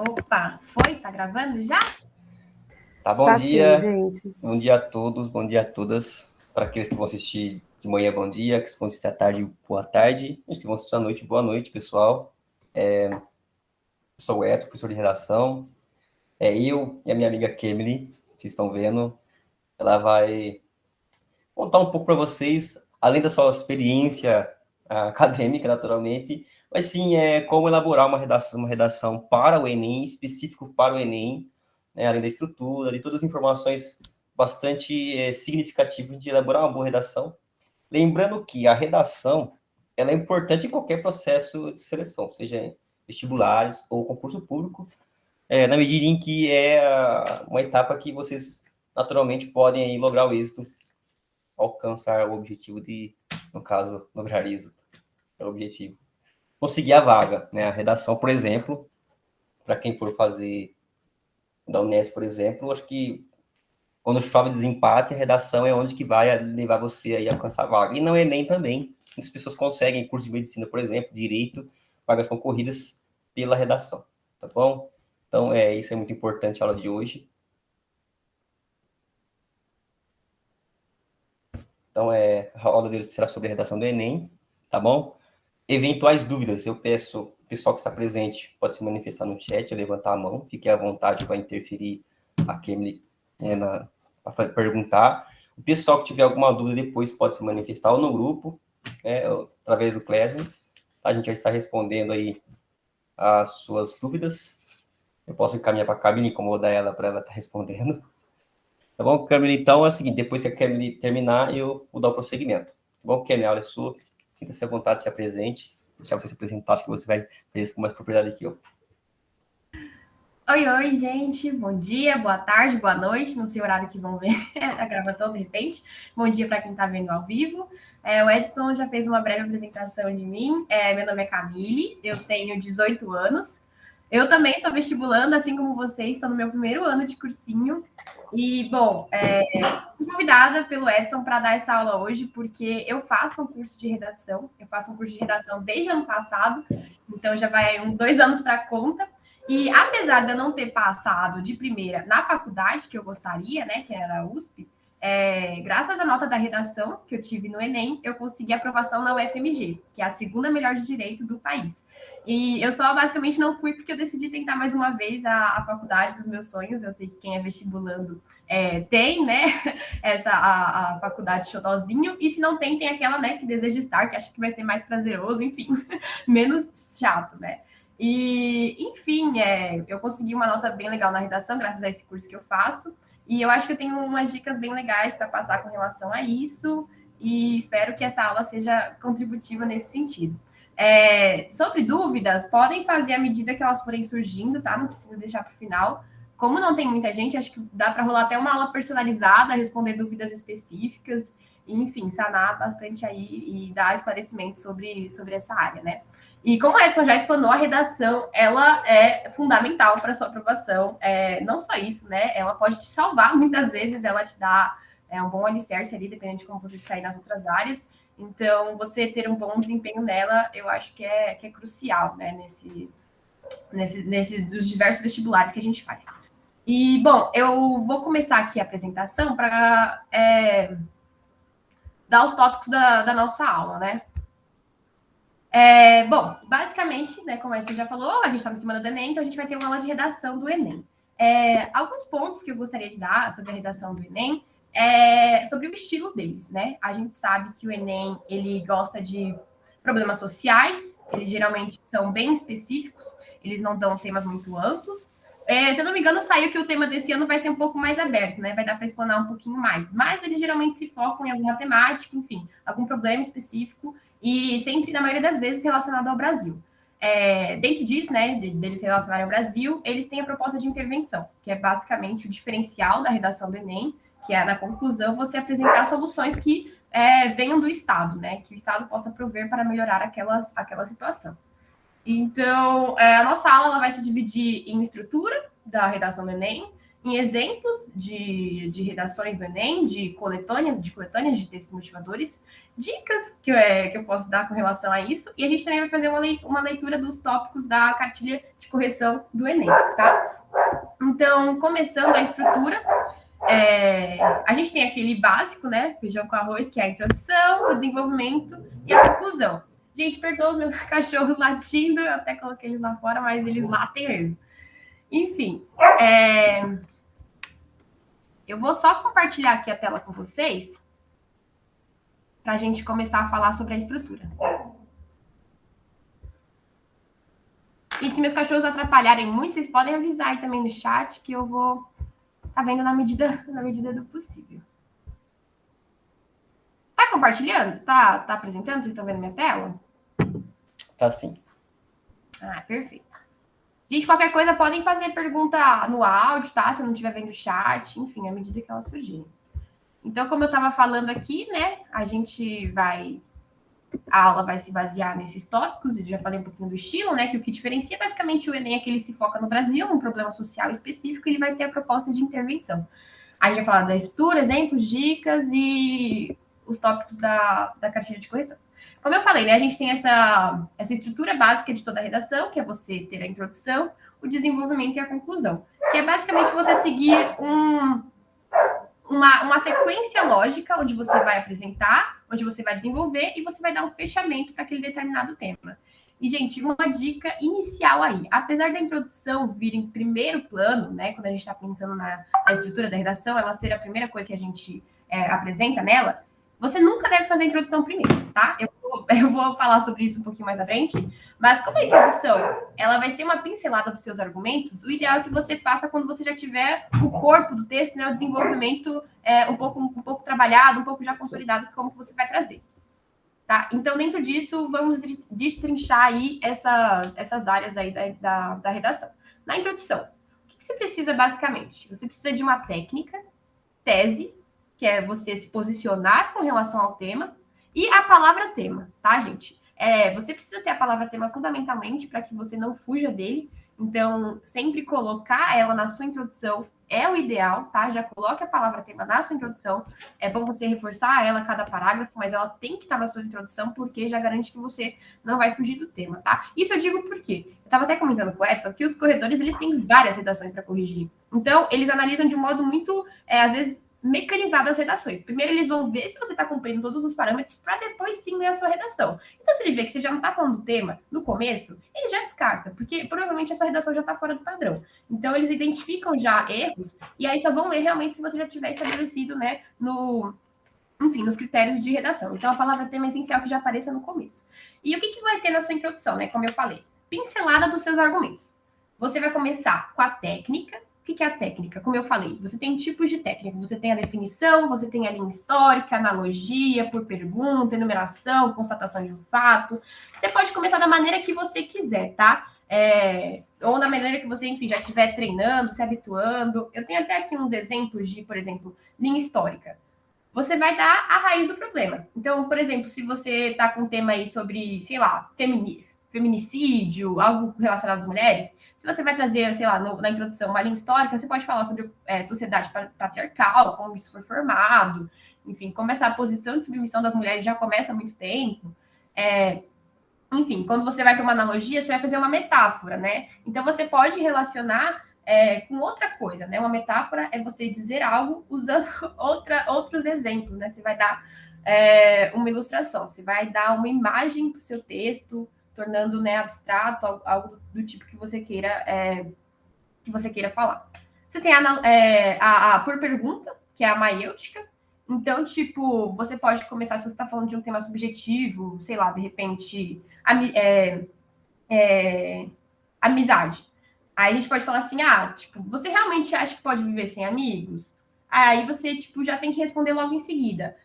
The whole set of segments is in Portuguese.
Opa, foi? Tá gravando já? Tá, bom Tá dia, sim, gente. bom dia a todos, bom dia a todas. Para aqueles que vão assistir de manhã, bom dia, que vão assistir à tarde, boa tarde. Os que vão assistir à noite, boa noite, pessoal. Eu sou o Eto, professor de redação. Eu e a minha amiga Kemily, que estão vendo, ela vai contar um pouco para vocês, além da sua experiência acadêmica, naturalmente, mas sim como elaborar uma redação para o Enem, específico para o Enem, né, além da estrutura, de todas as informações bastante significativas de elaborar uma boa redação. Lembrando que a redação ela é importante em qualquer processo de seleção, seja vestibulares ou concurso público, na medida em que uma etapa que vocês naturalmente podem aí, lograr o êxito, alcançar o objetivo no caso, lograr êxito, é o objetivo. Conseguir a vaga, né? A redação, por exemplo, para quem for fazer da Unesp, por exemplo, acho que quando chove desempate, a redação é onde que vai levar você aí a alcançar a vaga. E não é nem também. Muitas pessoas conseguem curso de medicina, por exemplo, direito, vagas concorridas pela redação, tá bom? Então, isso é muito importante a aula de hoje. Então, a aula de hoje será sobre a redação do Enem, tá bom? Eventuais dúvidas, eu peço, o pessoal que está presente pode se manifestar no chat, levantar a mão, fique à vontade para interferir a Kemily para perguntar. O pessoal que tiver alguma dúvida depois pode se manifestar ou no grupo, através do Classroom. A gente já está respondendo aí as suas dúvidas. Eu posso encaminhar para a Camila, incomodar ela para ela estar respondendo. Tá bom, Camila? Então é o seguinte, depois que a Camila terminar, eu vou dar o prosseguimento. Tá bom, Camila? A aula é sua. Sinta-se à vontade, se apresente. Deixar você se apresentar, acho que você vai fazer isso com mais propriedade que eu. Oi, gente. Bom dia, boa tarde, boa noite. Não sei o horário que vão ver a gravação, de repente. Bom dia para quem está vendo ao vivo. O Edson já fez uma breve apresentação de mim. Meu nome é Camille, eu tenho 18 anos. Eu também sou vestibulanda, assim como vocês, estou no meu primeiro ano de cursinho. E, bom, fui convidada pelo Edson para dar essa aula hoje, porque eu faço um curso de redação. Eu faço um curso de redação desde o ano passado, então já vai uns 2 anos para a conta. E apesar de eu não ter passado de primeira na faculdade que eu gostaria, né, que era a USP, graças à nota da redação que eu tive no Enem, eu consegui aprovação na UFMG, que é a segunda melhor de direito do país. E eu só basicamente não fui porque eu decidi tentar mais uma vez a faculdade dos meus sonhos. Eu sei que quem é vestibulando tem, né, a faculdade xodozinho, e se não tem, tem aquela, né, que deseja estar, que acha que vai ser mais prazeroso, enfim, menos chato, né? E, enfim, eu consegui uma nota bem legal na redação, graças a esse curso que eu faço. E eu acho que eu tenho umas dicas bem legais para passar com relação a isso. E espero que essa aula seja contributiva nesse sentido. Sobre dúvidas, podem fazer à medida que elas forem surgindo, tá? Não precisa deixar para o final. Como não tem muita gente, acho que dá para rolar até uma aula personalizada, responder dúvidas específicas, e, enfim, sanar bastante aí e dar esclarecimento sobre essa área, né? E como a Edson já explanou, a redação ela é fundamental para sua aprovação. Não só isso, né? Ela pode te salvar muitas vezes, ela te dá um bom alicerce ali, dependendo de como você sair nas outras áreas. Então, você ter um bom desempenho nela, eu acho que é crucial, né? Nesses dos diversos vestibulares que a gente faz. E, bom, eu vou começar aqui a apresentação para dar os tópicos da nossa aula, né? Bom, basicamente, né, como a gente já falou, a gente está na semana do Enem, então a gente vai ter uma aula de redação do Enem. Alguns pontos que eu gostaria de dar sobre a redação do Enem sobre o estilo deles, né? A gente sabe que o Enem, ele gosta de problemas sociais, eles geralmente são bem específicos, eles não dão temas muito amplos. Se eu não me engano, saiu que o tema desse ano vai ser um pouco mais aberto, né? Vai dar para explanar um pouquinho mais. Mas eles geralmente se focam em alguma temática, enfim, algum problema específico, e sempre, na maioria das vezes, relacionado ao Brasil. Dentro disso, né, deles relacionarem ao Brasil, eles têm a proposta de intervenção, que é basicamente o diferencial da redação do Enem, que é, na conclusão, você apresentar soluções que venham do Estado, né, que o Estado possa prover para melhorar aquela situação. Então, a nossa aula ela vai se dividir em estrutura da redação do Enem, em exemplos de redações do Enem, de coletâneas de textos motivadores, dicas que eu posso dar com relação a isso, e a gente também vai fazer uma leitura dos tópicos da cartilha de correção do Enem, tá? Então, começando a estrutura, a gente tem aquele básico, né? Feijão com arroz, que é a introdução, o desenvolvimento e a conclusão. Gente, perdoa os meus cachorros latindo, eu até coloquei eles lá fora, mas eles latem mesmo. Enfim, eu vou só compartilhar aqui a tela com vocês para a gente começar a falar sobre a estrutura. E se meus cachorros atrapalharem muito, vocês podem avisar aí também no chat que eu vou tá vendo na medida do possível. Tá compartilhando? Tá apresentando? Vocês estão vendo minha tela? Tá sim. Ah, perfeito. Gente, qualquer coisa podem fazer pergunta no áudio, tá? Se eu não estiver vendo o chat, enfim, à medida que ela surgir. Então, como eu estava falando aqui, né? A aula vai se basear nesses tópicos, eu já falei um pouquinho do estilo, né? Que o que diferencia basicamente o Enem é que ele se foca no Brasil, um problema social específico, ele vai ter a proposta de intervenção. A gente vai falar da estrutura, exemplos, dicas e os tópicos da cartilha de correção. Como eu falei, né, a gente tem essa estrutura básica de toda a redação, que é você ter a introdução, o desenvolvimento e a conclusão, que é basicamente você seguir uma sequência lógica onde você vai apresentar, onde você vai desenvolver e você vai dar um fechamento para aquele determinado tema. E, gente, uma dica inicial aí. Apesar da introdução vir em primeiro plano, né, quando a gente está pensando na estrutura da redação, ela ser a primeira coisa que a gente apresenta nela, você nunca deve fazer a introdução primeiro, tá? Eu vou falar sobre isso um pouquinho mais à frente, mas como a introdução ela vai ser uma pincelada dos seus argumentos, o ideal é que você faça quando você já tiver o corpo do texto, né, o desenvolvimento um pouco trabalhado, um pouco já consolidado, como que você vai trazer. Tá? Então, dentro disso, vamos destrinchar aí essas áreas aí da redação. Na introdução, o que você precisa basicamente? Você precisa de uma técnica, tese, que é você se posicionar com relação ao tema, e a palavra tema, tá, gente? Você precisa ter a palavra tema fundamentalmente para que você não fuja dele. Então, sempre colocar ela na sua introdução é o ideal, tá? Já coloque a palavra tema na sua introdução. É bom você reforçar ela a cada parágrafo, mas ela tem que estar na sua introdução, porque já garante que você não vai fugir do tema, tá? Isso eu digo porque eu estava até comentando com o Edson que os corretores eles têm várias redações para corrigir. Então, eles analisam de um modo muito, às vezes, mecanizado as redações. Primeiro, eles vão ver se você está cumprindo todos os parâmetros para depois sim ler a sua redação. Então, se ele vê que você já não está falando do tema no começo, ele já descarta, porque provavelmente a sua redação já está fora do padrão. Então, eles identificam já erros e aí só vão ler realmente se você já tiver estabelecido, né, nos critérios de redação. Então, a palavra tema é essencial que já apareça no começo. E o que vai ter na sua introdução, né? Como eu falei, pincelada dos seus argumentos. Você vai começar com a técnica. O que é a técnica? Como eu falei, você tem tipos de técnica. Você tem a definição, você tem a linha histórica, analogia, por pergunta, enumeração, constatação de um fato. Você pode começar da maneira que você quiser, tá? Ou da maneira que você, enfim, já estiver treinando, se habituando. Eu tenho até aqui uns exemplos de, por exemplo, linha histórica. Você vai dar a raiz do problema. Então, por exemplo, se você está com um tema aí sobre, sei lá, feminicídio, algo relacionado às mulheres, se você vai trazer, sei lá, na introdução uma linha histórica, você pode falar sobre sociedade patriarcal, como isso foi formado, enfim, como essa posição de submissão das mulheres já começa há muito tempo. Enfim, quando você vai para uma analogia, você vai fazer uma metáfora, né? Então, você pode relacionar com outra coisa, né? Uma metáfora é você dizer algo usando outros exemplos, né? Você vai dar uma ilustração, você vai dar uma imagem para o seu texto, tornando, né, abstrato, algo do tipo que você queira falar. Você tem a por pergunta, que é a maiêutica. Então, tipo, você pode começar, se você está falando de um tema subjetivo, sei lá, de repente, amizade. Aí a gente pode falar assim, tipo, você realmente acha que pode viver sem amigos? Aí você, tipo, já tem que responder logo em seguida.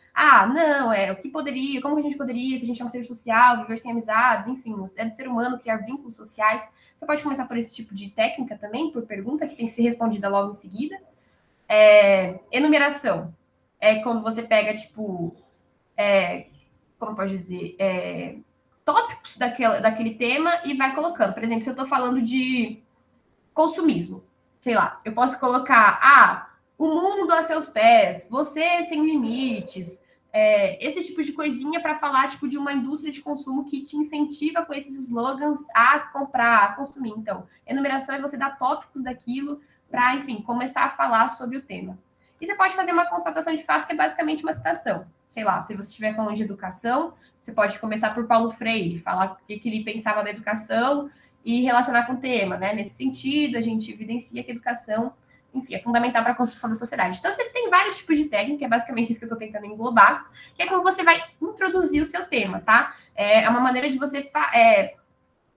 Não, o que poderia, como que a gente poderia, se a gente é um ser social, viver sem amizades, enfim, é do ser humano criar vínculos sociais. Você pode começar por esse tipo de técnica também, por pergunta, que tem que ser respondida logo em seguida. Enumeração. É quando você pega, tipo, como pode dizer, tópicos daquele tema e vai colocando. Por exemplo, se eu estou falando de consumismo, sei lá, eu posso colocar, o mundo a seus pés, você sem limites, esse tipo de coisinha para falar, tipo, de uma indústria de consumo que te incentiva com esses slogans a comprar, a consumir. Então, enumeração é você dar tópicos daquilo para, enfim, começar a falar sobre o tema. E você pode fazer uma constatação de fato, que é basicamente uma citação. Sei lá, se você estiver falando de educação, você pode começar por Paulo Freire, falar o que ele pensava da educação e relacionar com o tema, né? Nesse sentido, a gente evidencia que a educação, enfim, é fundamental para a construção da sociedade. Então, você tem vários tipos de técnica, é basicamente isso que eu estou tentando englobar, que é como você vai introduzir o seu tema, tá? É uma maneira de você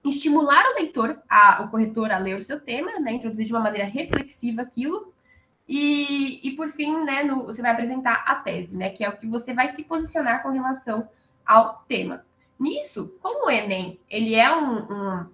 estimular o leitor, o corretor, a ler o seu tema, né? Introduzir de uma maneira reflexiva aquilo, e por fim, né, você vai apresentar a tese, né, que é o que você vai se posicionar com relação ao tema. Nisso, como o Enem, ele é um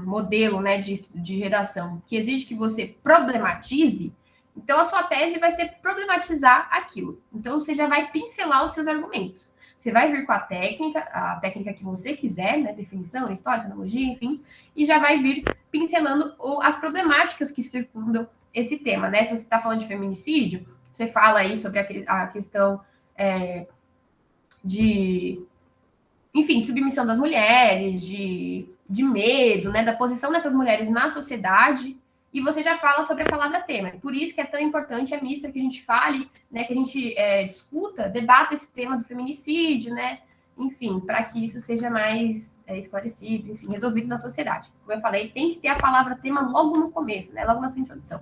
modelo, né, de redação que exige que você problematize, então a sua tese vai ser problematizar aquilo. Então você já vai pincelar os seus argumentos. Você vai vir com a técnica que você quiser, né, definição, história, analogia, enfim, e já vai vir pincelando as problemáticas que circundam esse tema, né? Se você está falando de feminicídio, você fala aí sobre a questão de, enfim, de submissão das mulheres, de medo, né, da posição dessas mulheres na sociedade, e você já fala sobre a palavra tema. Por isso que é tão importante a mista que a gente fale, né, que a gente discuta, debata esse tema do feminicídio, né, enfim, para que isso seja mais esclarecido, enfim, resolvido na sociedade. Como eu falei, tem que ter a palavra tema logo no começo, né, logo na sua introdução.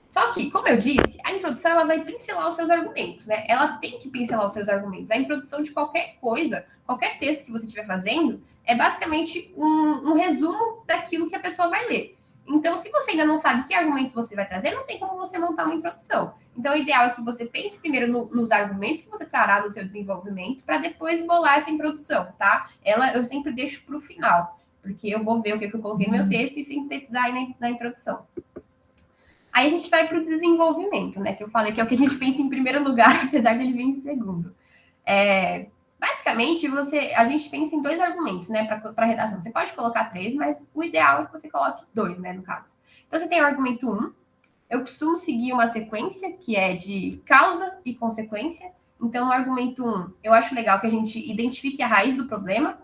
Só que, como eu disse, a introdução ela vai pincelar os seus argumentos, né? Ela tem que pincelar os seus argumentos. A introdução de qualquer coisa, qualquer texto que você estiver fazendo, é basicamente um resumo daquilo que a pessoa vai ler. Então, se você ainda não sabe que argumentos você vai trazer, não tem como você montar uma introdução. Então, o ideal é que você pense primeiro nos argumentos que você trará no seu desenvolvimento, para depois bolar essa introdução, tá? Ela eu sempre deixo para o final, porque eu vou ver o que eu coloquei no meu texto e sintetizar aí na introdução. Aí a gente vai para o desenvolvimento, né? Que eu falei que é o que a gente pensa em primeiro lugar, apesar dele vir em segundo. Basicamente, a gente pensa em dois argumentos, né? Para redação. Você pode colocar três, mas o ideal é que você coloque dois, né? No caso. Então, você tem o argumento 1. Eu costumo seguir uma sequência que é de causa e consequência. Então, no argumento 1, eu acho legal que a gente identifique a raiz do problema.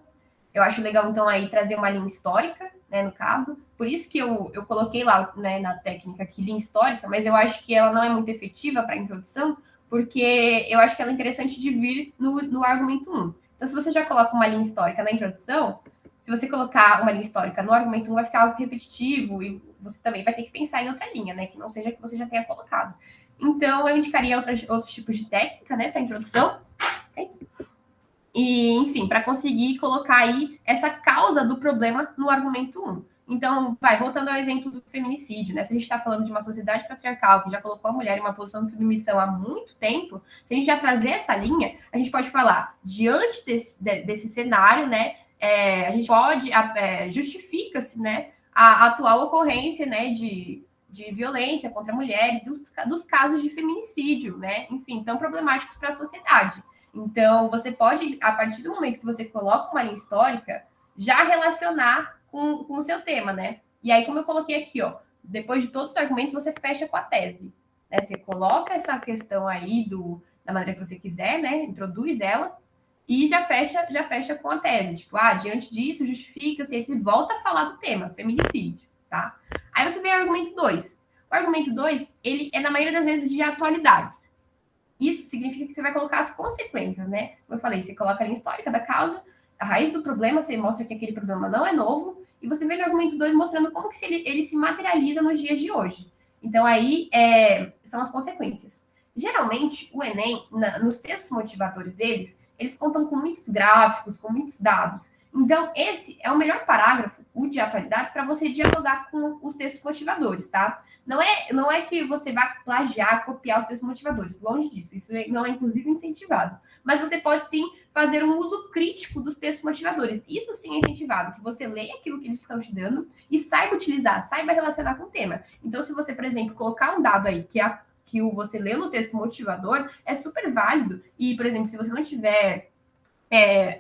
Eu acho legal, então, aí trazer uma linha histórica, né, no caso. Por isso que eu coloquei lá, né, na técnica aqui, linha histórica, mas eu acho que ela não é muito efetiva para a introdução, porque eu acho que ela é interessante de vir no argumento 1. Então, se você já coloca uma linha histórica na introdução, se você colocar uma linha histórica no argumento 1, vai ficar algo repetitivo e você também vai ter que pensar em outra linha, né, que não seja que você já tenha colocado. Então, eu indicaria outros tipos de técnica, né, para introdução. E, enfim, para conseguir colocar aí essa causa do problema no argumento 1. Então, voltando ao exemplo do feminicídio, né? Se a gente está falando de uma sociedade patriarcal que já colocou a mulher em uma posição de submissão há muito tempo, se a gente já trazer essa linha, a gente pode falar, diante desse cenário, né? A gente pode, justifica-se, né? A atual ocorrência, né? De violência contra a mulher e dos casos de feminicídio, né? Enfim, tão problemáticos para a sociedade. Então, você pode, a partir do momento que você coloca uma linha histórica, já relacionar com o seu tema, né? E aí, como eu coloquei aqui, ó, depois de todos os argumentos, você fecha com a tese. Né? Você coloca essa questão aí da maneira que você quiser, né? Introduz ela e já fecha com a tese. Tipo, diante disso, justifica-se, aí você volta a falar do tema, feminicídio, tá? Aí você vem ao argumento 2. O argumento 2, ele é, na maioria das vezes, de atualidades. Isso significa que você vai colocar as consequências, né? Como eu falei, você coloca a linha histórica da causa, a raiz do problema, você mostra que aquele problema não é novo, e você vê no argumento 2 mostrando como que ele se materializa nos dias de hoje. Então, aí são as consequências. Geralmente, o Enem, nos textos motivadores deles, eles contam com muitos gráficos, com muitos dados. Então, esse é o melhor parágrafo, o de atualidades, para você dialogar com os textos motivadores, tá? Não é que você vai plagiar, copiar os textos motivadores, longe disso, isso não é, inclusive, incentivado. Mas você pode, sim, fazer um uso crítico dos textos motivadores. Isso, sim, é incentivado, que você leia aquilo que eles estão te dando e saiba utilizar, saiba relacionar com o tema. Então, se você, por exemplo, colocar um dado aí, que você leu no texto motivador, é super válido. E, por exemplo, se você não tiver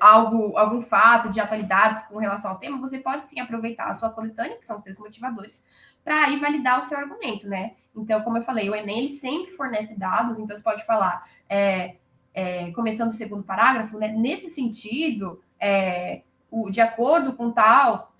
algum fato de atualidades com relação ao tema, você pode sim aproveitar a sua coletânea, que são os textos motivadores, para aí validar o seu argumento, né? Então, como eu falei, o Enem ele sempre fornece dados, então você pode falar, começando o segundo parágrafo, né? Nesse sentido, de acordo com tal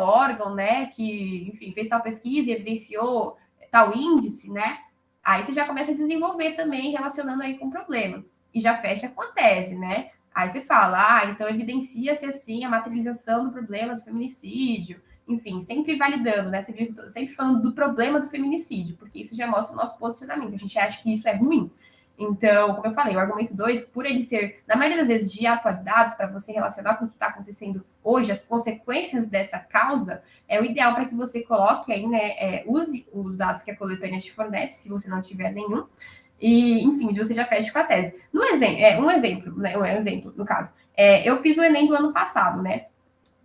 órgão, né, que, enfim, fez tal pesquisa e evidenciou tal índice, né? Aí você já começa a desenvolver também relacionando aí com o problema. E já fecha com a tese, né? Aí você fala, então evidencia-se assim a materialização do problema do feminicídio, enfim, sempre validando, né? Sempre falando do problema do feminicídio, porque isso já mostra o nosso posicionamento. A gente acha que isso é ruim. Então, como eu falei, o argumento 2, por ele ser, na maioria das vezes, de atualidades, para você relacionar com o que está acontecendo hoje, as consequências dessa causa, é o ideal para que você coloque aí, né? Use os dados que a coletânea te fornece, se você não tiver nenhum, e, enfim, você já fecha com a tese. Um exemplo, né? Um exemplo, no caso. Eu fiz o Enem do ano passado, né?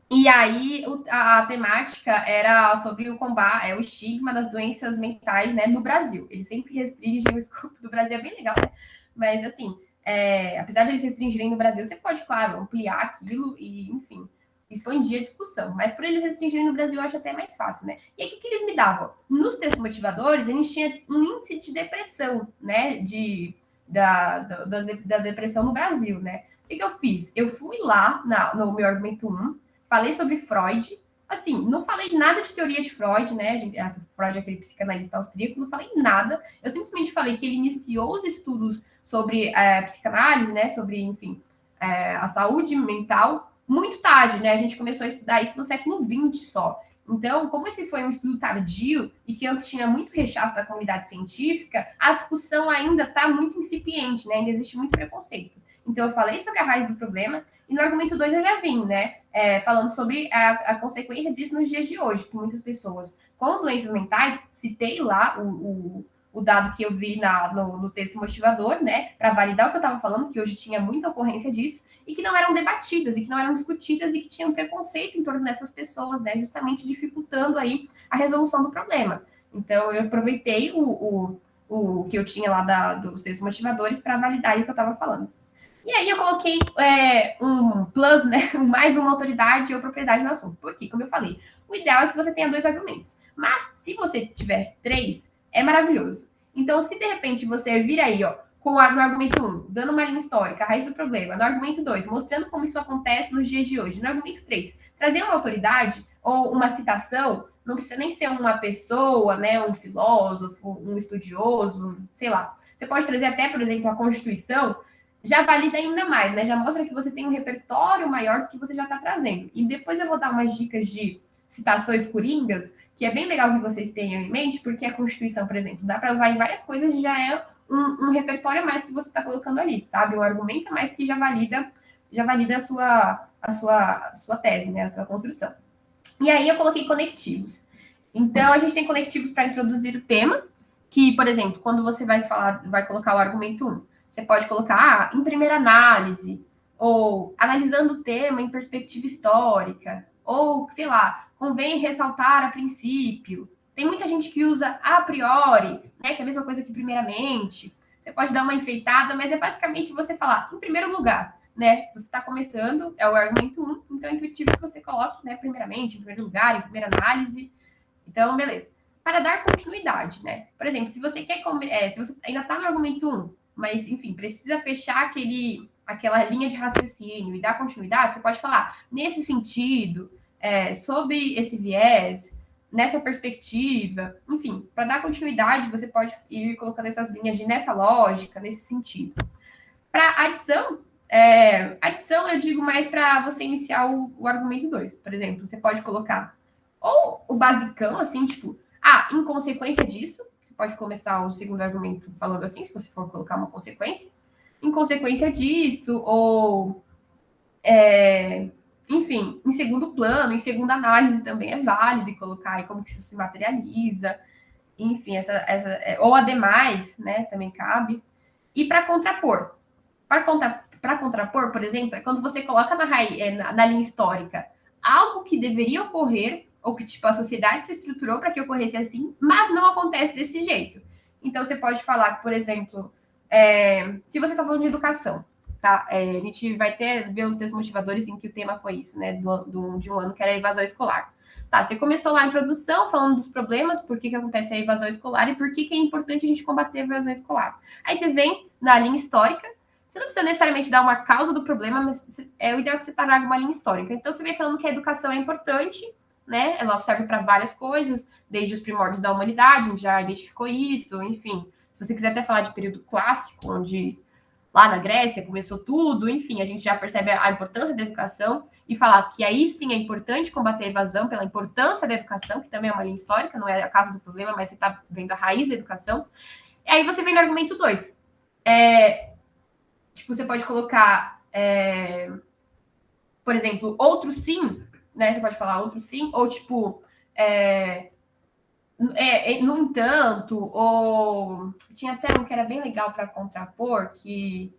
E aí a temática era sobre o combate, o estigma das doenças mentais, né, no Brasil. Eles sempre restringem o escopo do Brasil, é bem legal, né? Mas assim, apesar de eles restringirem no Brasil, você pode, claro, ampliar aquilo e, enfim, expandir a discussão. Mas por eles restringirem no Brasil, eu acho até mais fácil, né? E aí, o que eles me davam? Nos textos motivadores, a gente tinha um índice de depressão, né? Da depressão no Brasil, né? O que eu fiz? Eu fui lá no meu argumento 1, falei sobre Freud. Assim, não falei nada de teoria de Freud, né? Freud é aquele psicanalista austríaco, não falei nada. Eu simplesmente falei que ele iniciou os estudos sobre psicanálise, né? Sobre, enfim, a saúde mental muito tarde, né? A gente começou a estudar isso no século XX só. Então, como esse foi um estudo tardio e que antes tinha muito rechaço da comunidade científica, a discussão ainda está muito incipiente, né? Ainda existe muito preconceito. Então, eu falei sobre a raiz do problema, e no argumento 2 eu já vim, né? Falando sobre a consequência disso nos dias de hoje, que muitas pessoas com doenças mentais, citei lá o dado que eu vi no texto motivador, né? Para validar o que eu estava falando, que hoje tinha muita ocorrência disso, e que não eram debatidas, e que não eram discutidas, e que tinham preconceito em torno dessas pessoas, né? Justamente dificultando aí a resolução do problema. Então, eu aproveitei o que eu tinha lá dos textos motivadores para validar o que eu estava falando. E aí eu coloquei um plus, né? Mais uma autoridade ou propriedade no assunto. Por quê? Como eu falei, o ideal é que você tenha 2 argumentos. Mas se você tiver 3, é maravilhoso. Então, se de repente você vir aí, ó, no argumento 1, dando uma linha histórica, a raiz do problema, no argumento 2, mostrando como isso acontece nos dias de hoje, no argumento 3, trazer uma autoridade ou uma citação, não precisa nem ser uma pessoa, né, um filósofo, um estudioso, sei lá. Você pode trazer até, por exemplo, a Constituição, já valida ainda mais, né? Já mostra que você tem um repertório maior do que você já está trazendo. E depois eu vou dar umas dicas de citações coringas, que é bem legal que vocês tenham em mente, porque a Constituição, por exemplo, dá para usar em várias coisas e já é um repertório a mais que você está colocando ali, sabe? Um argumento a mais que já valida a sua tese, né? A sua construção. E aí eu coloquei conectivos. Então, a gente tem conectivos para introduzir o tema, que, por exemplo, quando você vai colocar o argumento 1, você pode colocar em primeira análise, ou analisando o tema em perspectiva histórica, ou, sei lá, convém ressaltar a princípio. Tem muita gente que usa a priori, né, que é a mesma coisa que primeiramente. Você pode dar uma enfeitada, mas é basicamente você falar em primeiro lugar, né? Você está começando, é o argumento 1, então é intuitivo que você coloque, né, primeiramente, em primeiro lugar, em primeira análise. Então, beleza. Para dar continuidade, né? Por exemplo, se você se você ainda está no argumento 1, mas, enfim, precisa fechar aquela linha de raciocínio e dar continuidade, você pode falar, nesse sentido, sobre esse viés, nessa perspectiva, enfim, para dar continuidade, você pode ir colocando essas linhas nessa lógica, nesse sentido. Para adição eu digo mais para você iniciar o argumento 2. Por exemplo, você pode colocar ou o basicão, assim, tipo, em consequência disso, você pode começar o segundo argumento falando assim, se você for colocar uma consequência. Em consequência disso, ou, enfim, em segundo plano, em segunda análise também é válido e colocar aí como que isso se materializa, enfim, ou ademais, né, também cabe. E para contrapor. Para contrapor, por exemplo, é quando você coloca na linha histórica algo que deveria ocorrer, ou que tipo, a sociedade se estruturou para que ocorresse assim, mas não acontece desse jeito. Então, você pode falar que, por exemplo, se você está falando de educação, tá? A gente vai ver os textos motivadores em que o tema foi isso, né? De um ano que era a evasão escolar. Tá, você começou lá a introdução, falando dos problemas, por que acontece a evasão escolar e por que é importante a gente combater a evasão escolar. Aí você vem na linha histórica, você não precisa necessariamente dar uma causa do problema, mas é o ideal que você traga uma linha histórica. Então, você vem falando que a educação é importante, né? Ela serve para várias coisas, desde os primórdios da humanidade, a gente já identificou isso, enfim. Se você quiser até falar de período clássico, onde lá na Grécia começou tudo, enfim, a gente já percebe a importância da educação e falar que aí sim é importante combater a evasão pela importância da educação, que também é uma linha histórica, não é a causa do problema, mas você está vendo a raiz da educação. E aí você vem no argumento 2. Tipo, você pode colocar, por exemplo, outro sim, né? Você pode falar outro sim, ou tipo, no entanto, ou tinha até um que era bem legal para contrapor, que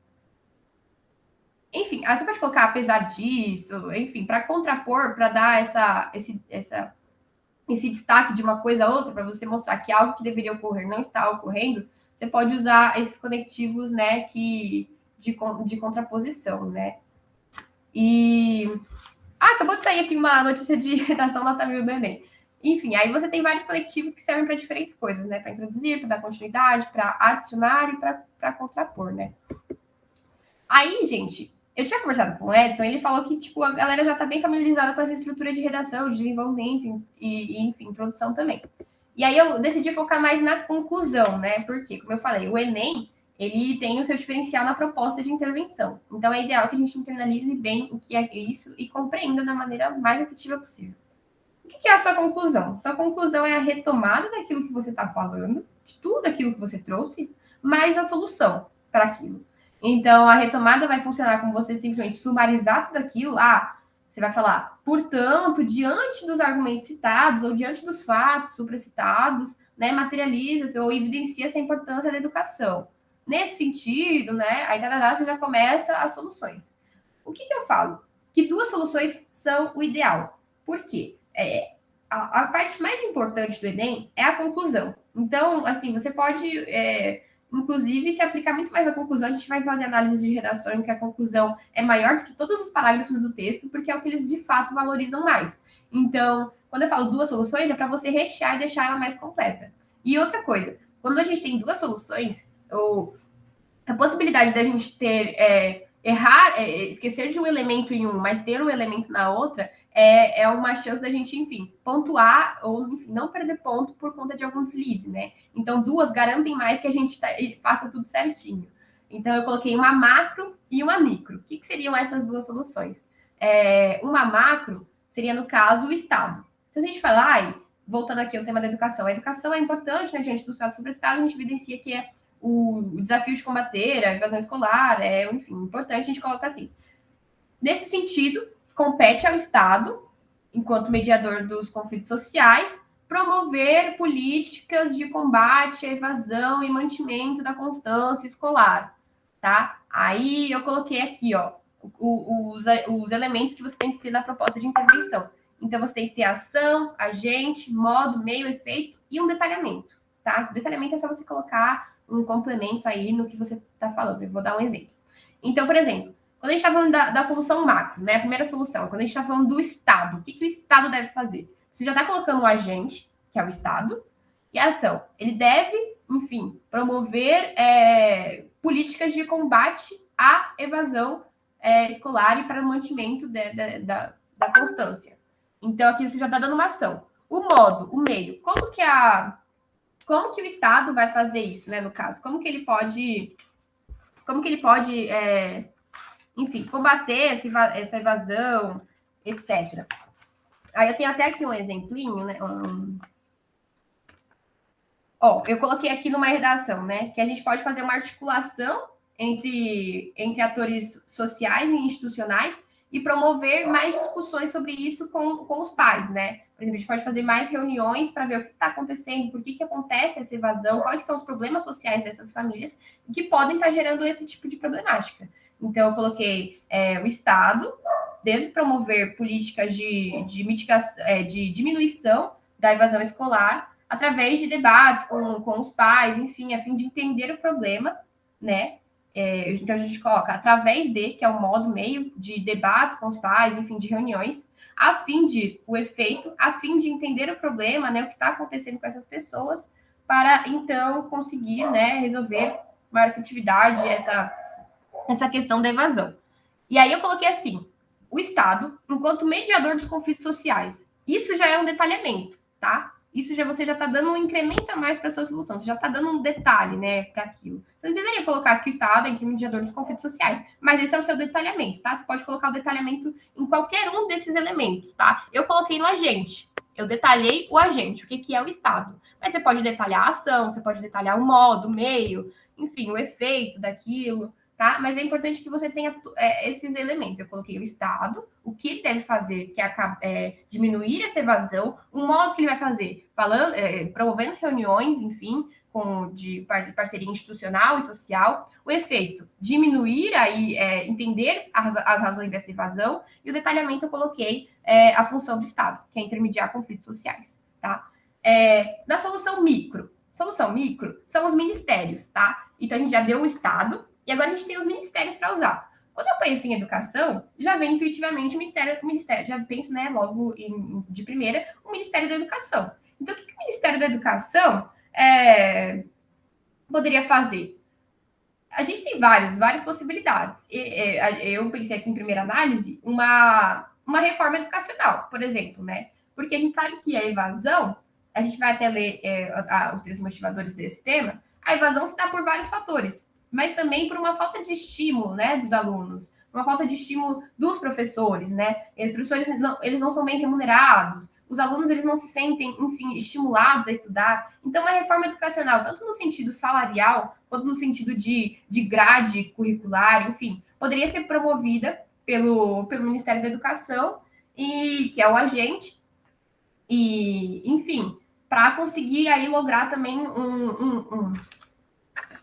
enfim, aí você pode colocar apesar disso, enfim, para contrapor, para dar esse destaque de uma coisa a outra, para você mostrar que algo que deveria ocorrer não está ocorrendo, você pode usar esses conectivos, né, de contraposição, né? E acabou de sair aqui uma notícia de redação nota 1000 do Enem. Enfim, aí você tem vários conectivos que servem para diferentes coisas, né? Para introduzir, para dar continuidade, para adicionar e para contrapor, né? Aí, gente, eu tinha conversado com o Edson, ele falou que, tipo, a galera já está bem familiarizada com essa estrutura de redação, de desenvolvimento enfim, introdução também. E aí eu decidi focar mais na conclusão, né? Porque, como eu falei, o Enem, ele tem o seu diferencial na proposta de intervenção. Então, é ideal que a gente internalize bem o que é isso e compreenda da maneira mais efetiva possível. O que é a sua conclusão? Sua conclusão é a retomada daquilo que você está falando, de tudo aquilo que você trouxe, mais a solução para aquilo. Então, a retomada vai funcionar como você simplesmente sumarizar tudo aquilo. Você vai falar, portanto, diante dos argumentos citados ou diante dos fatos supracitados, né, materializa-se ou evidencia-se a importância da educação. Nesse sentido, né, aí você já começa as soluções. O que eu falo? Que 2 soluções são o ideal. Por quê? A parte mais importante do Enem é a conclusão. Então, assim, você pode inclusive, se aplicar muito mais na conclusão, a gente vai fazer análise de redação em que a conclusão é maior do que todos os parágrafos do texto, porque é o que eles de fato valorizam mais. Então, quando eu falo 2 soluções, é para você rechear e deixar ela mais completa. E outra coisa, quando a gente tem 2 soluções, ou a possibilidade da gente ter esquecer de um elemento em um, mas ter um elemento na outra, é uma chance da gente, enfim, pontuar ou enfim, não perder ponto por conta de algum deslize, né? Então, 2 garantem mais que a gente faça tudo certinho. Então, eu coloquei uma macro e uma micro. O que seriam essas 2 soluções? Uma macro seria, no caso, o Estado. Então, se a gente falar, voltando aqui ao tema da educação, a educação é importante, né, diante dos fatos sobre o Estado, a gente evidencia que o desafio de combater a evasão escolar, enfim, importante, a gente coloca assim. Nesse sentido, compete ao Estado, enquanto mediador dos conflitos sociais, promover políticas de combate à evasão e mantimento da constância escolar, tá? Aí eu coloquei aqui, ó, os elementos que você tem que ter na proposta de intervenção. Então, você tem que ter ação, agente, modo, meio, efeito e um detalhamento, tá? O detalhamento é só você colocar um complemento aí no que você está falando. Eu vou dar um exemplo. Então, por exemplo, quando a gente está falando da solução macro, né? A primeira solução, quando a gente está falando do Estado, o que o Estado deve fazer? Você já está colocando um agente, que é o Estado, e a ação. Ele deve, enfim, promover políticas de combate à evasão escolar e para o mantimento da constância. Então, aqui você já está dando uma ação. O modo, o meio. Como que o Estado vai fazer isso, né, no caso? Como que ele pode enfim, combater essa evasão, etc. Aí eu tenho até aqui um exemplinho, né? Eu coloquei aqui numa redação, né? Que a gente pode fazer uma articulação entre atores sociais e institucionais e promover mais discussões sobre isso com os pais, né? Por exemplo, a gente pode fazer mais reuniões para ver o que está acontecendo, por que acontece essa evasão, quais são os problemas sociais dessas famílias que podem estar gerando esse tipo de problemática. Então, eu coloquei o Estado deve promover políticas de mitigação, de diminuição da evasão escolar através de debates com os pais, enfim, a fim de entender o problema, né? Então, a gente coloca através de, que é o modo meio de debates com os pais, enfim, de reuniões, o efeito, a fim de entender o problema, né, o que está acontecendo com essas pessoas, para então conseguir, né, resolver com maior efetividade essa questão da evasão. E aí eu coloquei assim, o Estado, enquanto mediador dos conflitos sociais. Isso já é um detalhamento, tá? Isso já você já está dando um incremento a mais para a sua solução, você já está dando um detalhe, né, para aquilo. Você não precisaria colocar que o Estado é mediador dos conflitos sociais, mas esse é o seu detalhamento, tá? Você pode colocar o detalhamento em qualquer um desses elementos, tá? Eu coloquei no agente, eu detalhei o agente, o que é o Estado. Mas você pode detalhar a ação, você pode detalhar o modo, o meio, enfim, o efeito daquilo, tá? Mas é importante que você tenha esses elementos. Eu coloquei o Estado, o que ele deve fazer, que é diminuir essa evasão, o modo que ele vai fazer, promovendo reuniões, enfim, de parceria institucional e social, o efeito, diminuir aí, entender as razões dessa evasão, e o detalhamento eu coloquei a função do Estado, que é intermediar conflitos sociais, tá? Na solução micro são os ministérios, tá? Então a gente já deu o Estado, e agora a gente tem os ministérios para usar. Quando eu penso em educação, já vem intuitivamente o ministério, já penso, né, logo de primeira, o Ministério da Educação. Então, o que o Ministério da Educação poderia fazer? A gente tem várias possibilidades. Eu pensei aqui em primeira análise uma reforma educacional, por exemplo, né? Porque a gente sabe que a evasão, a gente vai até ler os três motivadores desse tema, a evasão se dá por vários fatores, mas também por uma falta de estímulo, né, dos alunos, uma falta de estímulo dos professores, né? Os professores eles não são bem remunerados, os alunos eles não se sentem, enfim, estimulados a estudar. Então, a reforma educacional, tanto no sentido salarial, quanto no sentido de grade curricular, enfim, poderia ser promovida pelo Ministério da Educação, e que é o agente, e, enfim, para conseguir aí lograr também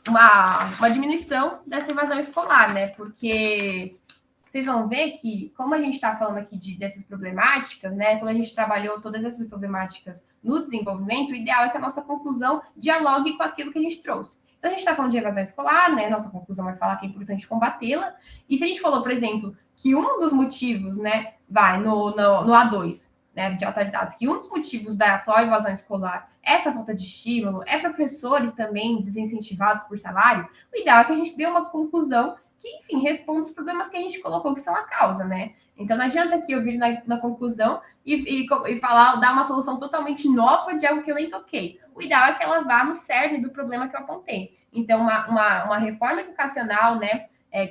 uma diminuição dessa evasão escolar, né? Porque vocês vão ver que, como a gente está falando aqui dessas problemáticas, né? Quando a gente trabalhou todas essas problemáticas no desenvolvimento, o ideal é que a nossa conclusão dialogue com aquilo que a gente trouxe. Então, a gente está falando de evasão escolar, né? Nossa conclusão vai falar que é importante combatê-la. E se a gente falou, por exemplo, que um dos motivos, né, vai no A2, né, de alta de dados, que um dos motivos da atual evasão escolar é essa falta de estímulo, é professores também desincentivados por salário, o ideal é que a gente dê uma conclusão que, enfim, responda os problemas que a gente colocou, que são a causa, né? Então, não adianta aqui eu vir na conclusão e falar, dar uma solução totalmente nova de algo que eu nem toquei. O ideal é que ela vá no cerne do problema que eu apontei. Então, uma reforma educacional, né,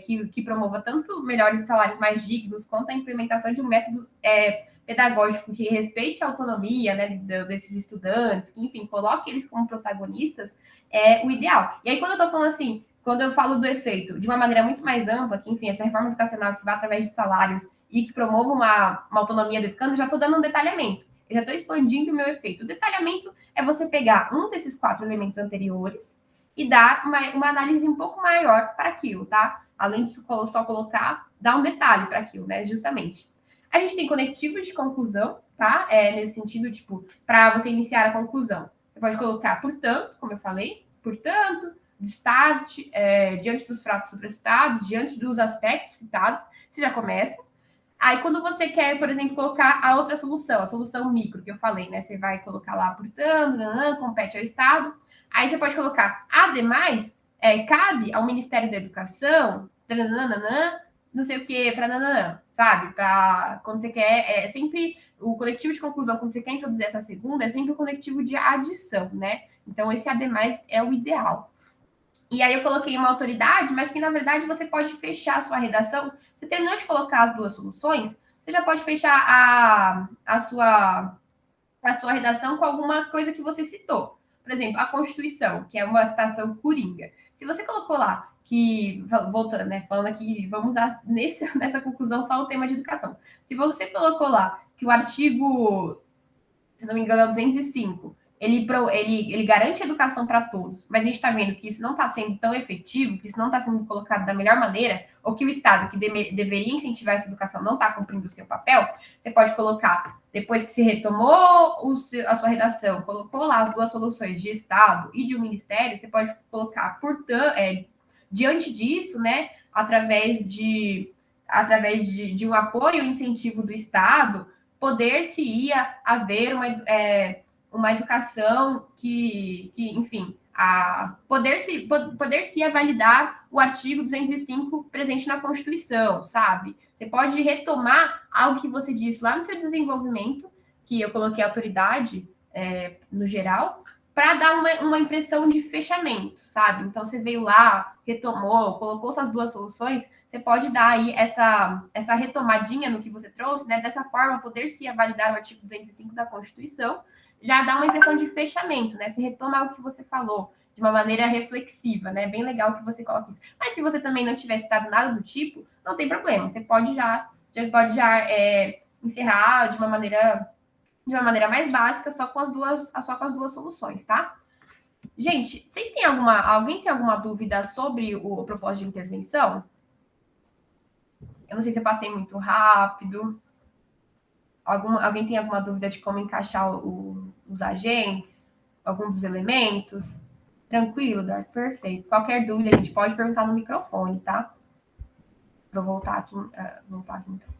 que promova tanto melhores salários mais dignos, quanto a implementação de um método pedagógico que respeite a autonomia, né, desses estudantes, que, enfim, coloque eles como protagonistas, é o ideal. E aí, quando eu estou falando assim, quando eu falo do efeito de uma maneira muito mais ampla, que, enfim, essa reforma educacional que vai através de salários e que promova uma autonomia do educando, eu já estou dando um detalhamento. Eu já estou expandindo o meu efeito. O detalhamento é você pegar um desses 4 elementos anteriores e dar uma análise um pouco maior para aquilo, tá? Além de só colocar, dar um detalhe para aquilo, né? Justamente. A gente tem conectivos de conclusão, tá? Nesse sentido, tipo, para você iniciar a conclusão. Você pode colocar, portanto, como eu falei, portanto, start, diante dos fatos supracitados, diante dos aspectos citados, você já começa. Aí, quando você quer, por exemplo, colocar a outra solução, a solução micro, que eu falei, né? Você vai colocar lá, portanto, compete ao Estado. Aí você pode colocar, ademais, cabe ao Ministério da Educação, não sei o que, sabe? Para quando você quer, sempre o coletivo de conclusão, quando você quer introduzir essa segunda, é sempre o coletivo de adição, né? Então, esse ademais é o ideal. E aí eu coloquei uma autoridade, mas que na verdade você pode fechar a sua redação. Você terminou de colocar as duas soluções, você já pode fechar a sua redação com alguma coisa que você citou. Por exemplo, a Constituição, que é uma citação coringa. Se você colocou lá que, voltando, né, falando aqui, vamos usar nessa conclusão só o tema de educação. Se você colocou lá que o artigo, se não me engano, é o 205, ele garante educação para todos, mas a gente está vendo que isso não está sendo tão efetivo, que isso não está sendo colocado da melhor maneira, ou que o Estado, que deveria incentivar essa educação, não está cumprindo o seu papel, você pode colocar, depois que se retomou a sua redação, colocou lá as duas soluções de Estado e de um Ministério, você pode colocar, portanto, diante disso, né, através de um apoio e incentivo do Estado, poder-se-ia haver uma educação enfim, poder-se-ia validar o artigo 205 presente na Constituição, sabe? Você pode retomar algo que você disse lá no seu desenvolvimento, que eu coloquei autoridade no geral, para dar uma impressão de fechamento, sabe? Então, você veio lá, retomou, colocou suas duas soluções, você pode dar aí essa retomadinha no que você trouxe, né? Dessa forma, poder-se validar o artigo 205 da Constituição, já dá uma impressão de fechamento, né? Você retoma o que você falou de uma maneira reflexiva, né? Bem legal que você coloque isso. Mas se você também não tiver citado nada do tipo, não tem problema. Você pode já encerrar de uma maneira mais básica, só com as duas soluções, tá? Gente, alguém tem alguma dúvida sobre o propósito de intervenção? Eu não sei se eu passei muito rápido. Alguém tem alguma dúvida de como encaixar os agentes? Algum dos elementos? Tranquilo, Dart? Perfeito. Qualquer dúvida, a gente pode perguntar no microfone, tá? Vou voltar aqui então.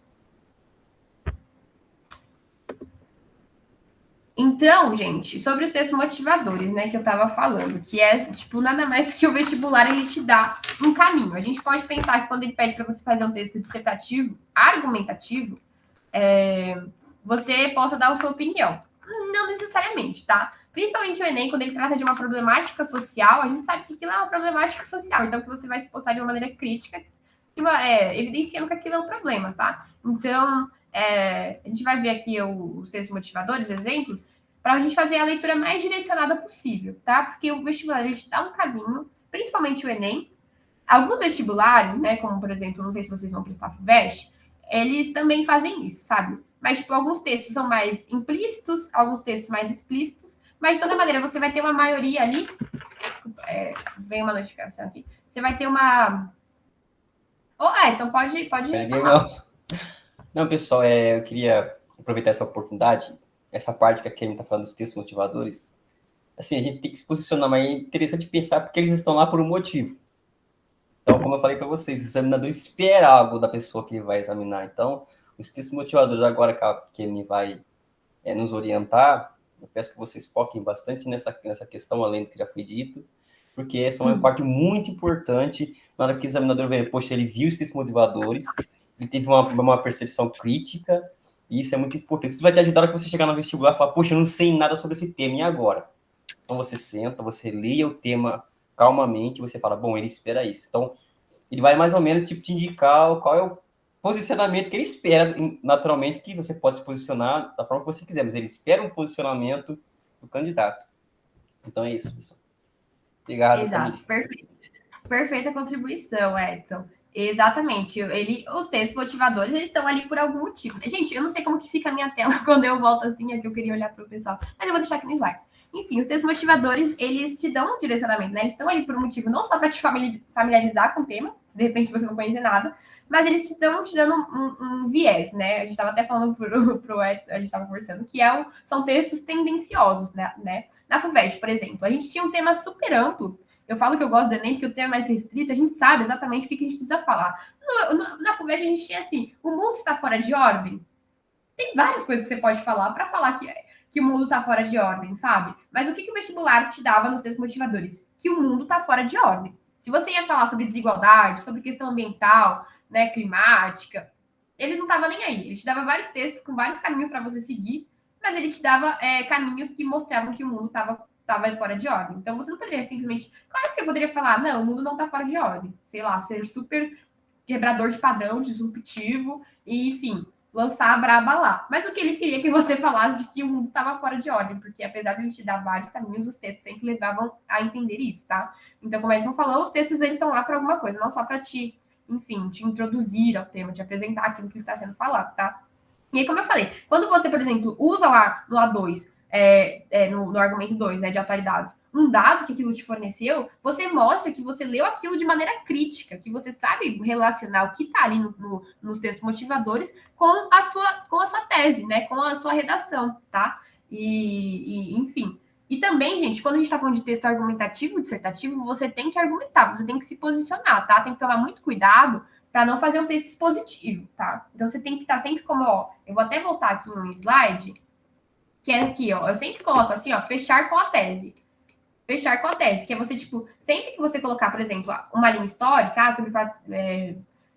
Então, gente, sobre os textos motivadores, né, que eu estava falando, que é, tipo, nada mais do que o vestibular, ele te dá um caminho. A gente pode pensar que quando ele pede para você fazer um texto dissertativo, argumentativo, você possa dar a sua opinião. Não necessariamente, tá? Principalmente o Enem, quando ele trata de uma problemática social, a gente sabe que aquilo é uma problemática social, então que você vai se postar de uma maneira crítica, evidenciando que aquilo é um problema, tá? Então, a gente vai ver aqui os textos motivadores, exemplos, para a gente fazer a leitura mais direcionada possível, tá? Porque o vestibular, ele te dá um caminho, principalmente o Enem. Alguns vestibulares, né, como, por exemplo, não sei se vocês vão prestar FUVEST, eles também fazem isso, sabe? Mas, tipo, alguns textos são mais implícitos, alguns textos mais explícitos, mas, de toda maneira, você vai ter uma maioria ali. Desculpa, veio uma notificação aqui. Você vai ter uma... Edson, pode falar. Não, pessoal, eu queria aproveitar essa oportunidade, essa parte que a Kemi está falando dos textos motivadores. Assim, a gente tem que se posicionar, mas é interessante pensar porque eles estão lá por um motivo. Então, como eu falei para vocês, o examinador espera algo da pessoa que ele vai examinar. Então, os textos motivadores, agora que a Kemi vai nos orientar, eu peço que vocês foquem bastante nessa questão, além do que já foi dito, porque essa é uma parte muito importante na hora que o examinador vê, poxa, ele viu os textos motivadores, ele teve uma percepção crítica, e isso é muito importante. Isso vai te ajudar a que você chegar no vestibular e falar, poxa, eu não sei nada sobre esse tema, e agora? Então, você senta, você leia o tema calmamente, você fala, bom, ele espera isso. Então, ele vai mais ou menos tipo, te indicar qual é o posicionamento que ele espera, naturalmente, que você pode se posicionar da forma que você quiser, mas ele espera um posicionamento do candidato. Então, é isso, pessoal. Obrigado, Exato, perfeita contribuição, Edson. Exatamente. Os textos motivadores, eles estão ali por algum motivo. Gente, eu não sei como que fica a minha tela quando eu volto assim, é que eu queria olhar para o pessoal, mas eu vou deixar aqui no slide. Enfim, os textos motivadores, eles te dão um direcionamento, né? Eles estão ali por um motivo, não só para te familiarizar com o tema, se de repente você não conhece nada, mas eles te dando um viés, né? A gente estava até falando pro Edson, a gente estava conversando, que são textos tendenciosos, né? Na FUVEST, por exemplo, a gente tinha um tema super amplo. Eu falo que eu gosto do Enem porque o tema é mais restrito, a gente sabe exatamente o que a gente precisa falar. Na FUVEST a gente tinha assim, o mundo está fora de ordem. Tem várias coisas que você pode falar para falar que o mundo está fora de ordem, sabe? Mas o que o vestibular te dava nos textos motivadores? Que o mundo está fora de ordem. Se você ia falar sobre desigualdade, sobre questão ambiental, né, climática, ele não estava nem aí. Ele te dava vários textos com vários caminhos para você seguir, mas ele te dava caminhos que mostravam que o mundo estava fora de ordem. Então você não poderia simplesmente. Claro que você poderia falar, não, o mundo não está fora de ordem. Sei lá, ser super quebrador de padrão, disruptivo, e enfim, lançar a braba lá. Mas o que ele queria que você falasse de que o mundo estava fora de ordem, porque apesar de ele te dar vários caminhos, os textos sempre levavam a entender isso, tá? Então, como a Edson falou, os textos eles estão lá para alguma coisa, não só para te introduzir ao tema, te apresentar aquilo que está sendo falado, tá? E aí, como eu falei, quando você, por exemplo, usa lá no A2, no argumento 2, né, de atualidades, um dado que aquilo te forneceu, você mostra que você leu aquilo de maneira crítica, que você sabe relacionar o que está ali nos textos motivadores com a sua tese, né, com a sua redação, tá? Enfim. E também, gente, quando a gente está falando de texto argumentativo, dissertativo, você tem que argumentar, você tem que se posicionar, tá? Tem que tomar muito cuidado para não fazer um texto expositivo, tá? Então, você tem que estar sempre como, ó, eu vou até voltar aqui no slide, que é aqui, ó, eu sempre coloco assim, ó, fechar com a tese. Fechar com a tese, que é você, tipo, sempre que você colocar, por exemplo, uma linha histórica, sobre,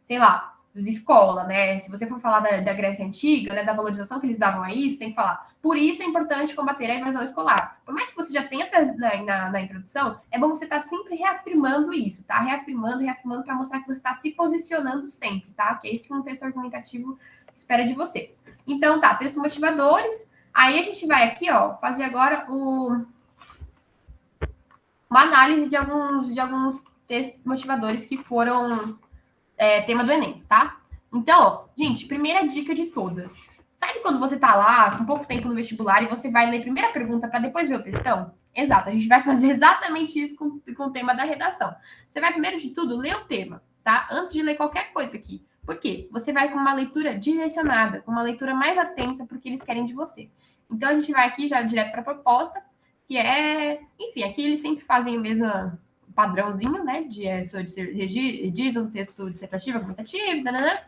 sei lá, escola, né? Se você for falar da Grécia Antiga, né, da valorização que eles davam a isso, tem que falar. Por isso é importante combater a evasão escolar. Por mais que você já tenha trazido na introdução, é bom você estar sempre reafirmando isso, tá? Reafirmando para mostrar que você está se posicionando sempre, tá? Que é isso que um texto argumentativo espera de você. Então, tá, textos motivadores. Aí a gente vai aqui, ó, fazer agora uma análise de alguns textos motivadores que foram tema do Enem, tá? Então, ó, gente, primeira dica de todas. Sabe quando você tá lá, com pouco tempo no vestibular, e você vai ler a primeira pergunta para depois ver o textão? Exato, a gente vai fazer exatamente isso com o tema da redação. Você vai, primeiro de tudo, ler o tema, tá? Antes de ler qualquer coisa aqui. Por quê? Você vai com uma leitura direcionada, com uma leitura mais atenta para o que eles querem de você. Então, a gente vai aqui já direto para a proposta, que é... Enfim, aqui eles sempre fazem o mesmo padrãozinho, né? Diz um texto dissertativo, argumentativo, nanana.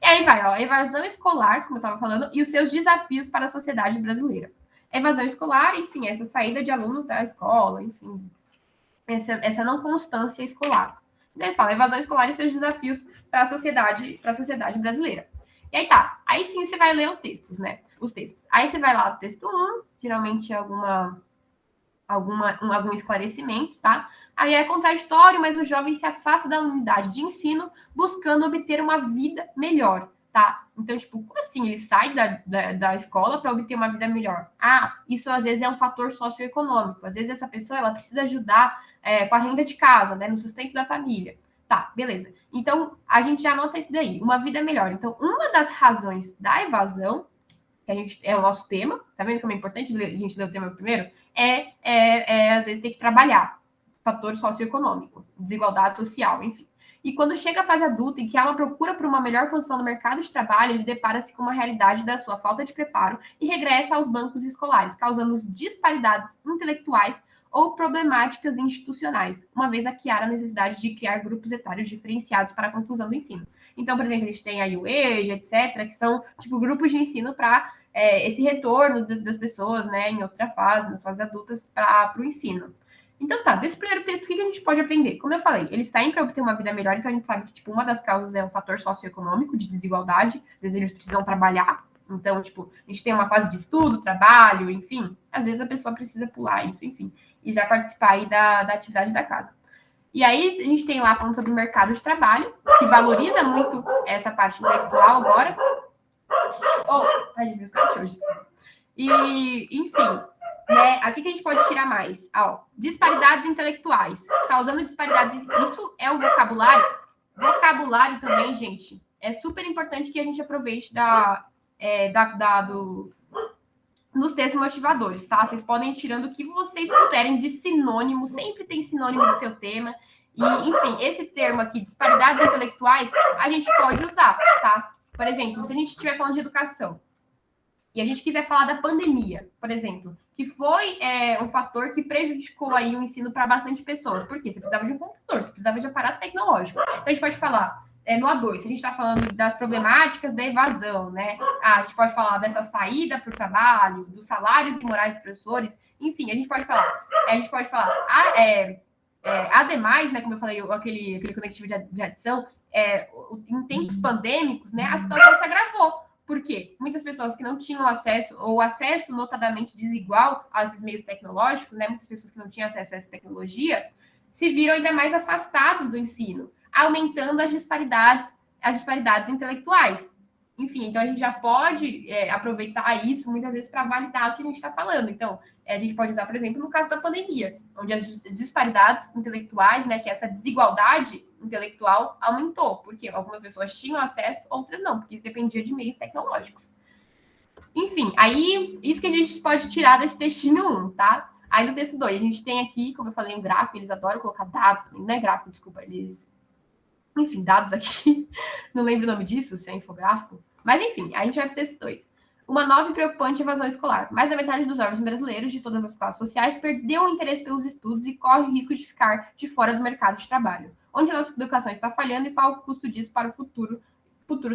E aí vai, ó, evasão escolar, como eu estava falando, e os seus desafios para a sociedade brasileira. Evasão escolar, enfim, essa saída de alunos da escola, enfim, essa não constância escolar. Então, eles falam evasão escolar e seus desafios para a sociedade brasileira. E aí tá, aí sim você vai ler os textos. Aí você vai lá no texto 1, geralmente algum esclarecimento, tá? Aí é contraditório, mas o jovem se afasta da unidade de ensino buscando obter uma vida melhor, tá? Então, tipo, como assim? Ele sai da escola para obter uma vida melhor? Ah, isso às vezes é um fator socioeconômico. Às vezes essa pessoa, ela precisa ajudar com a renda de casa, né? No sustento da família. Tá, beleza. Então, a gente já anota isso daí, uma vida melhor. Então, uma das razões da evasão, que é o nosso tema, tá vendo como é importante a gente ler o tema primeiro? Às vezes, ter que trabalhar. Fator socioeconômico, desigualdade social, enfim. E quando chega a fase adulta, em que há uma procura por uma melhor posição no mercado de trabalho, ele depara-se com uma realidade da sua falta de preparo e regressa aos bancos escolares, causando disparidades intelectuais ou problemáticas institucionais, uma vez que há a necessidade de criar grupos etários diferenciados para a conclusão do ensino. Então, por exemplo, a gente tem aí o EJA, etc., que são tipo grupos de ensino para esse retorno das pessoas, né, em outra fase, nas fases adultas, para o ensino. Então tá, desse primeiro texto, o que a gente pode aprender? Como eu falei, eles saem para obter uma vida melhor, então a gente sabe que, tipo, uma das causas é o fator socioeconômico de desigualdade, às vezes eles precisam trabalhar, então, tipo, a gente tem uma fase de estudo, trabalho, enfim, às vezes a pessoa precisa pular isso, enfim, e já participar aí da atividade da casa. E aí a gente tem lá falando sobre o mercado de trabalho, que valoriza muito essa parte intelectual agora. Ai, meus cachorros. E, enfim, né? Aqui que a gente pode tirar mais. Ó, disparidades intelectuais. Causando disparidades. Isso é o vocabulário. Vocabulário também, gente. É super importante que a gente aproveite nos textos motivadores, tá? Vocês podem ir tirando o que vocês puderem de sinônimo. Sempre tem sinônimo do seu tema. E, enfim, esse termo aqui, disparidades intelectuais, a gente pode usar, tá? Por exemplo, se a gente estiver falando de educação, e a gente quiser falar da pandemia, por exemplo, que foi um fator que prejudicou aí o ensino para bastante pessoas. Por quê? Você precisava de um computador, você precisava de aparato tecnológico. Então, a gente pode falar no A2, se a gente está falando das problemáticas da evasão, né? A gente pode falar dessa saída para o trabalho, dos salários imorais dos professores, enfim, a gente pode falar. Ademais, né, como eu falei, aquele conectivo de adição, em tempos pandêmicos, né, a situação se agravou. Por quê? Muitas pessoas que não tinham acesso, ou acesso notadamente desigual a esses meios tecnológicos, né? Muitas pessoas que não tinham acesso a essa tecnologia, se viram ainda mais afastados do ensino, aumentando as disparidades intelectuais. Enfim, então a gente já pode aproveitar isso muitas vezes para validar o que a gente está falando. Então, a gente pode usar, por exemplo, no caso da pandemia, onde as disparidades intelectuais, né, que essa desigualdade intelectual aumentou, porque algumas pessoas tinham acesso, outras não, porque isso dependia de meios tecnológicos. Enfim, aí, isso que a gente pode tirar desse textinho 1, tá? Aí no texto 2, a gente tem aqui, como eu falei, um gráfico, eles adoram colocar dados também, não é gráfico, desculpa, enfim, dados aqui, não lembro o nome disso, se é infográfico, mas enfim, a gente vai para o texto 2. Uma nova e preocupante evasão escolar. Mais da metade dos jovens brasileiros de todas as classes sociais perdeu o interesse pelos estudos e corre o risco de ficar de fora do mercado de trabalho. onde a nossa educação está falhando e qual o custo disso para o futuro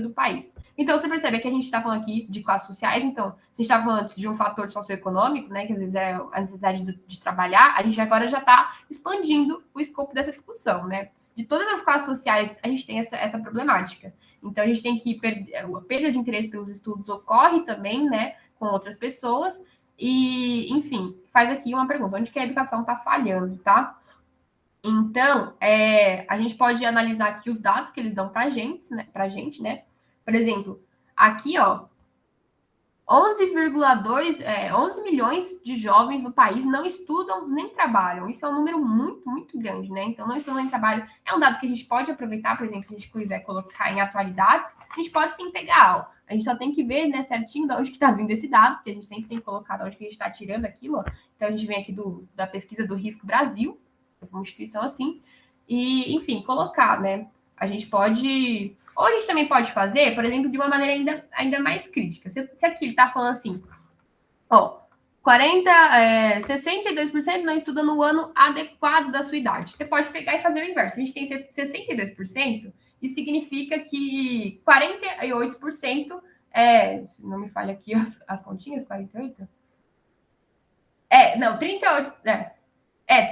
do país. Então, você percebe que a gente está falando aqui de classes sociais, então, se a gente estava falando antes de um fator socioeconômico, né, que às vezes é a necessidade de trabalhar, a gente agora já está expandindo o escopo dessa discussão, né? De todas as classes sociais, a gente tem essa problemática. Então, a gente tem que a perda de interesse pelos estudos ocorre também, né, com outras pessoas, e, enfim, faz aqui uma pergunta, onde que a educação está falhando, tá? Então, a gente pode analisar aqui os dados que eles dão para a gente, né? Por exemplo, aqui, ó, 11 milhões de jovens no país não estudam nem trabalham. Isso é um número muito, muito grande, né? Então, não estudam nem trabalham. É um dado que a gente pode aproveitar, por exemplo, se a gente quiser colocar em atualidades, a gente pode sim pegar, ó. A gente só tem que ver, né, certinho de onde que está vindo esse dado, porque a gente sempre tem que colocar de onde que a gente está tirando aquilo, ó. Então, a gente vem aqui da pesquisa do Risco Brasil, uma instituição assim, e, enfim, colocar, né? A gente pode... Ou a gente também pode fazer, por exemplo, de uma maneira ainda mais crítica. Se aqui ele está falando assim, ó, 62% não estuda no ano adequado da sua idade. Você pode pegar e fazer o inverso. A gente tem 62%, isso significa que 48%, não me falha aqui as continhas, 48%? Não, 38%,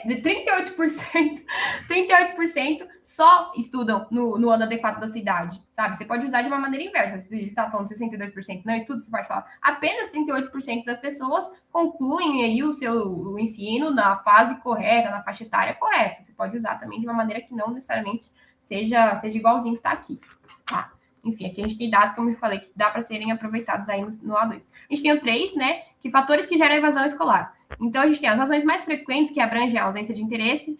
de 38% só estudam no ano adequado da sua idade, sabe? Você pode usar de uma maneira inversa. Se ele está falando 62% não estuda, você pode falar apenas 38% das pessoas concluem aí o ensino na fase correta, na faixa etária correta. Você pode usar também de uma maneira que não necessariamente seja igualzinho que está aqui, tá? Enfim, aqui a gente tem dados, como eu falei, que dá para serem aproveitados aí no A2. A gente tem o 3, né? Que fatores que geram evasão escolar. Então, a gente tem as razões mais frequentes que abrangem a ausência de interesse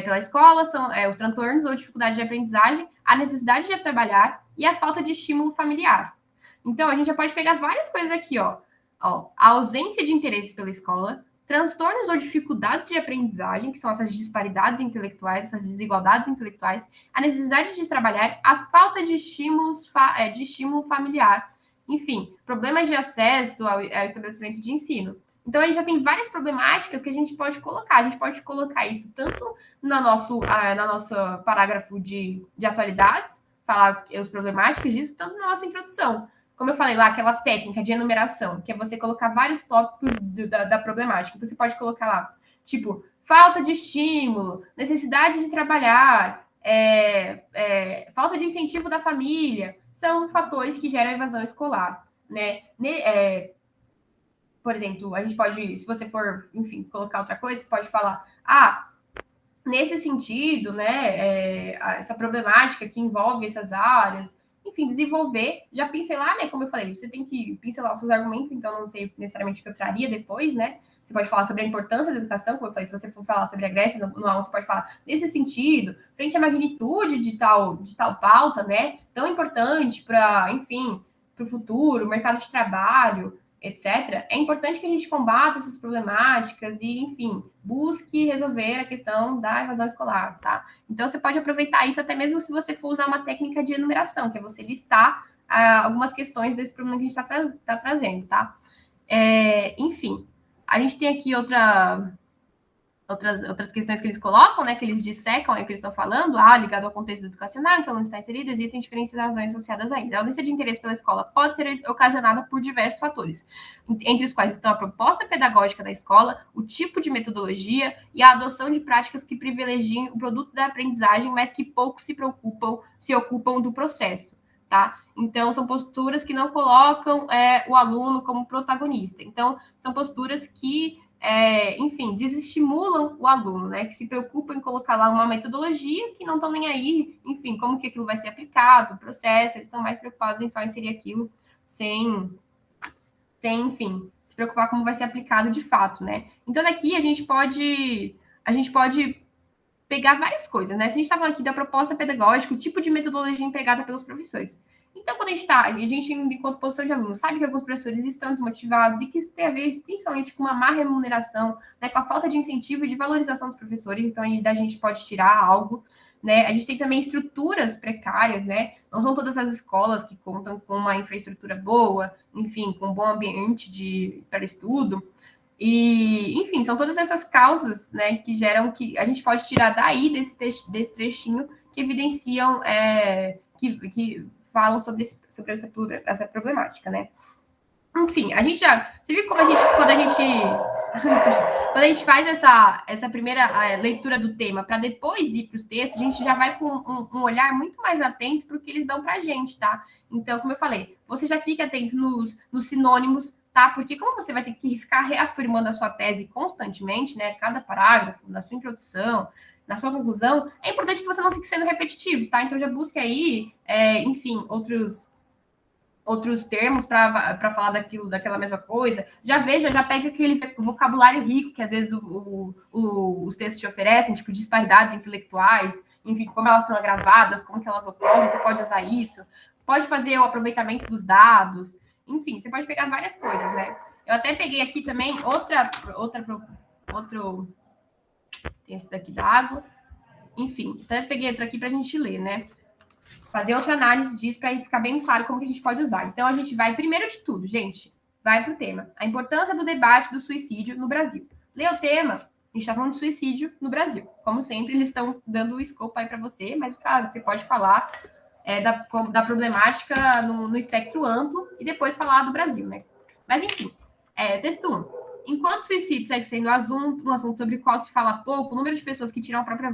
pela escola, são os transtornos ou dificuldade de aprendizagem, a necessidade de trabalhar e a falta de estímulo familiar. Então, a gente já pode pegar várias coisas aqui, ó. A ausência de interesse pela escola, transtornos ou dificuldades de aprendizagem, que são essas disparidades intelectuais, essas desigualdades intelectuais, a necessidade de trabalhar, a falta de estímulo familiar, enfim, problemas de acesso ao estabelecimento de ensino. Então, a gente já tem várias problemáticas que a gente pode colocar. A gente pode colocar isso tanto no nosso parágrafo de atualidades, falar as problemáticas disso, tanto na nossa introdução. Como eu falei lá, aquela técnica de enumeração, que é você colocar vários tópicos da problemática. Então, você pode colocar lá, tipo, falta de estímulo, necessidade de trabalhar, falta de incentivo da família, são fatores que geram evasão escolar, né? Por exemplo, a gente pode, se você for, enfim, colocar outra coisa, você pode falar, nesse sentido, né, essa problemática que envolve essas áreas, enfim, desenvolver, já pincelar, né, como eu falei, você tem que pincelar os seus argumentos, então não sei necessariamente o que eu traria depois, né, você pode falar sobre a importância da educação, como eu falei, se você for falar sobre a Grécia, no aula você pode falar nesse sentido, frente à magnitude de tal pauta, né, tão importante para, enfim, para o futuro, mercado de trabalho, etc., é importante que a gente combata essas problemáticas e, enfim, busque resolver a questão da evasão escolar, tá? Então, você pode aproveitar isso até mesmo se você for usar uma técnica de enumeração, que é você listar algumas questões desse problema que a gente está trazendo, tá? Enfim, a gente tem aqui outras questões que eles colocam, né, que eles dissecam aí o que eles estão falando, ligado ao contexto educacional em que o aluno está inserido, existem diferentes razões associadas a isso. A ausência de interesse pela escola pode ser ocasionada por diversos fatores, entre os quais estão a proposta pedagógica da escola, o tipo de metodologia e a adoção de práticas que privilegiem o produto da aprendizagem, mas que pouco se ocupam do processo, tá? Então, são posturas que não colocam o aluno como protagonista. Então, são posturas que enfim, desestimulam o aluno, né? Que se preocupam em colocar lá uma metodologia que não estão nem aí, enfim, como que aquilo vai ser aplicado, o processo, eles estão mais preocupados em só inserir aquilo sem, enfim, se preocupar como vai ser aplicado de fato, né? Então, daqui a gente pode pegar várias coisas, né? Se a gente está falando aqui da proposta pedagógica, o tipo de metodologia empregada pelos professores. Então, quando a gente, enquanto posição de aluno, sabe que alguns professores estão desmotivados e que isso tem a ver, principalmente, com uma má remuneração, né, com a falta de incentivo e de valorização dos professores, então aí da gente pode tirar algo, né? A gente tem também estruturas precárias, né? Não são todas as escolas que contam com uma infraestrutura boa, enfim, com um bom ambiente para estudo. E, enfim, são todas essas causas, né, que geram que a gente pode tirar daí desse trechinho que evidenciam, que falam sobre essa problemática, né? Enfim, a gente já... Você viu como quando a gente faz essa primeira leitura do tema para depois ir para os textos, a gente já vai com um olhar muito mais atento para o que eles dão para a gente, tá? Então, como eu falei, você já fica atento nos sinônimos, tá? Porque como você vai ter que ficar reafirmando a sua tese constantemente, né? Cada parágrafo, na sua introdução, na sua conclusão, é importante que você não fique sendo repetitivo, tá? Então, já busque aí, enfim, outros termos para falar daquela mesma coisa. Já pega aquele vocabulário rico que às vezes os textos te oferecem, tipo disparidades intelectuais, enfim, como elas são agravadas, como que elas ocorrem, você pode usar isso. Pode fazer o aproveitamento dos dados, enfim, você pode pegar várias coisas, né? Eu até peguei aqui também outro tem esse daqui da água, enfim, até peguei outro aqui para a gente ler, né? Fazer outra análise disso para ficar bem claro como que a gente pode usar. Então, a gente vai, primeiro de tudo, gente, vai para o tema. A importância do debate do suicídio no Brasil. Lê o tema, a gente está falando de suicídio no Brasil. Como sempre, eles estão dando o escopo aí para você, mas, claro, você pode falar da problemática no espectro amplo e depois falar do Brasil, né? Mas, enfim, texto 1. Enquanto o suicídio segue sendo um assunto sobre o qual se fala pouco, o número de pessoas que tiram a própria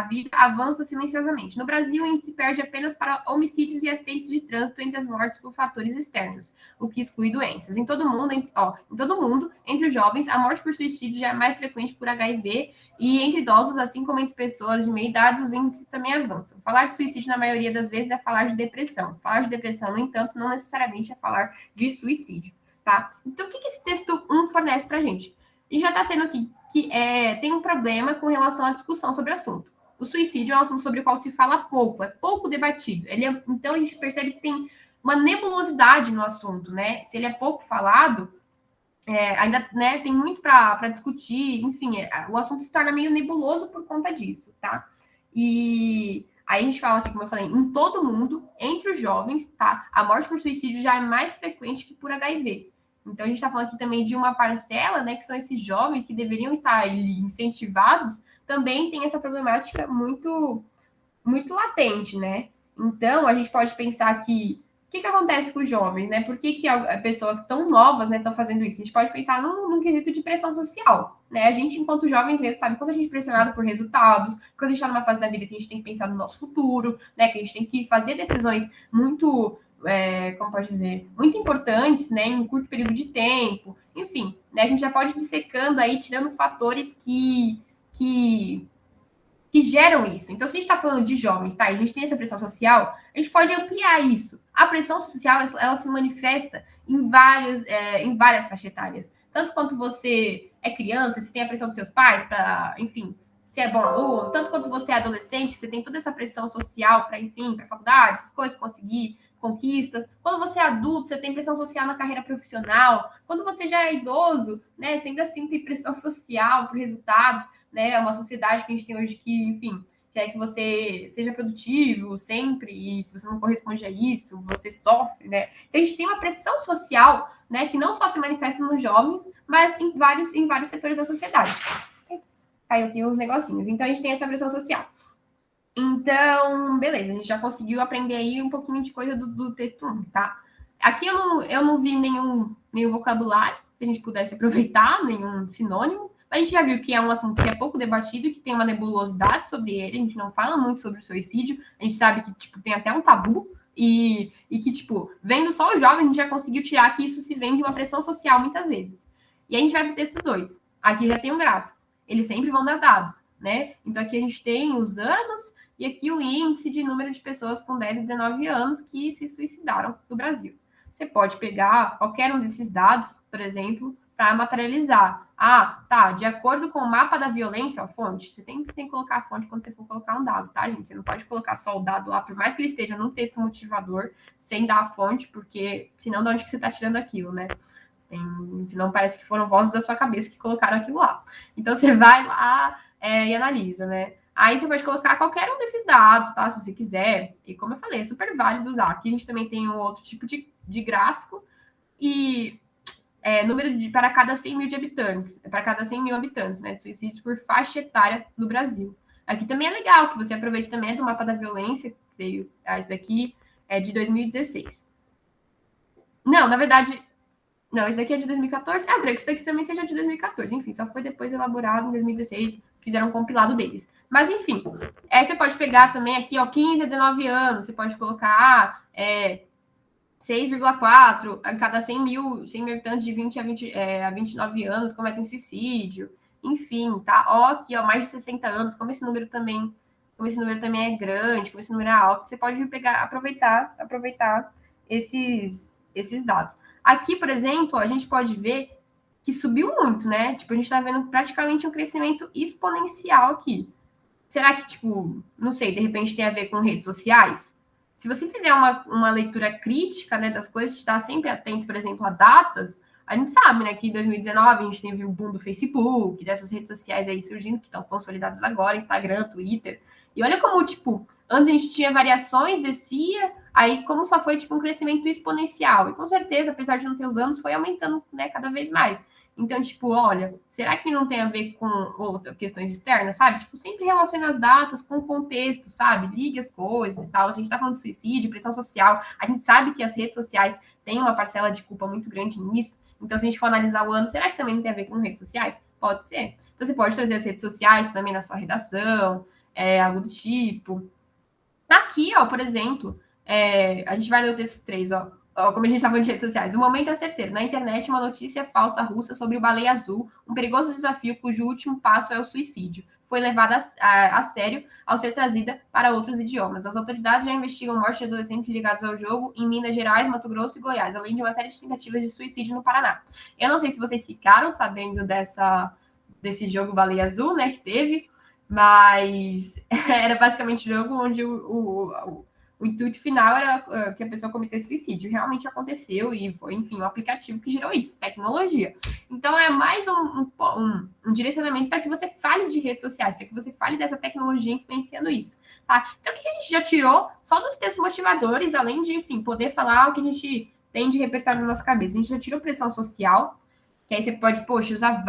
vida avança silenciosamente. No Brasil, o índice perde apenas para homicídios e acidentes de trânsito entre as mortes por fatores externos, o que exclui doenças. Em todo mundo, entre os jovens, a morte por suicídio já é mais frequente por HIV e entre idosos, assim como entre pessoas de meia idade, os índices também avançam. Falar de suicídio, na maioria das vezes, é falar de depressão. Falar de depressão, no entanto, não necessariamente é falar de suicídio. Tá? Então, o que esse texto 1 fornece para a gente? E já está tendo aqui que tem um problema com relação à discussão sobre o assunto. O suicídio é um assunto sobre o qual se fala pouco, é pouco debatido. Então, a gente percebe que tem uma nebulosidade no assunto, né? Se ele é pouco falado, ainda né, tem muito para discutir, enfim, o assunto se torna meio nebuloso por conta disso, tá? E aí a gente fala aqui, como eu falei, em todo mundo, entre os jovens, tá? A morte por suicídio já é mais frequente que por HIV. Então, a gente está falando aqui também de uma parcela, né, que são esses jovens que deveriam estar incentivados, também tem essa problemática muito, muito latente, né? Então, a gente pode pensar que o que acontece com os jovens, né? Por que pessoas tão novas, né, estão fazendo isso? A gente pode pensar num quesito de pressão social, né? A gente, enquanto jovens mesmo, sabe, quando a gente é pressionado por resultados, quando a gente está numa fase da vida que a gente tem que pensar no nosso futuro, né? Que a gente tem que fazer decisões muito como pode dizer, muito importantes, né, em um curto período de tempo, enfim, né, a gente já pode ir dissecando aí, tirando fatores que geram isso. Então, se a gente está falando de jovens, tá, e a gente tem essa pressão social, a gente pode ampliar isso. A pressão social, ela se manifesta em várias faixas etárias. Tanto quanto você é criança, você tem a pressão dos seus pais para, enfim, ser bom aluno, tanto quanto você é adolescente, você tem toda essa pressão social para, enfim, para faculdade, essas coisas, conseguir conquistas. Quando você é adulto, você tem pressão social na carreira profissional. Quando você já é idoso, né, você ainda assim tem pressão social por resultados, né? É uma sociedade que a gente tem hoje que, enfim, quer que você seja produtivo sempre, e se você não corresponde a isso, você sofre, né? Então, a gente tem uma pressão social, né, que não só se manifesta nos jovens, mas em vários setores da sociedade. Caiu aqui uns negocinhos. Então, a gente tem essa pressão social. Então, beleza, a gente já conseguiu aprender aí um pouquinho de coisa do texto 1, tá? Aqui eu não vi nenhum vocabulário que a gente pudesse aproveitar, nenhum sinônimo. A gente já viu que é um assunto que é pouco debatido e que tem uma nebulosidade sobre ele. A gente não fala muito sobre o suicídio. A gente sabe que, tipo, tem até um tabu. E que, tipo, vendo só o jovem, a gente já conseguiu tirar que isso se vem de uma pressão social muitas vezes. E a gente vai para o texto 2. Aqui já tem um gráfico. Eles sempre vão dar dados, né? Então, aqui a gente tem os anos e aqui o índice de número de pessoas com 10 e 19 anos que se suicidaram no Brasil. Você pode pegar qualquer um desses dados, por exemplo, para materializar. Ah, tá, de acordo com o mapa da violência, a fonte, você tem que colocar a fonte quando você for colocar um dado, tá, gente? Você não pode colocar só o dado lá, por mais que ele esteja num texto motivador, sem dar a fonte, porque senão de onde que você está tirando aquilo, né? Senão parece que foram vozes da sua cabeça que colocaram aquilo lá. Então, você vai lá e analisa, né? Aí você pode colocar qualquer um desses dados, tá? Se você quiser. E como eu falei, é super válido usar. Aqui a gente também tem um outro tipo de gráfico e número para cada 100 mil habitantes, né? De suicídios por faixa etária no Brasil. Aqui também é legal, que você aproveite também do mapa da violência, creio, esse daqui é de 2016. Não, na verdade, não, esse daqui é de 2014. Eu creio que esse daqui também seja de 2014. Enfim, só foi depois elaborado em 2016, fizeram um compilado deles. Mas, enfim, você pode pegar também aqui, ó, 15 a 19 anos, você pode colocar 6,4 a cada 100 mil habitantes de 20 a 29 anos cometem suicídio. Enfim, tá? Ó, aqui, ó, mais de 60 anos, como esse número também é grande, como esse número é alto, você pode pegar, aproveitar esses dados. Aqui, por exemplo, a gente pode ver que subiu muito, né? Tipo, a gente tá vendo praticamente um crescimento exponencial aqui. Será que, tipo, não sei, de repente tem a ver com redes sociais? Se você fizer uma leitura crítica, né, das coisas, estar sempre atento, por exemplo, a datas, a gente sabe, né, que em 2019 a gente teve o boom do Facebook, dessas redes sociais aí surgindo, que estão consolidadas agora, Instagram, Twitter. E olha como, tipo, antes a gente tinha variações, descia, aí como só foi, tipo, um crescimento exponencial. E com certeza, apesar de não ter os anos, foi aumentando, né, cada vez mais. Então, tipo, olha, será que não tem a ver com outras questões externas, sabe? Tipo, sempre relaciona as datas com o contexto, sabe? Ligue as coisas e tal. A gente tá falando de suicídio, pressão social. A gente sabe que as redes sociais têm uma parcela de culpa muito grande nisso. Então, se a gente for analisar o ano, será que também não tem a ver com redes sociais? Pode ser. Então, você pode trazer as redes sociais também na sua redação, algo do tipo. Aqui, ó, por exemplo, a gente vai ler o texto 3, ó. Como a gente está falando de redes sociais. O momento é certeiro. Na internet, uma notícia falsa russa sobre o baleia azul, um perigoso desafio cujo último passo é o suicídio. Foi levada a sério ao ser trazida para outros idiomas. As autoridades já investigam mortes de adolescentes ligados ao jogo em Minas Gerais, Mato Grosso e Goiás, além de uma série de tentativas de suicídio no Paraná. Eu não sei se vocês ficaram sabendo desse jogo baleia azul, né, que teve, mas era basicamente um jogo onde o intuito final era que a pessoa cometesse suicídio. Realmente aconteceu e foi, enfim, um aplicativo que gerou isso, tecnologia. Então, é mais um direcionamento para que você fale de redes sociais, para que você fale dessa tecnologia influenciando isso. Tá? Então, o que a gente já tirou só dos textos motivadores, além de, enfim, poder falar o que a gente tem de repertório na nossa cabeça? A gente já tirou pressão social, que aí você pode, poxa, usar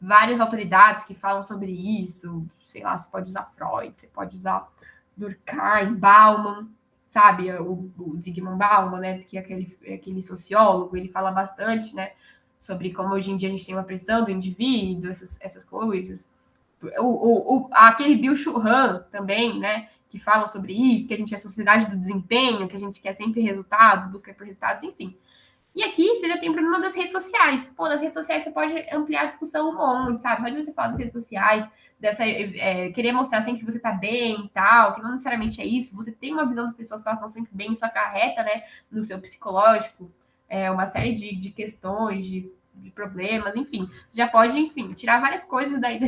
várias autoridades que falam sobre isso, sei lá, você pode usar Freud, você pode usar Durkheim, Bauman, sabe, o Zygmunt Bauman, né, que é aquele sociólogo, ele fala bastante, né, sobre como hoje em dia a gente tem uma pressão do indivíduo, essas coisas. Aquele Bill Churran também, né, que fala sobre isso, que a gente é a sociedade do desempenho, que a gente quer sempre resultados, busca por resultados, enfim. E aqui você já tem o problema das redes sociais. Pô, nas redes sociais você pode ampliar a discussão um monte, sabe? Só de você falar das redes sociais, querer mostrar sempre que você tá bem e tal, que não necessariamente é isso. Você tem uma visão das pessoas que elas estão sempre bem, isso acarreta, né, no seu psicológico, uma série de questões, de problemas, enfim. Você já pode, enfim, tirar várias coisas daí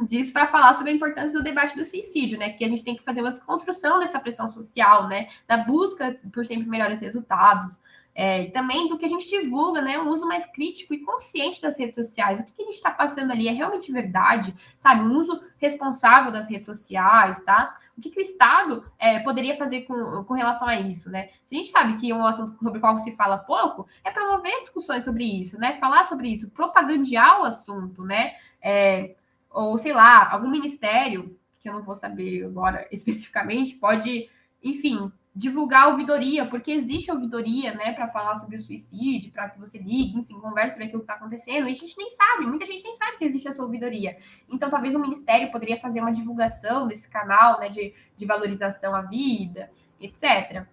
disso para falar sobre a importância do debate do suicídio, né? Que a gente tem que fazer uma desconstrução dessa pressão social, né? Da busca por sempre melhores resultados. E também do que a gente divulga, né? Um uso mais crítico e consciente das redes sociais. O que a gente está passando ali é realmente verdade, sabe? Um uso responsável das redes sociais, tá? O que o Estado poderia fazer com relação a isso, né? Se a gente sabe que um assunto sobre o qual se fala pouco, é promover discussões sobre isso, né? Falar sobre isso, propagandear o assunto, né? Ou, sei lá, algum ministério, que eu não vou saber agora especificamente, pode, enfim, divulgar a ouvidoria, porque existe ouvidoria, né, para falar sobre o suicídio, para que você ligue, enfim, converse sobre aquilo que está acontecendo, e a gente nem sabe, muita gente nem sabe que existe essa ouvidoria. Então, talvez o ministério poderia fazer uma divulgação desse canal, né, de valorização à vida, etc.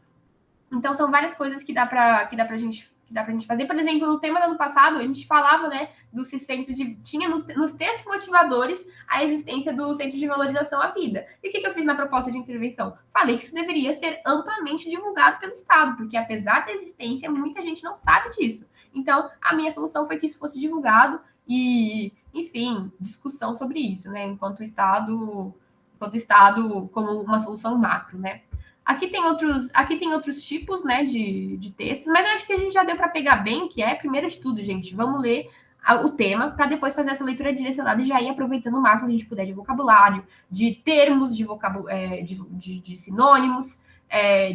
Então, são várias coisas que dá para a gente fazer. Por exemplo, no tema do ano passado, a gente falava, né, do centro de... Tinha nos textos motivadores a existência do Centro de Valorização à Vida. E o que eu fiz na proposta de intervenção? Falei que isso deveria ser amplamente divulgado pelo Estado, porque apesar da existência, muita gente não sabe disso. Então, a minha solução foi que isso fosse divulgado e, enfim, discussão sobre isso, né, enquanto Estado como uma solução macro, né. Aqui tem outros tipos, né, de textos, mas eu acho que a gente já deu para pegar bem, que é, primeiro de tudo, gente, vamos ler o tema para depois fazer essa leitura direcionada e já ir aproveitando o máximo que a gente puder de vocabulário, de termos, de sinônimos,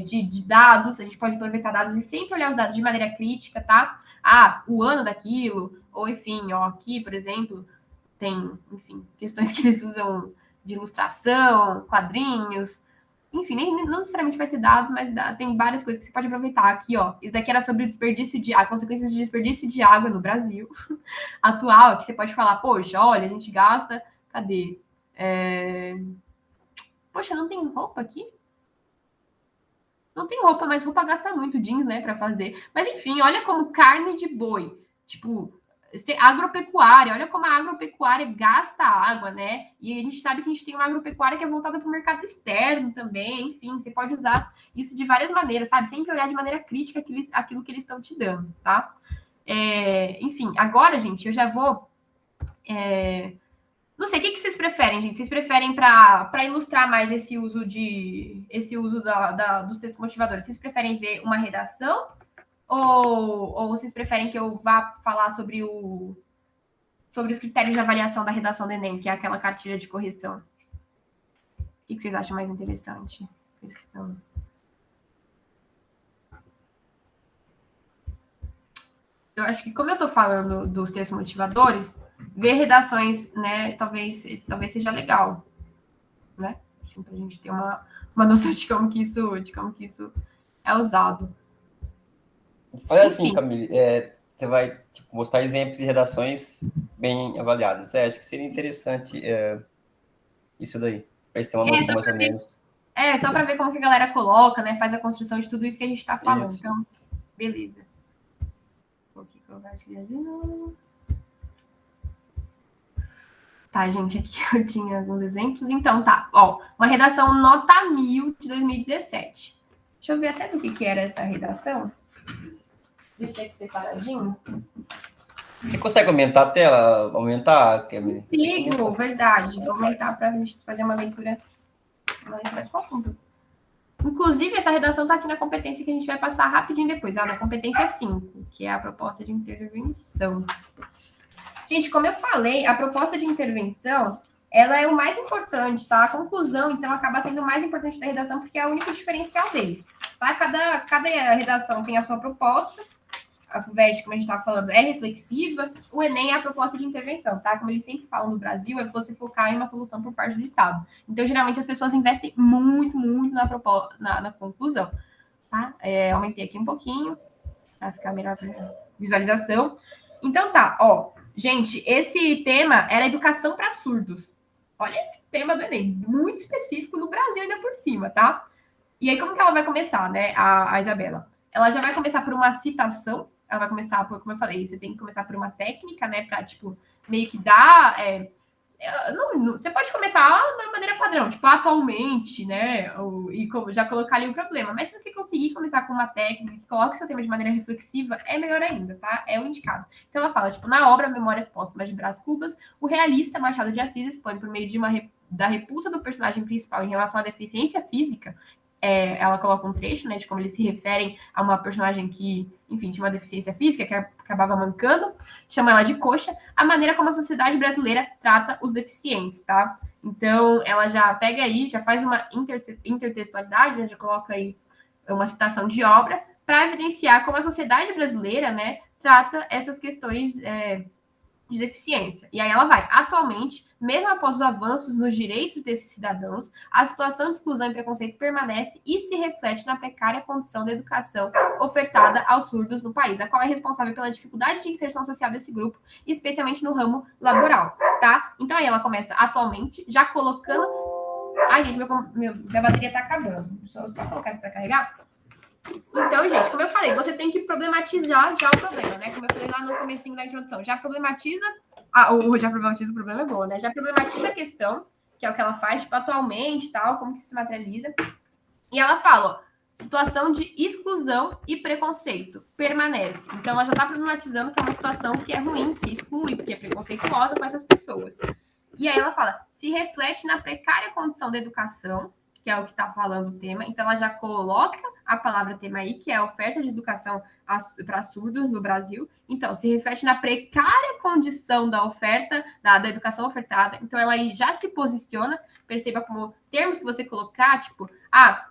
de dados. A gente pode aproveitar dados e sempre olhar os dados de maneira crítica, tá? O ano daquilo, ou enfim, ó, aqui, por exemplo, tem, enfim, questões que eles usam de ilustração, quadrinhos, enfim, não necessariamente vai ter dados, mas tem várias coisas que você pode aproveitar. Aqui, ó, isso daqui era sobre desperdício de água, consequências de desperdício de água no Brasil atual, que você pode falar, poxa, olha, a gente gasta, cadê? Poxa, não tem roupa aqui? Não tem roupa, mas roupa gasta muito jeans, né, para fazer. Mas enfim, olha como carne de boi, tipo, agropecuária, olha como a agropecuária gasta água, né? E a gente sabe que a gente tem uma agropecuária que é voltada para o mercado externo também, enfim, você pode usar isso de várias maneiras, sabe? Sempre olhar de maneira crítica aquilo que eles estão te dando, tá? Enfim, agora, gente, eu já vou. Não sei, o que vocês preferem, gente? Vocês preferem para ilustrar mais esse uso dos textos motivadores? Vocês preferem ver uma redação ou vocês preferem que eu vá falar sobre os critérios de avaliação da redação do Enem, que é aquela cartilha de correção? O que vocês acham mais interessante? Eu acho que, como eu estou falando dos textos motivadores, ver redações, né, talvez seja legal, né? Para a gente ter uma noção de como que isso é usado. Faz assim, Camille, você vai mostrar exemplos de redações bem avaliadas. Acho que seria interessante isso daí, para eles terem uma noção mais ou menos. Só para ver como que a galera coloca, né? Faz a construção de tudo isso que a gente está falando. Isso. Então, beleza. Vou aqui compartilhar de novo. Tá, gente, aqui eu tinha alguns exemplos. Então, tá, ó, uma redação nota 1000 de 2017. Deixa eu ver até do que era essa redação. Deixei aqui separadinho. Você consegue aumentar a tela? Aumentar, Camille? Consigo, verdade. Vou aumentar para a gente fazer uma leitura mais profunda. Inclusive, essa redação está aqui na competência que a gente vai passar rapidinho depois, na competência 5, que é a proposta de intervenção. Gente, como eu falei, a proposta de intervenção, ela é o mais importante, tá? A conclusão, então, acaba sendo o mais importante da redação, porque é o único diferencial deles. Tá? Cada redação tem a sua proposta, a FUVEST, como a gente estava falando, é reflexiva, o Enem é a proposta de intervenção, tá? Como eles sempre falam no Brasil, é você focar em uma solução por parte do Estado. Então, geralmente, as pessoas investem muito na conclusão, tá? Aumentei aqui um pouquinho, para ficar melhor a visualização. Então, tá, ó. Gente, esse tema era educação para surdos. Olha esse tema do Enem, muito específico no Brasil ainda por cima, tá? E aí, como que ela vai começar, né, a Isabela? Ela já vai começar por uma citação, ela vai começar por, como eu falei, você tem que começar por uma técnica, né, para, tipo, meio que dar... você pode começar da maneira padrão, tipo, atualmente, né, e já colocar ali o problema, mas se você conseguir começar com uma técnica que coloque seu tema de maneira reflexiva, é melhor ainda, tá? É o indicado. Então ela fala, tipo, na obra Memórias Póstumas de Brás Cubas, o realista Machado de Assis expõe por meio da repulsa do personagem principal em relação à deficiência física. Ela coloca um trecho, né, de como eles se referem a uma personagem que, enfim, tinha uma deficiência física, que acabava mancando, chama ela de coxa, a maneira como a sociedade brasileira trata os deficientes, tá? Então, ela já pega aí, já faz uma intertextualidade, né, já coloca aí uma citação de obra, para evidenciar como a sociedade brasileira, né, trata essas questões de deficiência. E aí ela vai, atualmente, mesmo após os avanços nos direitos desses cidadãos, a situação de exclusão e preconceito permanece e se reflete na precária condição da educação ofertada aos surdos no país, a qual é responsável pela dificuldade de inserção social desse grupo, especialmente no ramo laboral, tá? Então aí ela começa atualmente, já colocando... Ai, gente, minha bateria tá acabando. Só colocar aqui para carregar. Então, gente, como eu falei, você tem que problematizar já o problema, né? Como eu falei lá no comecinho da introdução, já problematiza o problema é bom, né? Já problematiza a questão, que é o que ela faz, tipo, atualmente, tal, como que se materializa. E ela fala, ó, situação de exclusão e preconceito permanece. Então, ela já está problematizando que é uma situação que é ruim, que exclui, que é preconceituosa com essas pessoas. E aí ela fala, se reflete na precária condição da educação, que é o que está falando o tema. Então, ela já coloca a palavra tema aí, que é a oferta de educação para surdos no Brasil. Então, se reflete na precária condição da oferta, da educação ofertada. Então, ela aí já se posiciona, perceba como termos que você colocar, tipo,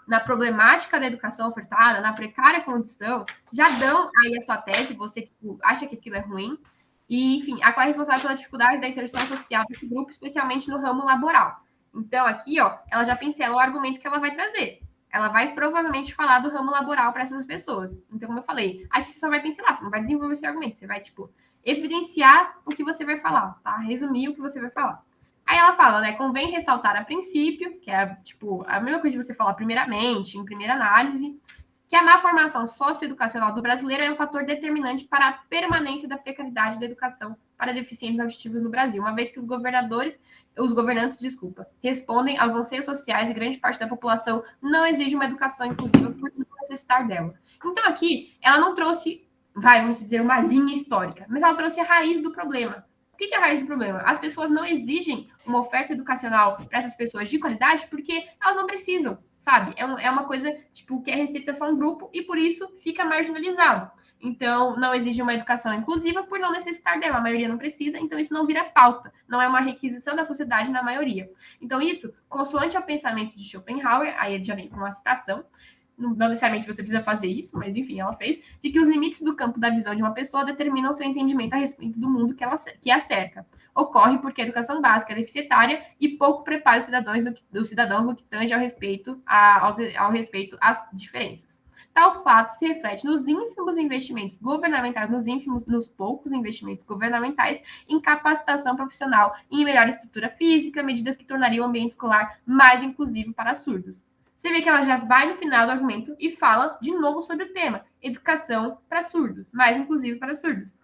na problemática da educação ofertada, na precária condição, já dão aí a sua tese, você tipo, acha que aquilo é ruim. E, enfim, a qual é responsável pela dificuldade da inserção social desse grupo, especialmente no ramo laboral. Então, aqui, ó, ela já pincela o argumento que ela vai trazer. Ela vai provavelmente falar do ramo laboral para essas pessoas. Então, como eu falei, aqui você só vai pincelar, você não vai desenvolver esse argumento, você vai, tipo, evidenciar o que você vai falar, tá? Resumir o que você vai falar. Aí ela fala, né? Convém ressaltar a princípio, que é, tipo, a mesma coisa de você falar primeiramente, em primeira análise, que a má formação socioeducacional do brasileiro é um fator determinante para a permanência da precariedade da educação para deficientes auditivos no Brasil, uma vez que os governantes, respondem aos anseios sociais e grande parte da população não exige uma educação inclusiva por necessitar dela. Então, aqui, ela não trouxe, vamos dizer, uma linha histórica, mas ela trouxe a raiz do problema. O que é a raiz do problema? As pessoas não exigem uma oferta educacional para essas pessoas de qualidade porque elas não precisam, sabe? É uma coisa, tipo, que é restrita só a um grupo e por isso fica marginalizado. Então, não exige uma educação inclusiva por não necessitar dela. A maioria não precisa, então isso não vira pauta. Não é uma requisição da sociedade na maioria. Então, isso, consoante ao pensamento de Schopenhauer, aí já vem com uma citação, não necessariamente você precisa fazer isso, mas enfim, ela fez, de que os limites do campo da visão de uma pessoa determinam seu entendimento a respeito do mundo que a cerca. Ocorre porque a educação básica é deficitária e pouco prepara os cidadãos no que tange ao respeito às diferenças. Tal fato se reflete nos ínfimos investimentos governamentais, nos poucos investimentos governamentais em capacitação profissional e em melhor estrutura física, medidas que tornariam o ambiente escolar mais inclusivo para surdos. Você vê que ela já vai no final do argumento e fala de novo sobre o tema, educação para surdos, mais inclusivo para surdos.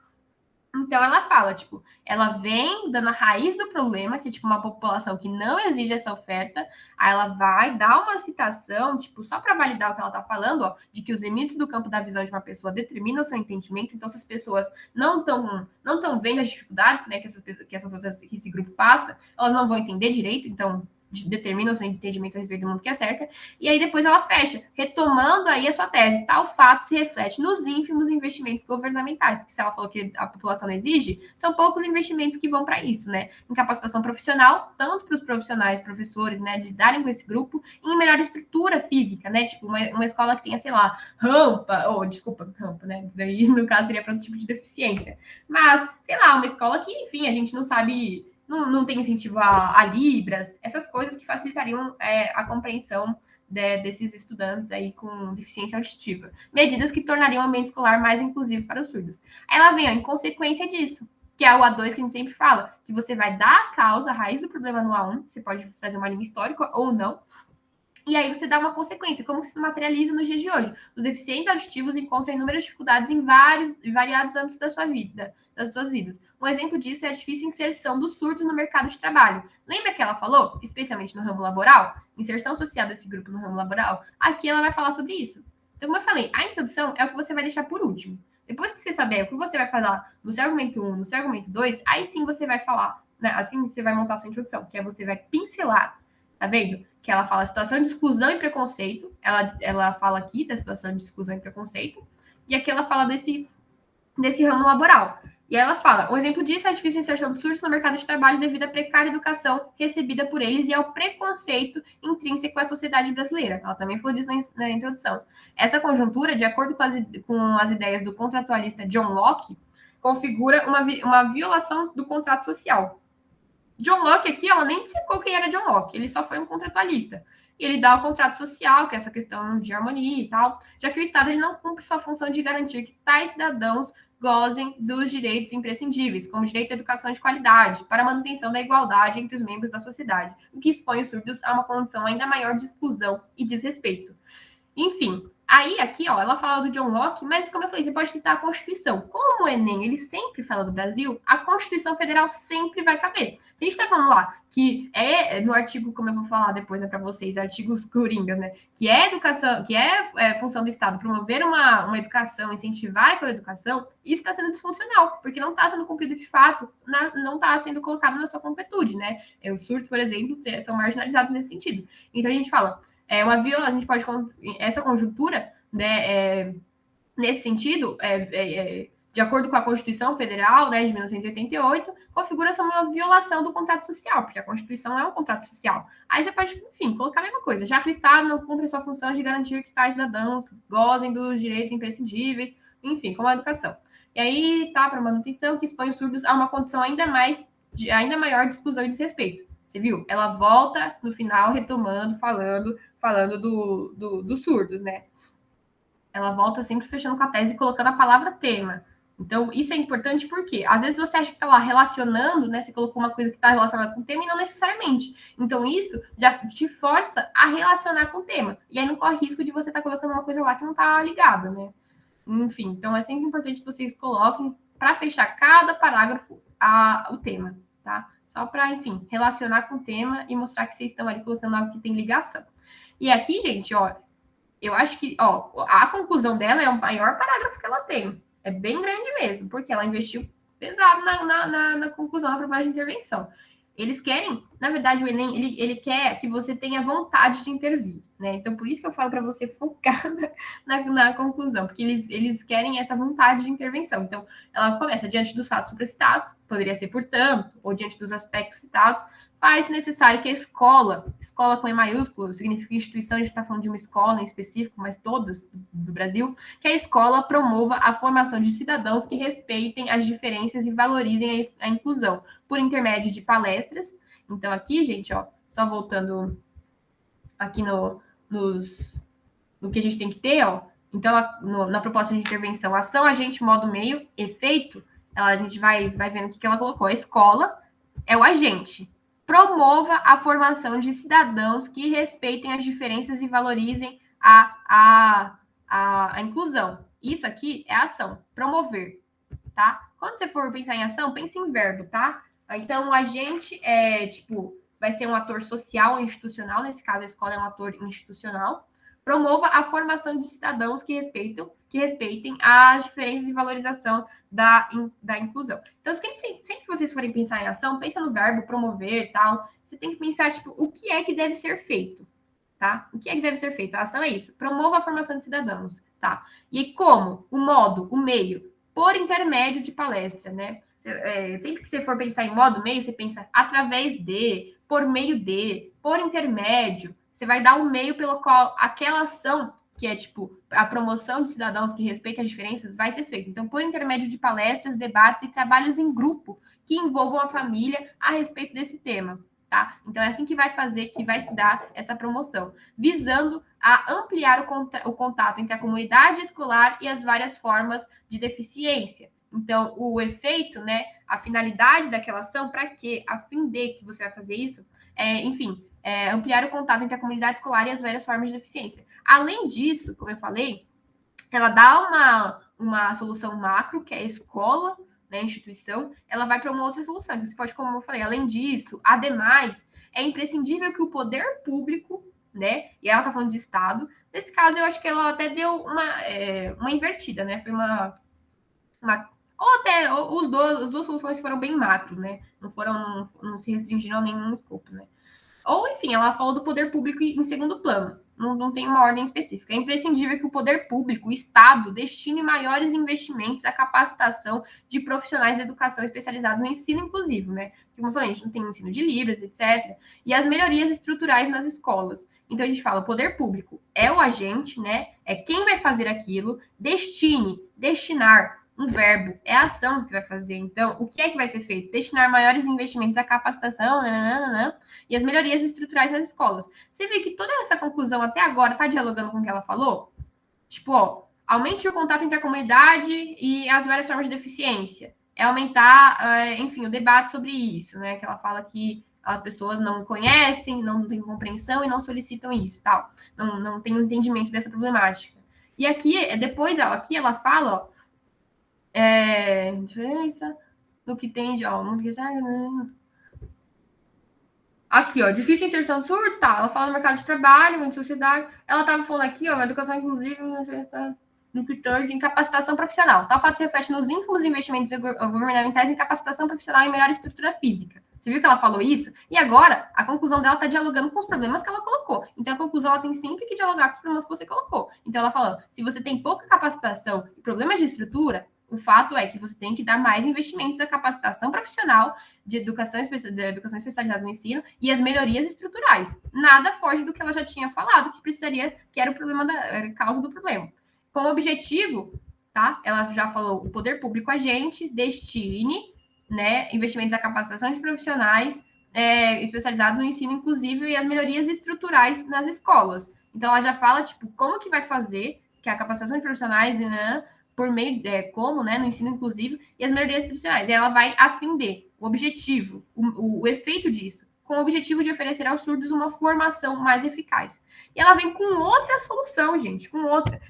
Então ela fala, tipo, ela vem dando a raiz do problema, que é tipo uma população que não exige essa oferta, aí ela vai dar uma citação, tipo, só para validar o que ela tá falando, ó, de que os limites do campo da visão de uma pessoa determinam o seu entendimento, então se as pessoas não estão vendo as dificuldades, né, que esse grupo passa, elas não vão entender direito, então determina o seu entendimento a respeito do mundo que é cerca, e aí depois ela fecha, retomando aí a sua tese. Tal fato se reflete nos ínfimos investimentos governamentais, que se ela falou que a população não exige, são poucos investimentos que vão para isso, né? Em capacitação profissional, tanto para os profissionais, professores, né, lidarem com esse grupo, e em melhor estrutura física, né? Tipo, uma escola que tenha, sei lá, rampa, né? Isso daí, no caso, seria para outro tipo de deficiência. Mas, sei lá, uma escola que, enfim, a gente não sabe não tem incentivo a Libras, essas coisas que facilitariam a compreensão desses estudantes aí com deficiência auditiva. Medidas que tornariam o ambiente escolar mais inclusivo para os surdos. Aí ela vem, ó, em consequência disso, que é o A2 que a gente sempre fala, que você vai dar a causa, a raiz do problema no A1, você pode fazer uma linha histórica ou não, e aí você dá uma consequência, como que se materializa nos dias de hoje. Os deficientes auditivos encontram inúmeras dificuldades em variados âmbitos da sua vida, das suas vidas. Um exemplo disso é a difícil inserção dos surdos no mercado de trabalho. Lembra que ela falou, especialmente no ramo laboral, inserção social desse grupo no ramo laboral? Aqui ela vai falar sobre isso. Então, como eu falei, a introdução é o que você vai deixar por último. Depois que você saber o que você vai falar no seu argumento 1, no seu argumento 2, aí sim você vai falar, né? Assim você vai montar a sua introdução, que é você vai pincelar, tá vendo? Que ela fala situação de exclusão e preconceito. Ela fala aqui da situação de exclusão e preconceito. E aqui ela fala desse ramo laboral. E ela fala, o exemplo disso é a difícil inserção dos surdos no mercado de trabalho devido à precária educação recebida por eles e ao preconceito intrínseco à sociedade brasileira. Ela também falou disso na introdução. Essa conjuntura, de acordo com as ideias do contratualista John Locke, configura uma violação do contrato social. John Locke aqui, ela nem dissecou quem era John Locke, ele só foi um contratualista. E ele dá o contrato social, que é essa questão de harmonia e tal, já que o Estado ele não cumpre sua função de garantir que tais cidadãos gozem dos direitos imprescindíveis, como direito à educação de qualidade, para a manutenção da igualdade entre os membros da sociedade, o que expõe os surdos a uma condição ainda maior de exclusão e desrespeito. Enfim, aí aqui, ó, ela fala do John Locke, mas como eu falei, você pode citar a Constituição. Como o Enem, ele sempre fala do Brasil, a Constituição Federal sempre vai caber. Se a gente está falando lá que é no artigo, como eu vou falar depois, né, para vocês, artigos coringas, né, que é educação, que é função do Estado promover uma educação, incentivar aquela educação, isso está sendo disfuncional, porque não está sendo cumprido de fato, não está sendo colocado na sua completude, né? Os surdos, por exemplo, são marginalizados nesse sentido. Então a gente fala, a gente pode, essa conjuntura, né, nesse sentido, de acordo com a Constituição Federal, né, de 1988, configura-se uma violação do contrato social, porque a Constituição é um contrato social. Aí você pode, enfim, colocar a mesma coisa, já que o Estado não cumpre sua função de garantir que tais cidadãos gozem dos direitos imprescindíveis, enfim, como a educação. E aí tá para manutenção que expõe os surdos a uma condição ainda maior de exclusão e desrespeito. Você viu? Ela volta no final retomando, falando dos surdos, né? Ela volta sempre fechando com a tese e colocando a palavra tema. Então, isso é importante porque, às vezes, você acha que está lá relacionando, né? Você colocou uma coisa que está relacionada com o tema e não necessariamente. Então, isso já te força a relacionar com o tema. E aí não corre risco de você estar colocando uma coisa lá que não está ligada, né? Enfim, então é sempre importante que vocês coloquem para fechar cada parágrafo o tema, tá? Só para, enfim, relacionar com o tema e mostrar que vocês estão ali colocando algo que tem ligação. E aqui, gente, ó, eu acho que, ó, a conclusão dela é o maior parágrafo que ela tem. É bem grande mesmo, porque ela investiu pesado na conclusão da proposta de intervenção. Eles querem, na verdade, o Enem, ele quer que você tenha vontade de intervir, né? Então, por isso que eu falo para você focar na conclusão, porque eles querem essa vontade de intervenção. Então, ela começa diante dos fatos supracitados, poderia ser portanto, ou diante dos aspectos citados, faz necessário que a escola com E maiúsculo, significa instituição, a gente está falando de uma escola em específico, mas todas do Brasil, que a escola promova a formação de cidadãos que respeitem as diferenças e valorizem a inclusão, por intermédio de palestras. Então, aqui, gente, ó, só voltando aqui no que a gente tem que ter, ó. Então, na proposta de intervenção, ação, agente, modo, meio, efeito, a gente vai vendo o que ela colocou. A escola é o agente. Promova a formação de cidadãos que respeitem as diferenças e valorizem a inclusão. Isso aqui é ação, promover, tá? Quando você for pensar em ação, pense em verbo, tá? Então, o agente vai ser um ator social institucional, nesse caso a escola é um ator institucional. Promova a formação de cidadãos que respeitem as diferenças e valorização da inclusão. Então, sempre que vocês forem pensar em ação, pensa no verbo promover, tal. Você tem que pensar, o que é que deve ser feito, tá? O que é que deve ser feito? A ação é isso. Promova a formação de cidadãos, tá? E como? O modo, o meio, por intermédio de palestra, né? Sempre que você for pensar em modo, meio, você pensa através de, por meio de, por intermédio. Você vai dar um meio pelo qual aquela ação, que é a promoção de cidadãos que respeitem as diferenças, vai ser feita. Então, por intermédio de palestras, debates e trabalhos em grupo que envolvam a família a respeito desse tema. Tá? Então, é assim que vai se dar essa promoção, visando a ampliar o contato entre a comunidade escolar e as várias formas de deficiência. Então, o efeito, né, a finalidade daquela ação, para quê? A fim de que você vai fazer isso, ampliar o contato entre a comunidade escolar e as várias formas de deficiência. Além disso, como eu falei, ela dá uma solução macro, que é a escola, né, instituição, ela vai para uma outra solução. Então, você pode, como eu falei, além disso, ademais, é imprescindível que o poder público, né, e ela está falando de Estado, nesse caso eu acho que ela até deu uma invertida, né, foi ou até as duas soluções foram bem macro, né, não se restringiram a nenhum escopo, né. Ou, enfim, ela falou do poder público em segundo plano. Não tem uma ordem específica. É imprescindível que o poder público, o Estado, destine maiores investimentos à capacitação de profissionais da educação especializados no ensino inclusivo, né? Como eu falei, a gente não tem ensino de Libras, etc. E as melhorias estruturais nas escolas. Então, a gente fala, o poder público é o agente, né? É quem vai fazer aquilo, destinar, um verbo, é a ação que vai fazer. Então, o que é que vai ser feito? Destinar maiores investimentos à capacitação, e as melhorias estruturais nas escolas. Você vê que toda essa conclusão até agora está dialogando com o que ela falou? Aumente o contato entre a comunidade e as várias formas de deficiência. É aumentar, enfim, o debate sobre isso, né? Que ela fala que as pessoas não conhecem, não têm compreensão e não solicitam isso, tal. Não tem um entendimento dessa problemática. E aqui, depois, aqui ela fala, diferença no que tem de, mundo que aqui, difícil inserção surda, tá? Ela fala no mercado de trabalho, em sociedade. Ela estava falando aqui, educação inclusiva, no que tange em capacitação profissional. Tal fato se reflete nos ínfimos investimentos governamentais em capacitação profissional e melhor estrutura física. Você viu que ela falou isso? E agora, a conclusão dela está dialogando com os problemas que ela colocou. Então, a conclusão ela tem sempre que dialogar com os problemas que você colocou. Então, ela falou, se você tem pouca capacitação e problemas de estrutura, o fato é que você tem que dar mais investimentos à capacitação profissional de educação especializada no ensino e as melhorias estruturais. Nada foge do que ela já tinha falado, que era o problema a causa do problema. Como objetivo, tá? Ela já falou, o poder público agente destine, né, investimentos à capacitação de profissionais especializado no ensino inclusivo e as melhorias estruturais nas escolas. Então, ela já fala, tipo, como que vai fazer, que é a capacitação de profissionais, né, por meio, como, né, no ensino inclusivo, e as melhorias institucionais. E ela vai afender o objetivo, o efeito disso, com o objetivo de oferecer aos surdos uma formação mais eficaz. E ela vem com outra solução, gente, com outra.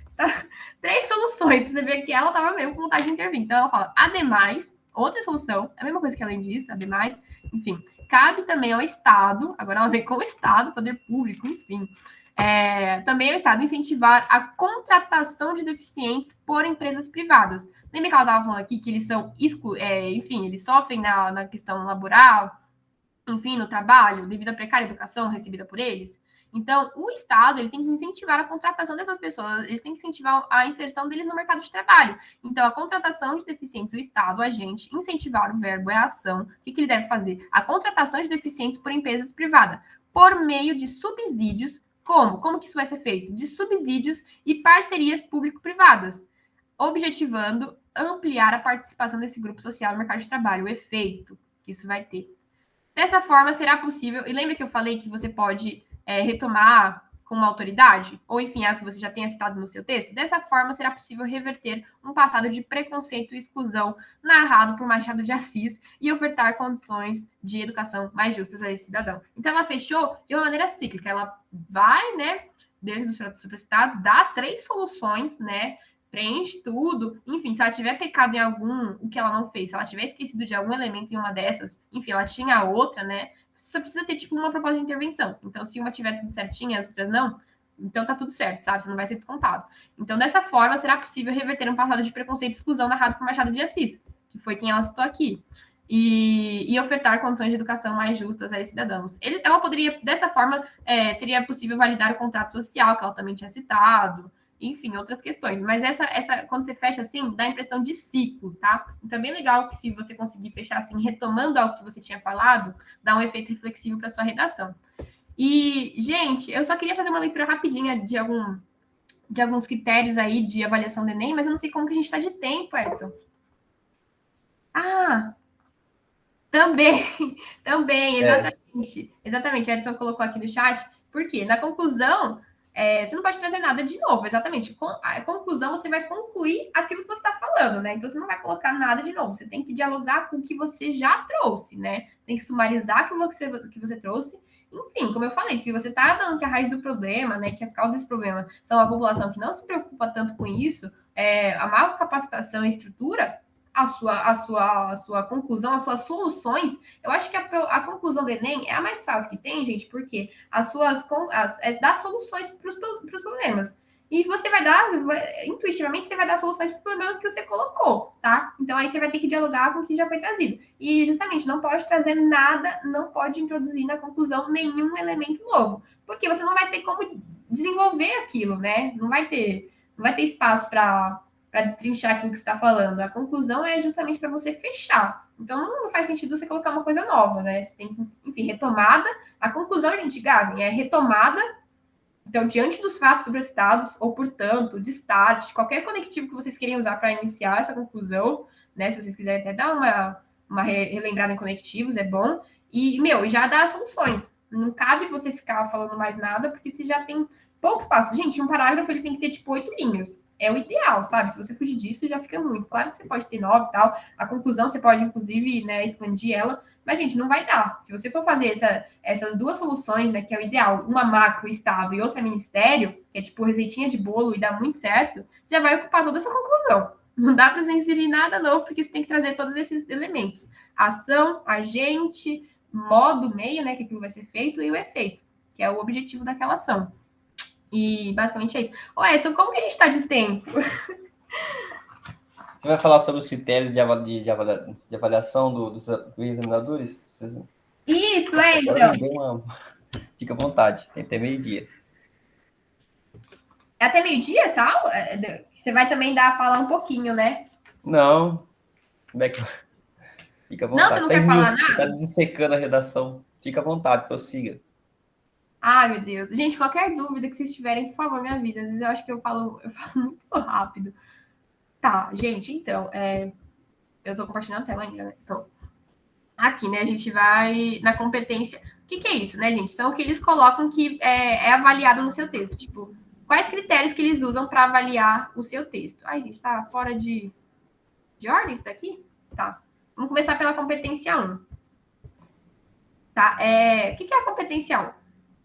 Três soluções, você vê que ela estava mesmo com vontade de intervir. Então, ela fala, ademais, outra solução, a mesma coisa que além disso, ademais, enfim, cabe também ao Estado, agora ela vem com o Estado, poder público, enfim, também ao Estado incentivar a contratação de deficientes por empresas privadas. Lembra que ela estava falando aqui que eles são, enfim, eles sofrem na questão laboral, enfim, no trabalho, devido à precária educação recebida por eles? Então, o Estado ele tem que incentivar a contratação dessas pessoas, eles têm que incentivar a inserção deles no mercado de trabalho. Então, a contratação de deficientes, o Estado, a gente, incentivar o verbo é a ação. O que ele deve fazer? A contratação de deficientes por empresas privadas, por meio de subsídios. Como? Como que isso vai ser feito? De subsídios e parcerias público-privadas, objetivando ampliar a participação desse grupo social no mercado de trabalho, o efeito que isso vai ter. Dessa forma, será possível. E lembra que eu falei que você pode retomar com uma autoridade? Ou, enfim, é o que você já tenha citado no seu texto? Dessa forma, será possível reverter um passado de preconceito e exclusão narrado por Machado de Assis e ofertar condições de educação mais justas a esse cidadão. Então, ela fechou de uma maneira cíclica. Ela vai, né, desde os supracitados, dá 3 soluções, né, preenche tudo. Enfim, se ela tiver pecado em algum, o que ela não fez, se ela tiver esquecido de algum elemento em uma dessas, enfim, ela tinha outra, né? Você só precisa ter, tipo, uma proposta de intervenção. Então, se uma tiver tudo certinho e as outras não, então tá tudo certo, sabe? Você não vai ser descontado. Então, dessa forma, será possível reverter um passado de preconceito e exclusão narrado por Machado de Assis, que foi quem ela citou aqui. E ofertar condições de educação mais justas a esses cidadãos. Ela poderia, dessa forma, seria possível validar o contrato social, que ela também tinha citado, enfim, outras questões. Mas essa quando você fecha assim, dá a impressão de ciclo, tá? Então é bem legal que se você conseguir fechar assim, retomando algo que você tinha falado, dá um efeito reflexivo para sua redação. E, gente, eu só queria fazer uma leitura rapidinha de alguns critérios aí de avaliação do Enem, mas eu não sei como que a gente está de tempo, Edson. Ah, também, também, exatamente. Exatamente, a Edson colocou aqui no chat. Por quê? Na conclusão, você não pode trazer nada de novo, exatamente. A conclusão, você vai concluir aquilo que você está falando, né? Então, você não vai colocar nada de novo. Você tem que dialogar com o que você já trouxe, né? Tem que sumarizar aquilo que você trouxe. Enfim, como eu falei, se você está dando que a raiz do problema, né, que as causas desse problema são a população que não se preocupa tanto com isso, a má capacitação e estrutura, a sua conclusão, as suas soluções, eu acho que a conclusão do Enem é a mais fácil que tem, gente, porque dá soluções para os problemas. E você intuitivamente, você vai dar soluções para os problemas que você colocou, tá? Então, aí você vai ter que dialogar com o que já foi trazido. E, justamente, não pode trazer nada, não pode introduzir na conclusão nenhum elemento novo, porque você não vai ter como desenvolver aquilo, né? Não vai ter espaço para destrinchar aquilo que você está falando. A conclusão é justamente para você fechar. Então, não faz sentido você colocar uma coisa nova, né? Você tem que, enfim, retomada. A conclusão, gente, Gabi, é retomada. Então, diante dos fatos sobrestados, ou, portanto, de start, qualquer conectivo que vocês querem usar para iniciar essa conclusão, né? Se vocês quiserem até dar uma relembrada em conectivos, é bom. E, já dá as soluções. Não cabe você ficar falando mais nada, porque você já tem poucos passos. Gente, um parágrafo ele tem que ter, tipo, 8 linhas. É o ideal, sabe? Se você fugir disso, já fica muito. Claro que você pode ter 9 e tal. A conclusão, você pode, inclusive, né, expandir ela. Mas, gente, não vai dar. Se você for fazer essas duas soluções, né, que é o ideal, uma macro, Estado e outra ministério, que é tipo receitinha de bolo e dá muito certo, já vai ocupar toda essa conclusão. Não dá para você inserir nada novo, porque você tem que trazer todos esses elementos. Ação, agente, modo, meio, né, que aquilo vai ser feito, e o efeito, que é o objetivo daquela ação. E basicamente é isso. Ô, Edson, como que a gente está de tempo? Você vai falar sobre os critérios de avaliação dos examinadores? Isso, agora então. Fica à vontade, tem até meio-dia. É até meio-dia essa aula? Você vai também falar um pouquinho, né? Não. Como é que... Fica à vontade. Não, você não quer falar nada? Tá dissecando a redação. Fica à vontade, prossiga. Ai, meu Deus. Gente, qualquer dúvida que vocês tiverem, por favor, me avisa. Às vezes eu acho que eu falo muito rápido. Tá, gente, então, eu tô compartilhando a tela ainda, né? Então, aqui, né, a gente vai na competência. O que é isso, né, gente? São o que eles colocam que é avaliado no seu texto. Tipo, quais critérios que eles usam para avaliar o seu texto? Ai, gente, tá fora de ordem isso daqui? Tá. Vamos começar pela competência 1. Tá? O que é a competência 1?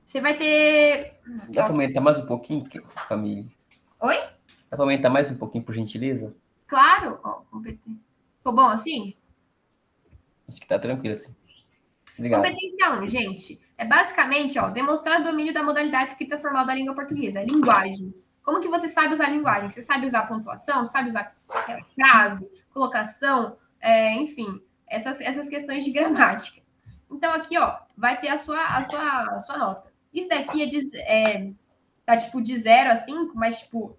Você vai ter... Dá para aumentar mais um pouquinho, Camille? Oi? Dá para aumentar mais um pouquinho, por gentileza? Claro. Ó, competência. Ficou bom assim? Acho que tá tranquilo assim. Obrigado. Competência 1, gente, é basicamente, demonstrar domínio da modalidade escrita formal da língua portuguesa, linguagem. Como que você sabe usar a linguagem? Você sabe usar pontuação, sabe usar frase, colocação, enfim, essas questões de gramática. Então, aqui, vai ter a sua nota. Isso daqui tá, tipo, de 0 a 5, mas, tipo,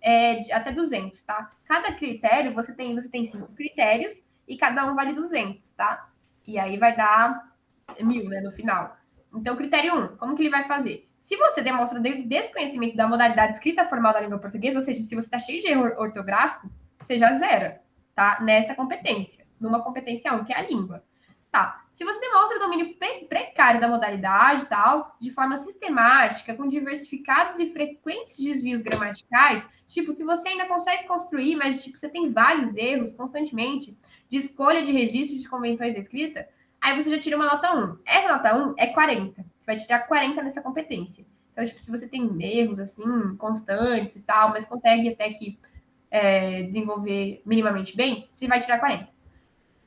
até 200, tá? Cada critério, você tem 5 critérios e cada um vale 200, tá? E aí vai dar 1000, né, no final. Então, critério 1, como que ele vai fazer? Se você demonstra desconhecimento da modalidade escrita formal da língua portuguesa, ou seja, se você está cheio de erro ortográfico, você já zera, tá? Nessa competência, numa competência 1, que é a língua. Tá. Se você demonstra o domínio precário da modalidade, tal, de forma sistemática, com diversificados e frequentes desvios gramaticais, tipo, se você ainda consegue construir, mas tipo, você tem vários erros constantemente de escolha de registro de convenções da escrita, aí você já tira uma nota 1. Essa nota 1 é 40. Você vai tirar 40 nessa competência. Então, tipo, se você tem erros, assim, constantes e tal, mas consegue até que desenvolver minimamente bem, você vai tirar 40.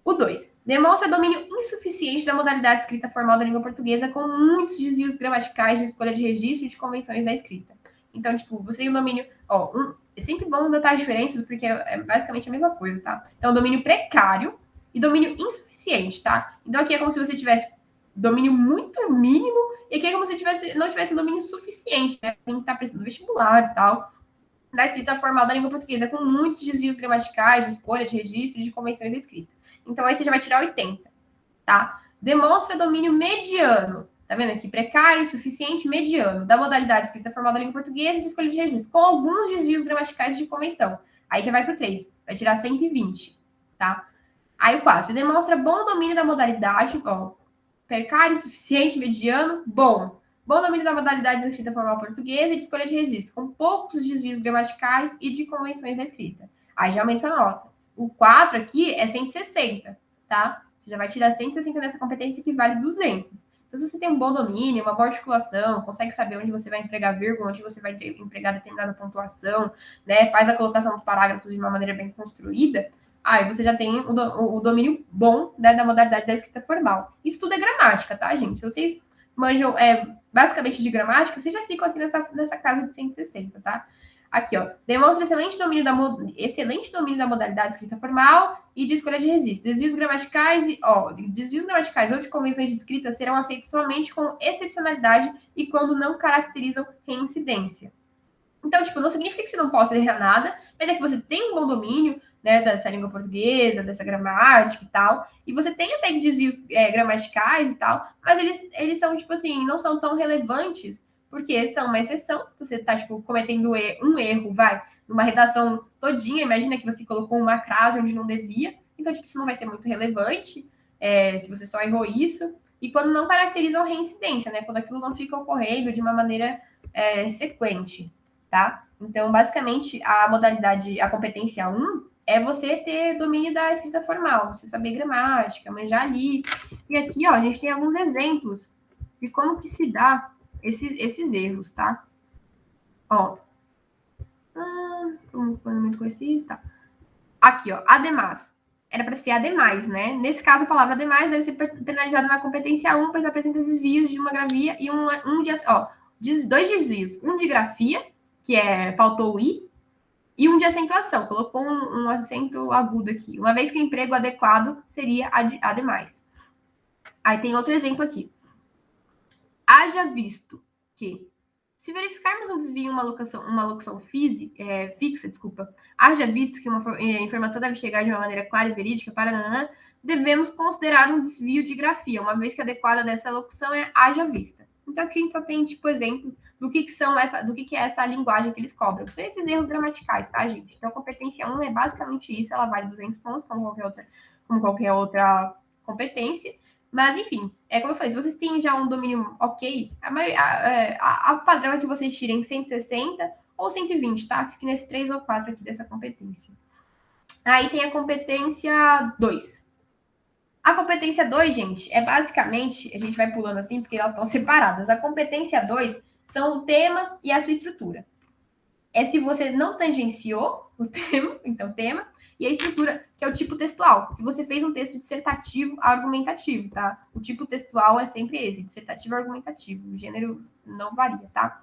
O 2. Demonstra domínio insuficiente da modalidade escrita formal da língua portuguesa com muitos desvios gramaticais de escolha de registro e de convenções da escrita. Então, tipo, você tem um domínio... é sempre bom notar as diferenças, porque é basicamente a mesma coisa, tá? Então, domínio precário e domínio insuficiente, tá? Então, aqui é como se você tivesse domínio muito mínimo e aqui é como se não tivesse domínio suficiente, né? Quem tá prestando vestibular e tal, da escrita formal da língua portuguesa, com muitos desvios gramaticais, de escolha, de registro e de convenções da escrita. Então, aí você já vai tirar 80, tá? Demonstra domínio mediano. Tá vendo aqui? Precário, insuficiente, mediano. Da modalidade escrita formal da língua portuguesa e de escolha de registro. Com alguns desvios gramaticais de convenção. Aí já vai para o 3. Vai tirar 120, tá? Aí o 4. Demonstra bom domínio da modalidade. Precário, insuficiente, mediano, bom. Bom domínio da modalidade da escrita formal portuguesa e de escolha de registro. Com poucos desvios gramaticais e de convenções da escrita. Aí já aumenta a nota. O 4 aqui é 160, tá? Você já vai tirar 160 nessa competência que vale 200. Então, se você tem um bom domínio, uma boa articulação, consegue saber onde você vai empregar vírgula, onde você vai empregar determinada pontuação, né? Faz a colocação dos parágrafos de uma maneira bem construída, aí você já tem o domínio bom, né, da modalidade da escrita formal. Isso tudo é gramática, tá, gente? Se vocês manjam basicamente de gramática, vocês já ficam aqui nessa casa de 160, tá? Aqui, demonstra excelente domínio da modalidade escrita formal e de escolha de registro. Desvios gramaticais ou de convenções de escrita serão aceitos somente com excepcionalidade e quando não caracterizam reincidência. Então, tipo, não significa que você não possa errar nada, mas é que você tem um bom domínio, né, dessa língua portuguesa, dessa gramática e tal, e você tem até desvios gramaticais e tal, mas eles são, tipo assim, não são tão relevantes, porque são uma exceção. Você tá, tipo, cometendo um erro, numa redação todinha, imagina que você colocou uma crase onde não devia, então, tipo, isso não vai ser muito relevante, se você só errou isso, e quando não caracterizam reincidência, né, quando aquilo não fica ocorrendo de uma maneira sequente, tá? Então, basicamente, a competência 1 é você ter domínio da escrita formal, você saber gramática, manjar ali. E aqui, a gente tem alguns exemplos de como que se dá esses erros, tá? Como foi muito conhecido, tá? Aqui, ademais. Era para ser ademais, né? Nesse caso, a palavra ademais deve ser penalizada na competência 1, pois apresenta desvios de uma grafia e dois desvios. Um de grafia, que faltou o i, e um de acentuação, colocou um acento agudo aqui. Uma vez que o emprego adequado seria ademais. Aí tem outro exemplo aqui. Haja visto que, se verificarmos um desvio em uma locução fixa, haja visto que uma informação deve chegar de uma maneira clara e verídica para devemos considerar um desvio de grafia, uma vez que a adequada dessa locução é haja vista. Então, aqui a gente só tem, tipo, exemplos do que é essa linguagem que eles cobram. São esses erros gramaticais, tá, gente? Então, a competência 1 é basicamente isso, ela vale 200 pontos, como qualquer outra competência. Mas, enfim, como eu falei, se vocês têm já um domínio ok, a padrão é que vocês tirem 160 ou 120, tá? Fique nesse 3 ou 4 aqui dessa competência. Aí tem a competência 2. A competência 2, gente, é basicamente, a gente vai pulando assim, porque elas estão separadas. A competência 2 são o tema e a sua estrutura. É se você não tangenciou o tema, então tema, e a estrutura, que é o tipo textual. Se você fez um texto dissertativo argumentativo, tá? O tipo textual é sempre esse, dissertativo argumentativo. O gênero não varia, tá?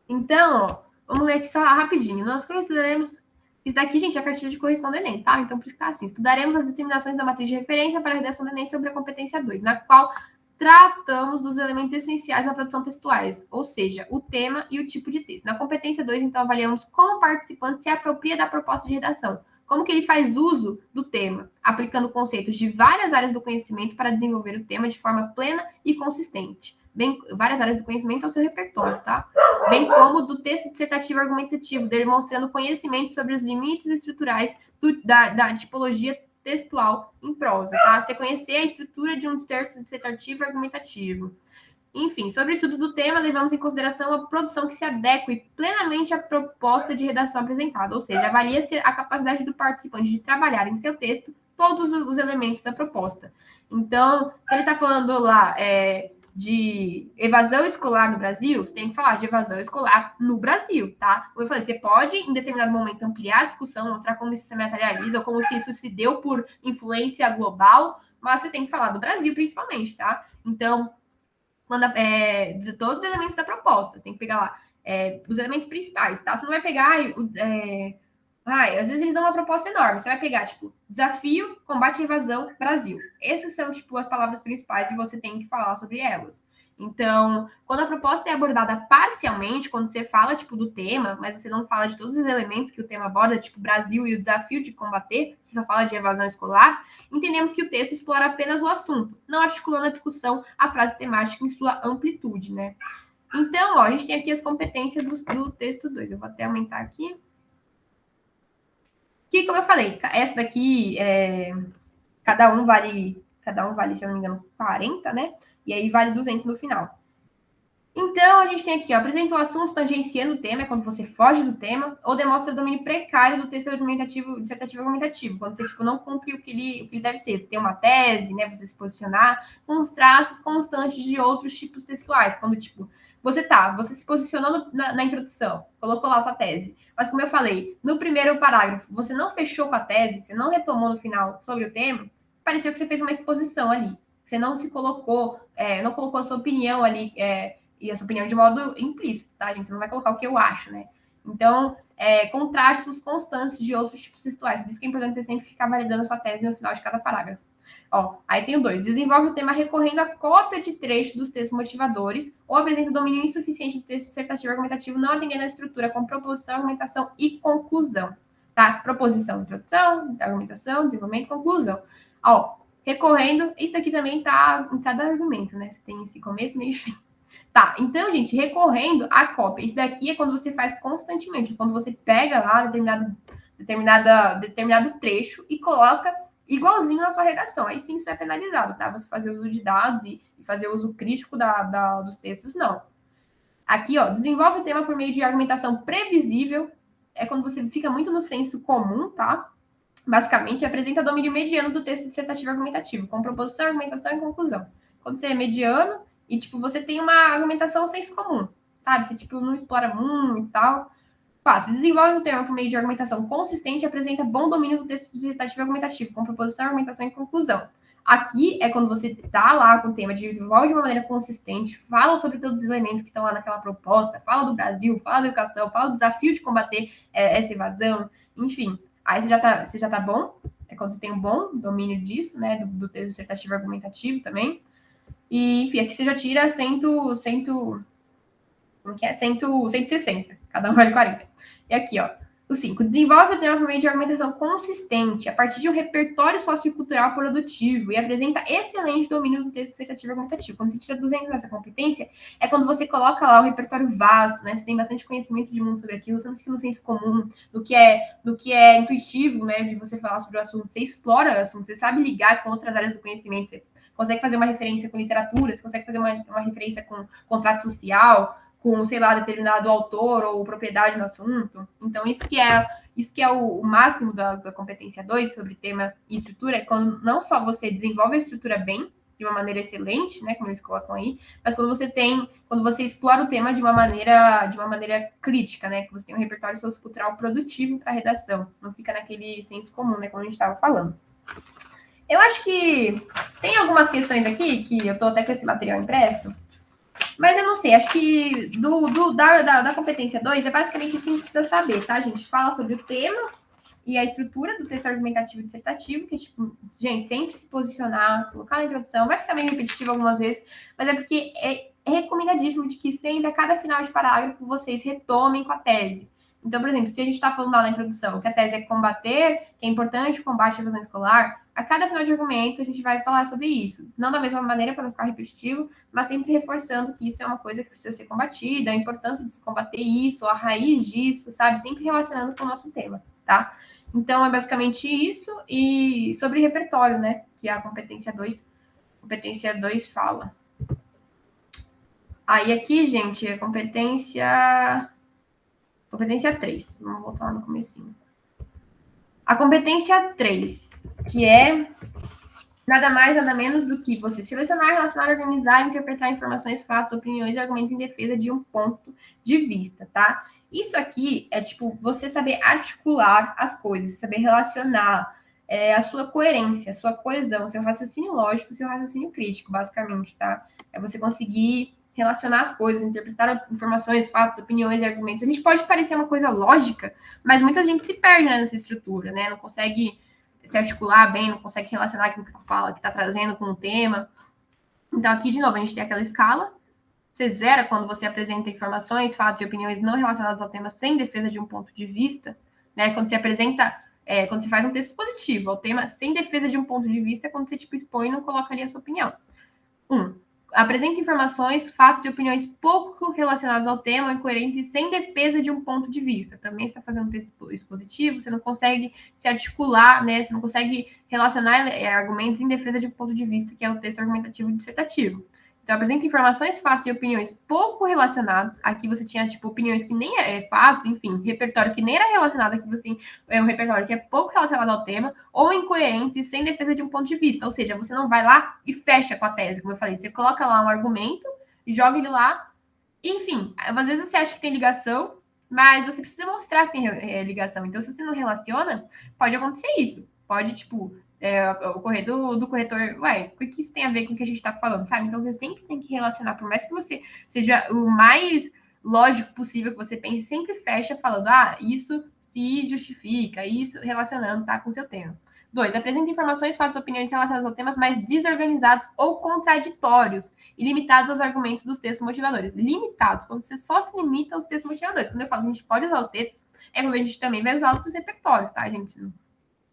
Então, ó, vamos ler aqui só rapidinho. Nós estudaremos. Isso daqui, gente, é a cartilha de correção do Enem, tá? Então, por isso que tá assim. Estudaremos as determinações da matriz de referência para a redação do Enem sobre a competência 2, na qual tratamos dos elementos essenciais da produção textuais, ou seja, o tema e o tipo de texto. Na competência 2, então, avaliamos como o participante se apropria da proposta de redação, como que ele faz uso do tema, aplicando conceitos de várias áreas do conhecimento para desenvolver o tema de forma plena e consistente. Bem, várias áreas do conhecimento ao seu repertório, tá? Bem como do texto dissertativo argumentativo, demonstrando conhecimento sobre os limites estruturais da tipologia textual em prosa, tá? Você conhecer a estrutura de um texto dissertativo argumentativo. Enfim, sobre o estudo do tema, levamos em consideração a produção que se adeque plenamente à proposta de redação apresentada, ou seja, avalia-se a capacidade do participante de trabalhar em seu texto todos os elementos da proposta. Então, se ele está falando lá de evasão escolar no Brasil, você tem que falar de evasão escolar no Brasil, tá? Como eu falei, você pode, em determinado momento, ampliar a discussão, mostrar como isso se materializa, ou como se isso se deu por influência global, mas você tem que falar do Brasil, principalmente, tá? Então, de todos os elementos da proposta. Você tem que pegar lá os elementos principais, tá? Você não vai pegar às vezes eles dão uma proposta enorme. Você vai pegar, tipo, desafio, combate à invasão, Brasil. Essas são, tipo, as palavras principais e você tem que falar sobre elas. Então, quando a proposta é abordada parcialmente, quando você fala, tipo, do tema, mas você não fala de todos os elementos que o tema aborda, tipo, Brasil e o desafio de combater, você só fala de evasão escolar, entendemos que o texto explora apenas o assunto, não articulando a discussão, a frase temática em sua amplitude, né? Então, ó, a gente tem aqui as competências do texto 2. Eu vou até aumentar aqui. Que, como eu falei, essa daqui, cada um vale, se eu não me engano, 40, né? E aí vale 200 no final. Então, a gente tem aqui, ó, apresenta o assunto tangenciando o tema, é quando você foge do tema, ou demonstra domínio precário do texto argumentativo, dissertativo argumentativo, quando você, tipo, não cumpre o que ele deve ser. Ter uma tese, né, você se posicionar, com os traços constantes de outros tipos textuais, quando, tipo, você se posicionou na introdução, colocou lá a sua tese, mas como eu falei, no primeiro parágrafo, você não fechou com a tese, você não retomou no final sobre o tema, pareceu que você fez uma exposição ali, você não se colocou, não colocou a sua opinião ali, e a sua opinião de modo implícito, tá, gente? Você não vai colocar o que eu acho, né? Então, contrastes constantes de outros tipos textuais. Por isso que é importante você sempre ficar validando a sua tese no final de cada parágrafo. Ó, aí tem o 2. Desenvolve o tema recorrendo à cópia de trecho dos textos motivadores ou apresenta domínio insuficiente do texto dissertativo argumentativo, não atendendo a estrutura com proposição, argumentação e conclusão. Tá? Proposição, introdução, argumentação, desenvolvimento e conclusão. Ó, recorrendo, isso aqui também tá em cada argumento, né? Você tem esse começo, meio e fim. Tá, então, gente, recorrendo à cópia. Isso daqui é quando você faz constantemente, quando você pega lá determinado trecho e coloca igualzinho na sua redação. Aí sim isso é penalizado, tá? Você fazer uso de dados e fazer uso crítico dos textos, não. Aqui, ó, desenvolve o tema por meio de argumentação previsível. É quando você fica muito no senso comum, tá? Basicamente, apresenta domínio mediano do texto dissertativo argumentativo, com proposição, argumentação e conclusão. Quando você é mediano, e, tipo, você tem uma argumentação senso comum, sabe? Você, tipo, não explora muito e tal. 4. Desenvolve um tema por meio de argumentação consistente e apresenta bom domínio do texto dissertativo e argumentativo, com proposição, argumentação e conclusão. Aqui é quando você tá lá com o tema, desenvolve de uma maneira consistente, fala sobre todos os elementos que estão lá naquela proposta, fala do Brasil, fala da educação, fala do desafio de combater essa evasão, enfim. Aí você já tá bom, é quando você tem um bom domínio disso, né, do texto dissertativo e argumentativo também. E, enfim, aqui você já tira 160. Cada um vale 40. E aqui, ó. O 5. Desenvolve o tema por meio de argumentação consistente, a partir de um repertório sociocultural produtivo e apresenta excelente domínio do texto dissertativo argumentativo. Quando você tira 200 nessa competência, é quando você coloca lá o repertório vasto, né? Você tem bastante conhecimento de mundo sobre aquilo, você não fica no senso comum, do que é intuitivo, né? De você falar sobre o assunto, você explora o assunto, você sabe ligar com outras áreas do conhecimento, você consegue fazer uma referência com literatura, você consegue fazer uma referência com contrato social, com, sei lá, determinado autor ou propriedade no assunto. Então, isso que é o máximo da competência 2 sobre tema e estrutura, é quando não só você desenvolve a estrutura bem, de uma maneira excelente, né, como eles colocam aí, mas quando você explora o tema de uma maneira crítica, né, que você tem um repertório sociocultural produtivo para a redação, não fica naquele senso comum, né, como a gente estava falando. Eu acho que tem algumas questões aqui, que eu estou até com esse material impresso, mas eu não sei, acho que da competência 2 é basicamente isso que a gente precisa saber, tá, gente? Fala sobre o tema e a estrutura do texto argumentativo e dissertativo, que, tipo, gente, sempre se posicionar, colocar na introdução, vai ficar meio repetitivo algumas vezes, mas é porque é recomendadíssimo de que sempre, a cada final de parágrafo, vocês retomem com a tese. Então, por exemplo, se a gente está falando lá na introdução que a tese é combater, que é importante o combate à evasão escolar, a cada final de argumento a gente vai falar sobre isso. Não da mesma maneira, para não ficar repetitivo, mas sempre reforçando que isso é uma coisa que precisa ser combatida, a importância de se combater isso, a raiz disso, sabe? Sempre relacionando com o nosso tema, tá? Então, é basicamente isso. E sobre repertório, né? Que a competência 2 fala. Aí aqui, gente, é competência 3. Vamos voltar lá no comecinho. A competência 3, que é nada mais, nada menos do que você selecionar, relacionar, organizar, interpretar informações, fatos, opiniões e argumentos em defesa de um ponto de vista, tá? Isso aqui é, tipo, você saber articular as coisas, saber relacionar a sua coerência, a sua coesão, seu raciocínio lógico, seu raciocínio crítico, basicamente, tá? É você conseguir relacionar as coisas, interpretar informações, fatos, opiniões e argumentos. A gente pode parecer uma coisa lógica, mas muita gente se perde nessa estrutura, né? Não consegue se articular bem, não consegue relacionar aquilo que fala, que está trazendo com o tema. Então, aqui, de novo, a gente tem aquela escala. Você zera quando você apresenta informações, fatos e opiniões não relacionados ao tema sem defesa de um ponto de vista. Né? Quando você apresenta, quando você faz um texto positivo ao tema sem defesa de um ponto de vista, é quando você tipo, expõe e não coloca ali a sua opinião. 1. Apresenta informações, fatos e opiniões pouco relacionados ao tema, incoerentes e sem defesa de um ponto de vista. Também está fazendo um texto expositivo, você não consegue se articular, né? Você não consegue relacionar argumentos em defesa de um ponto de vista, que é o texto argumentativo e dissertativo. Então, apresenta informações, fatos e opiniões pouco relacionados. Aqui você tinha, tipo, opiniões que nem fatos, enfim, repertório que nem era relacionado. Aqui você tem um repertório que é pouco relacionado ao tema, ou incoerentes e sem defesa de um ponto de vista. Ou seja, você não vai lá e fecha com a tese, como eu falei. Você coloca lá um argumento, joga ele lá, enfim. Às vezes você acha que tem ligação, mas você precisa mostrar que tem ligação. Então, se você não relaciona, pode acontecer isso. Pode, tipo, ocorrer do corretor, o que isso tem a ver com o que a gente está falando, sabe? Então, você sempre tem que relacionar, por mais que você seja o mais lógico possível que você pense, sempre fecha falando, isso se justifica, isso relacionando, tá, com o seu tema. 2. Apresenta informações, fatos, opiniões relacionadas aos temas mais desorganizados ou contraditórios e limitados aos argumentos dos textos motivadores. Limitados, quando você só se limita aos textos motivadores. Quando eu falo que a gente pode usar os textos, é quando a gente também vai usar os repertórios, tá, gente?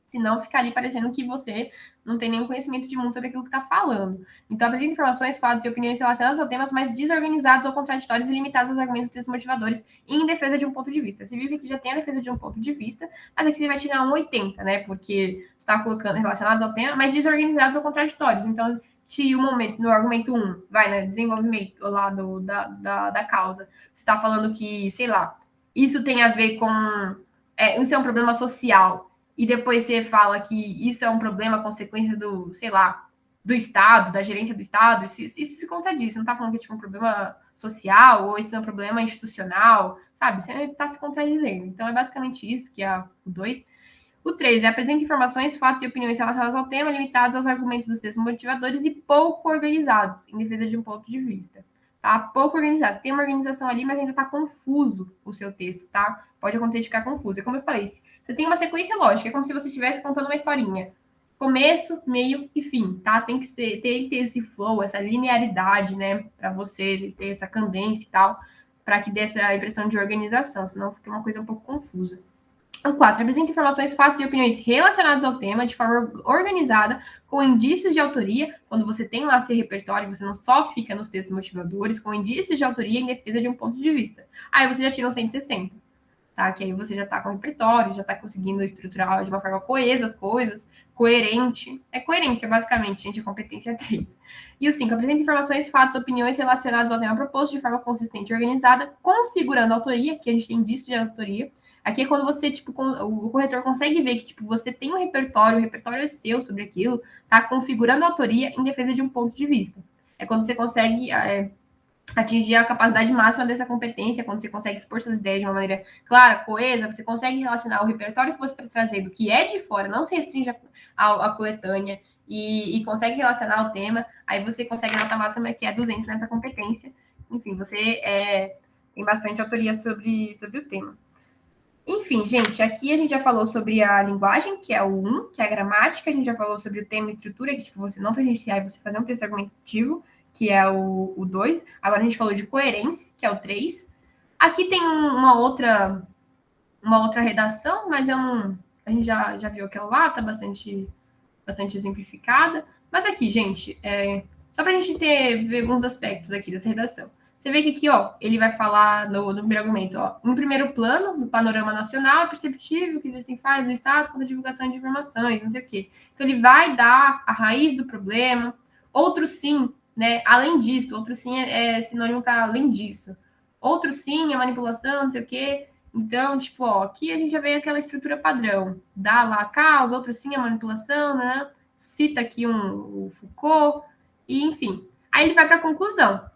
Senão fica ali parecendo que você não tem nenhum conhecimento de mundo sobre aquilo que está falando. Então, apresenta informações, fatos e opiniões relacionadas a temas mais desorganizados ou contraditórios e limitados aos argumentos dos textos motivadores em defesa de um ponto de vista. Você viu que aqui já tem a defesa de um ponto de vista, mas aqui você vai tirar um 80, né? Porque você está colocando relacionados ao tema, mas desorganizados ou contraditórios. Então, o momento, no argumento 1, no desenvolvimento lá da causa, você está falando que, sei lá, isso tem a ver com... isso é um problema social, e depois você fala que isso é um problema, consequência do, sei lá, do Estado, da gerência do Estado, isso se contradiz. Você não está falando que é tipo um problema social ou isso é um problema institucional, sabe? Você está se contradizendo. Então, é basicamente isso que é o 2. O 3 apresenta informações, fatos e opiniões relacionadas ao tema, limitados aos argumentos dos textos motivadores e pouco organizados, em defesa de um ponto de vista. Tá? Pouco organizado. Tem uma organização ali, mas ainda está confuso o seu texto, tá? Pode acontecer de ficar confuso. É como eu falei, você tem uma sequência lógica, é como se você estivesse contando uma historinha. Começo, meio e fim, tá? Tem que ter esse flow, essa linearidade, né? Para você ter essa cadência e tal, para que dê essa impressão de organização, senão fica uma coisa um pouco confusa. O 4. Apresenta informações, fatos e opiniões relacionados ao tema de forma organizada, com indícios de autoria, quando você tem lá seu repertório, você não só fica nos textos motivadores, com indícios de autoria em defesa de um ponto de vista. Aí você já tira um 160. tá? Que aí você já está com o repertório, já está conseguindo estruturar de uma forma coesa as coisas, coerente. É coerência, basicamente, gente, a competência 3. E o 5, apresenta informações, fatos, opiniões relacionados ao tema proposto de forma consistente e organizada, configurando a autoria, que a gente tem indício de autoria. Aqui é quando você, tipo, o corretor consegue ver que, tipo, você tem um repertório, o repertório é seu sobre aquilo, tá? Configurando a autoria em defesa de um ponto de vista. É quando você consegue atingir a capacidade máxima dessa competência, quando você consegue expor suas ideias de uma maneira clara, coesa, você consegue relacionar o repertório que você está trazendo, que é de fora, não se restringe à coletânea, e consegue relacionar o tema, aí você consegue a nota máxima, que é 200 nessa competência. Enfim, você tem bastante autoria sobre o tema. Enfim, gente, aqui a gente já falou sobre a linguagem, que é o 1, que é a gramática, a gente já falou sobre o tema e estrutura, que tipo, você não tangenciar e você fazer um texto argumentativo, que é o 2. Agora a gente falou de coerência, que é o 3. Aqui tem uma outra redação, mas a gente já viu aquela lá, tá bastante exemplificada. Mas aqui, gente, só para a gente ver alguns aspectos aqui dessa redação. Você vê que aqui, ó, ele vai falar no primeiro argumento, ó, em primeiro plano, no panorama nacional, é perceptível que existem falhas no Estado quanto à divulgação de informações, não sei o quê. Então, ele vai dar a raiz do problema. Outro sim, né? Além disso, outro sim é sinônimo para além disso. Outro sim é manipulação, não sei o quê. Então, tipo, ó, aqui a gente já vê aquela estrutura padrão. Dá lá a causa, outro sim é manipulação, né? Cita aqui o Foucault, e enfim. Aí ele vai para a conclusão.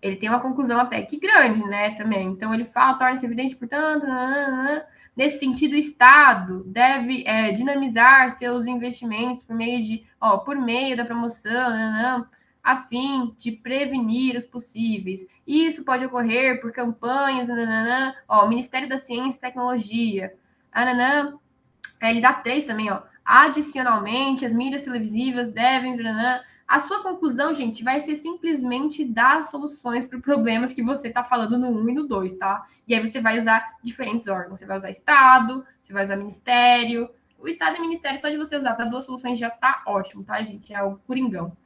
Ele tem uma conclusão até que grande, né, também. Então, ele fala, torna-se evidente, portanto, nesse sentido, o Estado deve dinamizar seus investimentos por meio da promoção, a fim de prevenir os possíveis. Isso pode ocorrer por campanhas, o Ministério da Ciência e Tecnologia, ele dá 3 também, ó. Adicionalmente, as mídias televisivas devem... A sua conclusão, gente, vai ser simplesmente dar soluções para problemas que você está falando no 1 e no 2, tá? E aí você vai usar diferentes órgãos. Você vai usar Estado, você vai usar Ministério. O Estado e Ministério, só de você usar para 2 soluções já tá ótimo, tá, gente? É o coringão.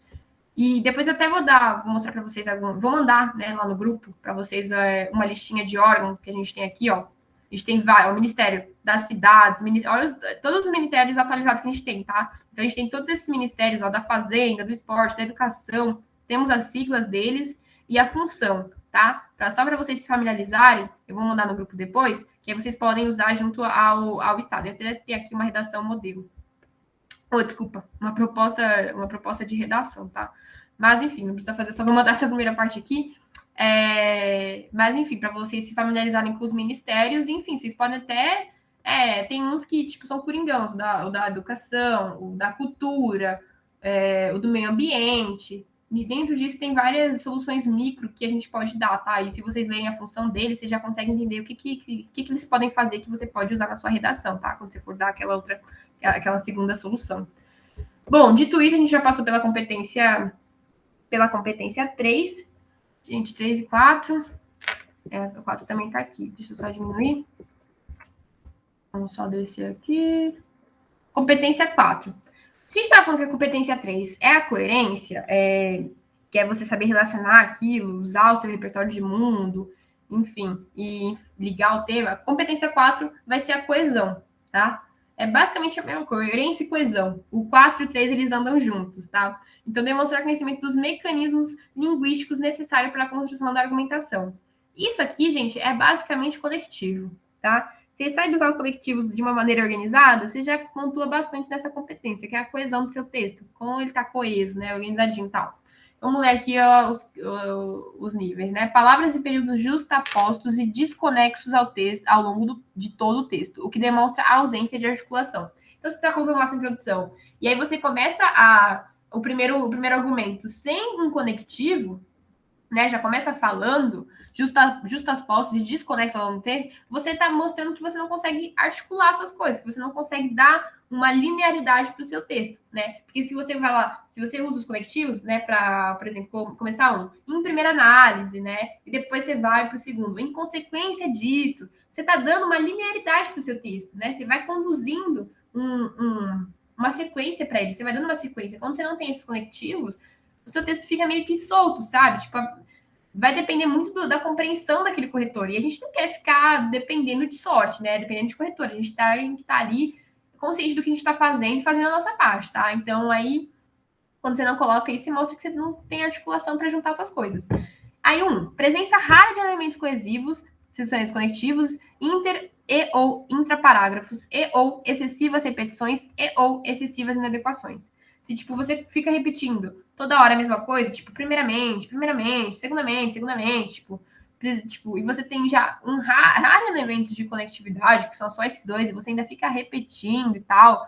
E depois eu até vou mostrar para vocês vou mandar, né, lá no grupo para vocês uma listinha de órgãos que a gente tem aqui, ó. A gente tem o Ministério das Cidades, olha todos os ministérios atualizados que a gente tem, tá? Então a gente tem todos esses ministérios, ó, da Fazenda, do Esporte, da Educação, temos as siglas deles e a função, tá? Só para vocês se familiarizarem, eu vou mandar no grupo depois, que aí vocês podem usar junto ao Estado. Eu até ter aqui uma redação modelo. Desculpa, uma proposta de redação, tá? Mas, enfim, não precisa fazer, só vou mandar essa primeira parte aqui. Mas, enfim, para vocês se familiarizarem com os ministérios, enfim, vocês podem até... tem uns que, tipo, são coringãos, o da educação, o da cultura, o do meio ambiente. E dentro disso tem várias soluções micro que a gente pode dar, tá? E se vocês lerem a função deles, vocês já conseguem entender o que eles podem fazer que você pode usar na sua redação, tá? Quando você for dar aquela segunda solução. Bom, dito isso, a gente já passou pela competência 3. Gente, 3 e 4. O 4 também está aqui. Deixa eu só diminuir. Vamos só descer aqui. Competência 4. Se a gente está falando que a competência 3 é a coerência, que é você saber relacionar aquilo, usar o seu repertório de mundo, enfim, e ligar o tema, a competência 4 vai ser a coesão, tá? É basicamente a mesma coisa, coerência e coesão. O 4 e o 3, eles andam juntos, tá? Então, demonstrar conhecimento dos mecanismos linguísticos necessários para a construção da argumentação. Isso aqui, gente, é basicamente coletivo, tá? Você sabe usar os colectivos de uma maneira organizada, você já pontua bastante nessa competência, que é a coesão do seu texto, como ele está coeso, né, organizadinho e tal. Vamos ler aqui os níveis, né? Palavras e períodos justapostos e desconexos ao texto ao longo de todo o texto, o que demonstra a ausência de articulação. Então, você está colocando a sua introdução, e aí você começa o primeiro argumento sem um conectivo, né? Já começa falando justaspostos e desconexos ao longo do texto, você está mostrando que você não consegue articular suas coisas, que você não consegue dar uma linearidade para o seu texto, né? Porque se você vai lá, se você usa os conectivos, né, para, por exemplo, começar em primeira análise, né, e depois você vai para o segundo, em consequência disso, você está dando uma linearidade para o seu texto, né? Você vai conduzindo uma sequência para ele, você vai dando uma sequência. Quando você não tem esses conectivos, o seu texto fica meio que solto, sabe? Tipo, vai depender muito da compreensão daquele corretor. E a gente não quer ficar dependendo de sorte, né? Dependendo de corretor. A gente tem que estar ali consciente do que a gente está fazendo e fazendo a nossa parte, tá? Então, aí, quando você não coloca isso, mostra que você não tem articulação para juntar suas coisas. Aí, presença rara de elementos coesivos, seções conectivos, inter e ou intraparágrafos, e ou excessivas repetições, e ou excessivas inadequações. Se, tipo, você fica repetindo toda hora a mesma coisa, tipo, primeiramente, segundamente, e você tem já raro elementos de conectividade, que são só esses dois, e você ainda fica repetindo e tal,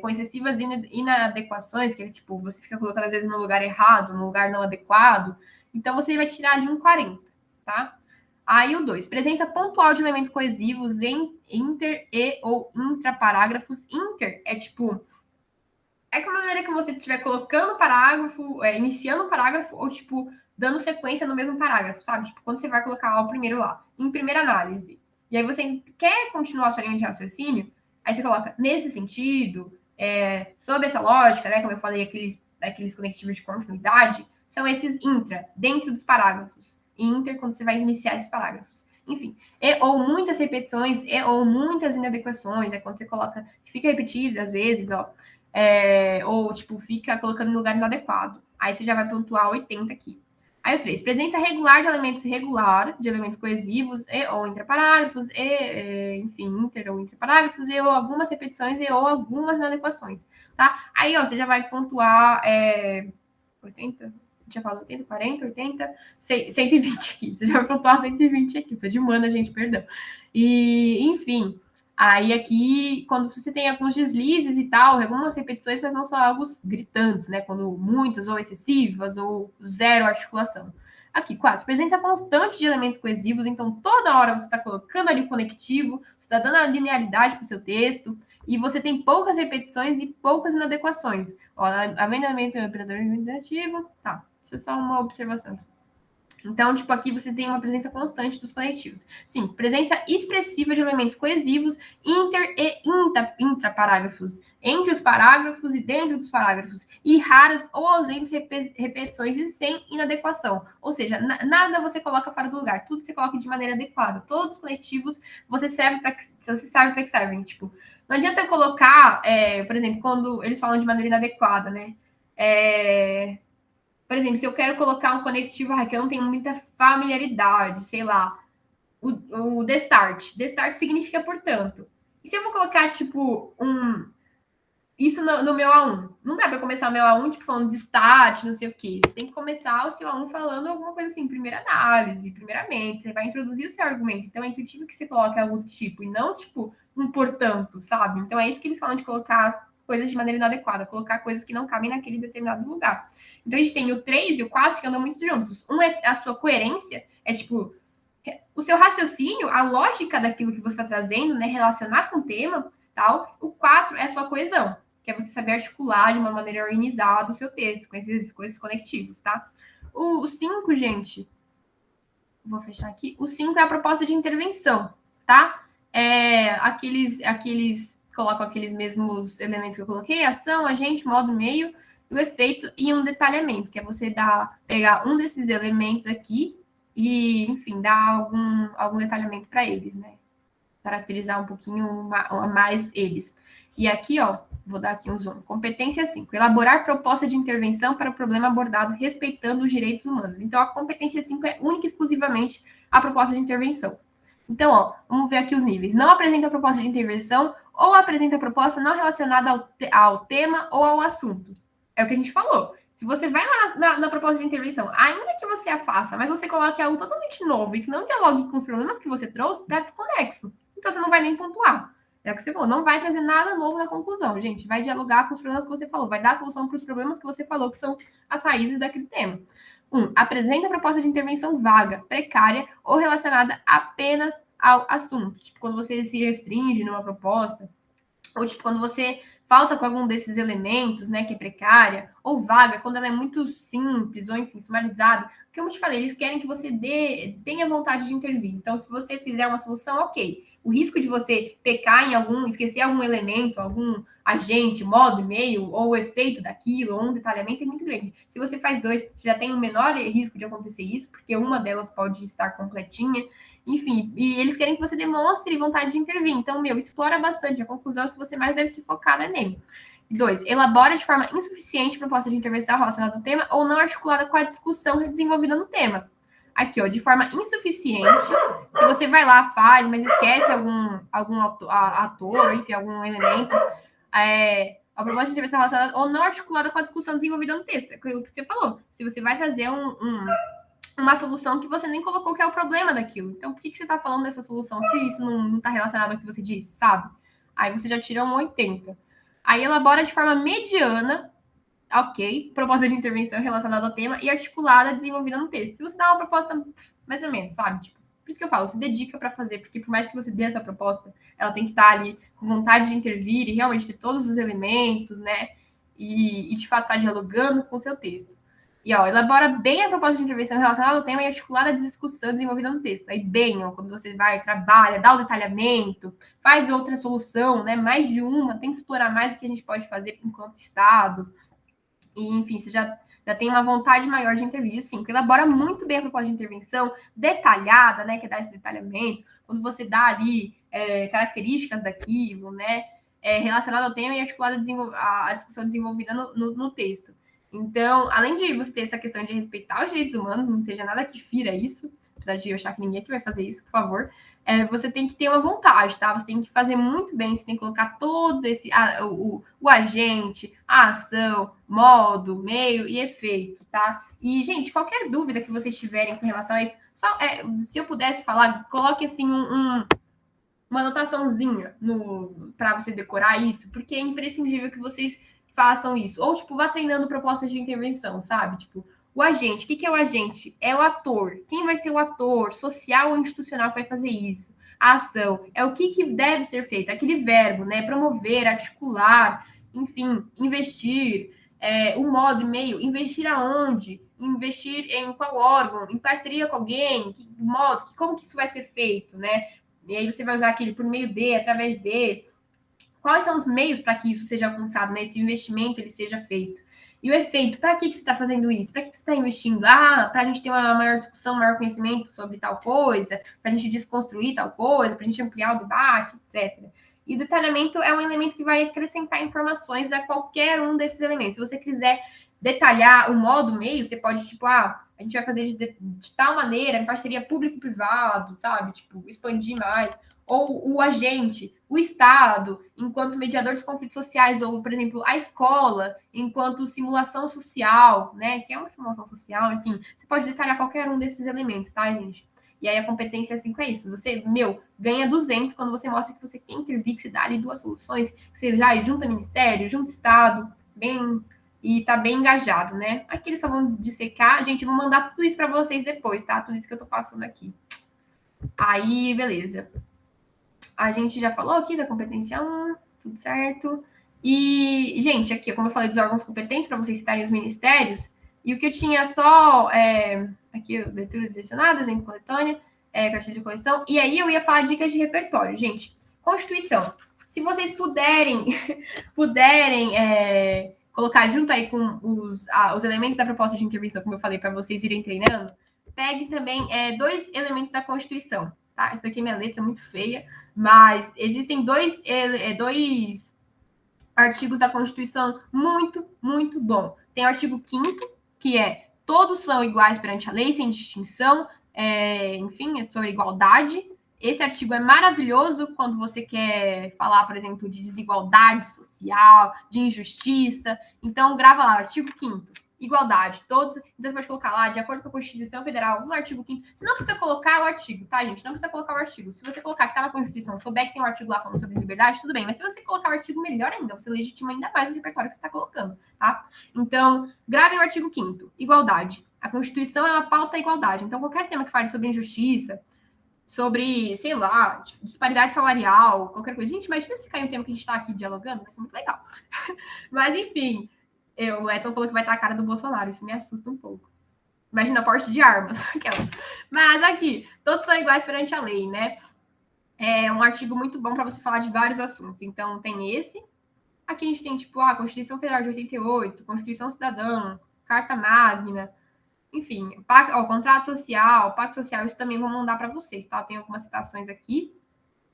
com excessivas inadequações, que é, tipo, você fica colocando, às vezes, no lugar errado, no lugar não adequado, então, você vai tirar ali um 40, tá? Aí o 2, presença pontual de elementos coesivos em inter e ou intraparágrafos. Inter é tipo, é como a maneira que você estiver colocando parágrafo, iniciando um parágrafo, ou tipo, dando sequência no mesmo parágrafo, sabe? Tipo, quando você vai colocar o primeiro lá, em primeira análise, e aí você quer continuar a sua linha de raciocínio, aí você coloca nesse sentido, sob essa lógica, né? Como eu falei, aqueles conectivos de continuidade, são esses intra, dentro dos parágrafos. E inter, quando você vai iniciar esses parágrafos. Enfim, e ou muitas repetições, e ou muitas inadequações, é quando você coloca, fica repetido às vezes, ó, ou, tipo, fica colocando no lugar inadequado. Aí você já vai pontuar 80 aqui. Aí o 3, presença regular de elementos coesivos e ou intraparágrafos, enfim, inter ou intraparágrafos, e ou algumas repetições e ou algumas inadequações, tá? Aí, ó, você já vai pontuar 80, tinha falado 80, 40, 80, 120 aqui. Você já vai pontuar 120 aqui, sou de humana, gente, perdão. E, enfim, aí aqui, quando você tem alguns deslizes e tal, algumas repetições, mas não são algo gritantes, né? Quando muitas ou excessivas ou zero articulação. Aqui, 4. Presença constante de elementos coesivos, então toda hora você está colocando ali o conectivo, você está dando a linearidade para o seu texto, e você tem poucas repetições e poucas inadequações. Ó, avendamento é operador administrativo, tá, isso é só uma observação. Então, tipo, aqui você tem uma presença constante dos conectivos. 5. Presença expressiva de elementos coesivos, inter e intraparágrafos, entre os parágrafos e dentro dos parágrafos, e raras ou ausentes repetições e sem inadequação. Ou seja, nada você coloca fora do lugar, tudo você coloca de maneira adequada. Todos os conectivos você sabe para que servem. Tipo, não adianta eu colocar, por exemplo, quando eles falam de maneira inadequada, né? Por exemplo, se eu quero colocar um conectivo que eu não tenho muita familiaridade, sei lá, o destart. Destart significa portanto. E se eu vou colocar, tipo, isso no meu A1? Não dá para começar o meu A1, tipo, falando de start, não sei o quê. Você tem que começar o seu A1 falando alguma coisa assim, primeira análise, primeiramente. Você vai introduzir o seu argumento. Então, é intuitivo que você coloque algo do tipo, e não, tipo, um portanto, sabe? Então, é isso que eles falam de colocar coisas de maneira inadequada, colocar coisas que não cabem naquele determinado lugar. Então, a gente tem o 3 e o 4 que andam muito juntos. Um é a sua coerência, é tipo, o seu raciocínio, a lógica daquilo que você está trazendo, né? Relacionar com o tema, tal. O 4 é a sua coesão, que é você saber articular de uma maneira organizada o seu texto, com esses conectivos, tá? O 5, gente, vou fechar aqui. O 5 é a proposta de intervenção, tá? Aqueles colocam aqueles mesmos elementos que eu coloquei: ação, agente, modo, meio, o efeito e um detalhamento, que é você pegar um desses elementos aqui e, enfim, dar algum detalhamento para eles, né? Caracterizar um pouquinho mais eles. E aqui, ó, vou dar aqui um zoom. Competência 5. Elaborar proposta de intervenção para o problema abordado respeitando os direitos humanos. Então, a competência 5 é única e exclusivamente a proposta de intervenção. Então, ó, vamos ver aqui os níveis. Não apresenta proposta de intervenção ou apresenta proposta não relacionada ao tema ou ao assunto. É o que a gente falou. Se você vai lá na proposta de intervenção, ainda que você a faça, mas você coloque algo totalmente novo e que não dialogue com os problemas que você trouxe, está desconexo. Então, você não vai nem pontuar. É o que você falou, não vai trazer nada novo na conclusão, gente. Vai dialogar com os problemas que você falou, vai dar solução para os problemas que você falou, que são as raízes daquele tema. 1. Apresenta proposta de intervenção vaga, precária ou relacionada apenas ao assunto. Tipo, quando você se restringe numa proposta, ou tipo, quando você falta com algum desses elementos, né, que é precária, ou vaga, quando ela é muito simples, ou enfim, sumarizada. Porque, como eu te falei, eles querem que você tenha vontade de intervir. Então, se você fizer uma solução, ok. o risco de você pecar em esquecer algum elemento, algum agente, modo, e-mail, ou o efeito daquilo, ou um detalhamento é muito grande. Se você faz 2, já tem um menor risco de acontecer isso, porque uma delas pode estar completinha. Enfim, e eles querem que você demonstre vontade de intervir. Então, explora bastante. A conclusão é que você mais deve se focar nele. 2, elabora de forma insuficiente proposta de intervenção relacionada ao tema ou não articulada com a discussão desenvolvida no tema. Aqui, de forma insuficiente, se você vai lá, faz, mas esquece algum ator, ou enfim, algum elemento, a proposta de intervenção relacionada ou não articulada com a discussão desenvolvida no texto. É aquilo que você falou. Se você vai trazer uma solução que você nem colocou que é o problema daquilo. Então, por que você está falando dessa solução se isso não está relacionado ao que você disse, sabe? Aí você já tira um 80. Aí elabora de forma mediana, ok, proposta de intervenção relacionada ao tema e articulada, desenvolvida no texto. Se você dá uma proposta mais ou menos, sabe? Tipo, por isso que eu falo, se dedica para fazer, porque por mais que você dê essa proposta, ela tem que estar ali com vontade de intervir e realmente ter todos os elementos, né? E de fato estar dialogando com o seu texto. E, elabora bem a proposta de intervenção relacionada ao tema e articulada a discussão desenvolvida no texto. Aí, bem, quando você vai, trabalha, dá o detalhamento, faz outra solução, né? Mais de uma, tem que explorar mais o que a gente pode fazer enquanto Estado. E, enfim, você já tem uma vontade maior de intervir. 5, elabora muito bem a proposta de intervenção, detalhada, né? Que dá esse detalhamento. Quando você dá ali características daquilo, né? Relacionado ao tema e articulada a discussão desenvolvida no texto. Então, além de você ter essa questão de respeitar os direitos humanos, não seja nada que fira isso, apesar de eu achar que ninguém aqui vai fazer isso, por favor, você tem que ter uma vontade, tá? Você tem que fazer muito bem, você tem que colocar todos o agente, a ação, modo, meio e efeito, tá? E, gente, qualquer dúvida que vocês tiverem com relação a isso, se eu pudesse falar, coloque assim uma anotaçãozinha para você decorar isso, porque é imprescindível que vocês façam isso. Ou, vá treinando propostas de intervenção, sabe? O agente. O que é o agente? É o ator. Quem vai ser o ator social ou institucional que vai fazer isso? A ação. É o que deve ser feito. Aquele verbo, né? Promover, articular, enfim, investir. O modo e meio. Investir aonde? Investir em qual órgão? Em parceria com alguém? Que modo? Como que isso vai ser feito, né? E aí você vai usar aquele por meio de, através de. Quais são os meios para que isso seja alcançado, né? Esse investimento ele seja feito. E o efeito, para que você está fazendo isso? Para que você está investindo? Para a gente ter uma maior discussão, maior conhecimento sobre tal coisa, para a gente desconstruir tal coisa, para a gente ampliar o debate, etc. E o detalhamento é um elemento que vai acrescentar informações a qualquer um desses elementos. Se você quiser detalhar o modo meio, você pode, a gente vai fazer de tal maneira, em parceria público-privado, sabe? Expandir mais. Ou o agente, o Estado, enquanto mediador dos conflitos sociais, ou, por exemplo, a escola, enquanto simulação social, né? Que é uma simulação social, enfim. Você pode detalhar qualquer um desses elementos, tá, gente? E aí a competência 5 é isso. Você, ganha 200 quando você mostra que você quer intervir, que você dá ali 2 soluções, que você já junta ministério, junta Estado, e tá bem engajado, né? Aqui eles só vão dissecar. Gente, vou mandar tudo isso para vocês depois, tá? Tudo isso que eu tô passando aqui. Aí, beleza. A gente já falou aqui da competência 1, tudo certo. E, gente, aqui, como eu falei dos órgãos competentes, para vocês citarem os ministérios, e o que eu tinha só, aqui, leitura direcionada, exemplo coletânea, cartilha de coleção, e aí eu ia falar dicas de repertório. Gente, Constituição. Se vocês puderem colocar junto aí com os elementos da proposta de intervenção, como eu falei, para vocês irem treinando, pegue também 2 elementos da Constituição, tá? Essa daqui é minha letra, muito feia, mas existem 2 artigos da Constituição muito, muito bom. Tem o artigo 5º, que é todos são iguais perante a lei, sem distinção, enfim, é sobre igualdade. Esse artigo é maravilhoso quando você quer falar, por exemplo, de desigualdade social, de injustiça. Então, grava lá, artigo 5º. Igualdade, todos. Então, você pode colocar lá, de acordo com a Constituição Federal, no artigo 5º. Você não precisa colocar o artigo, tá, gente? Não precisa colocar o artigo. Se você colocar que tá na Constituição, souber que tem um artigo lá falando sobre liberdade, tudo bem. Mas se você colocar o artigo, melhor ainda. Você legitima ainda mais o repertório que você está colocando, tá? Então, gravem o artigo 5º. Igualdade. A Constituição, ela pauta a igualdade. Então, qualquer tema que fale sobre injustiça, sobre, sei lá, disparidade salarial, qualquer coisa. Gente, imagina se cair um tema que a gente está aqui dialogando, vai ser muito legal. Mas, enfim, o Edson falou que vai estar a cara do Bolsonaro, isso me assusta um pouco. Imagina a porte de armas, aquela. Mas aqui, todos são iguais perante a lei, né? É um artigo muito bom para você falar de vários assuntos. Então, tem esse. Aqui a gente tem, tipo, a Constituição Federal de 88, Constituição Cidadã, Carta Magna, enfim, o contrato social, pacto social, isso também vou mandar para vocês, tá? Tem algumas citações aqui.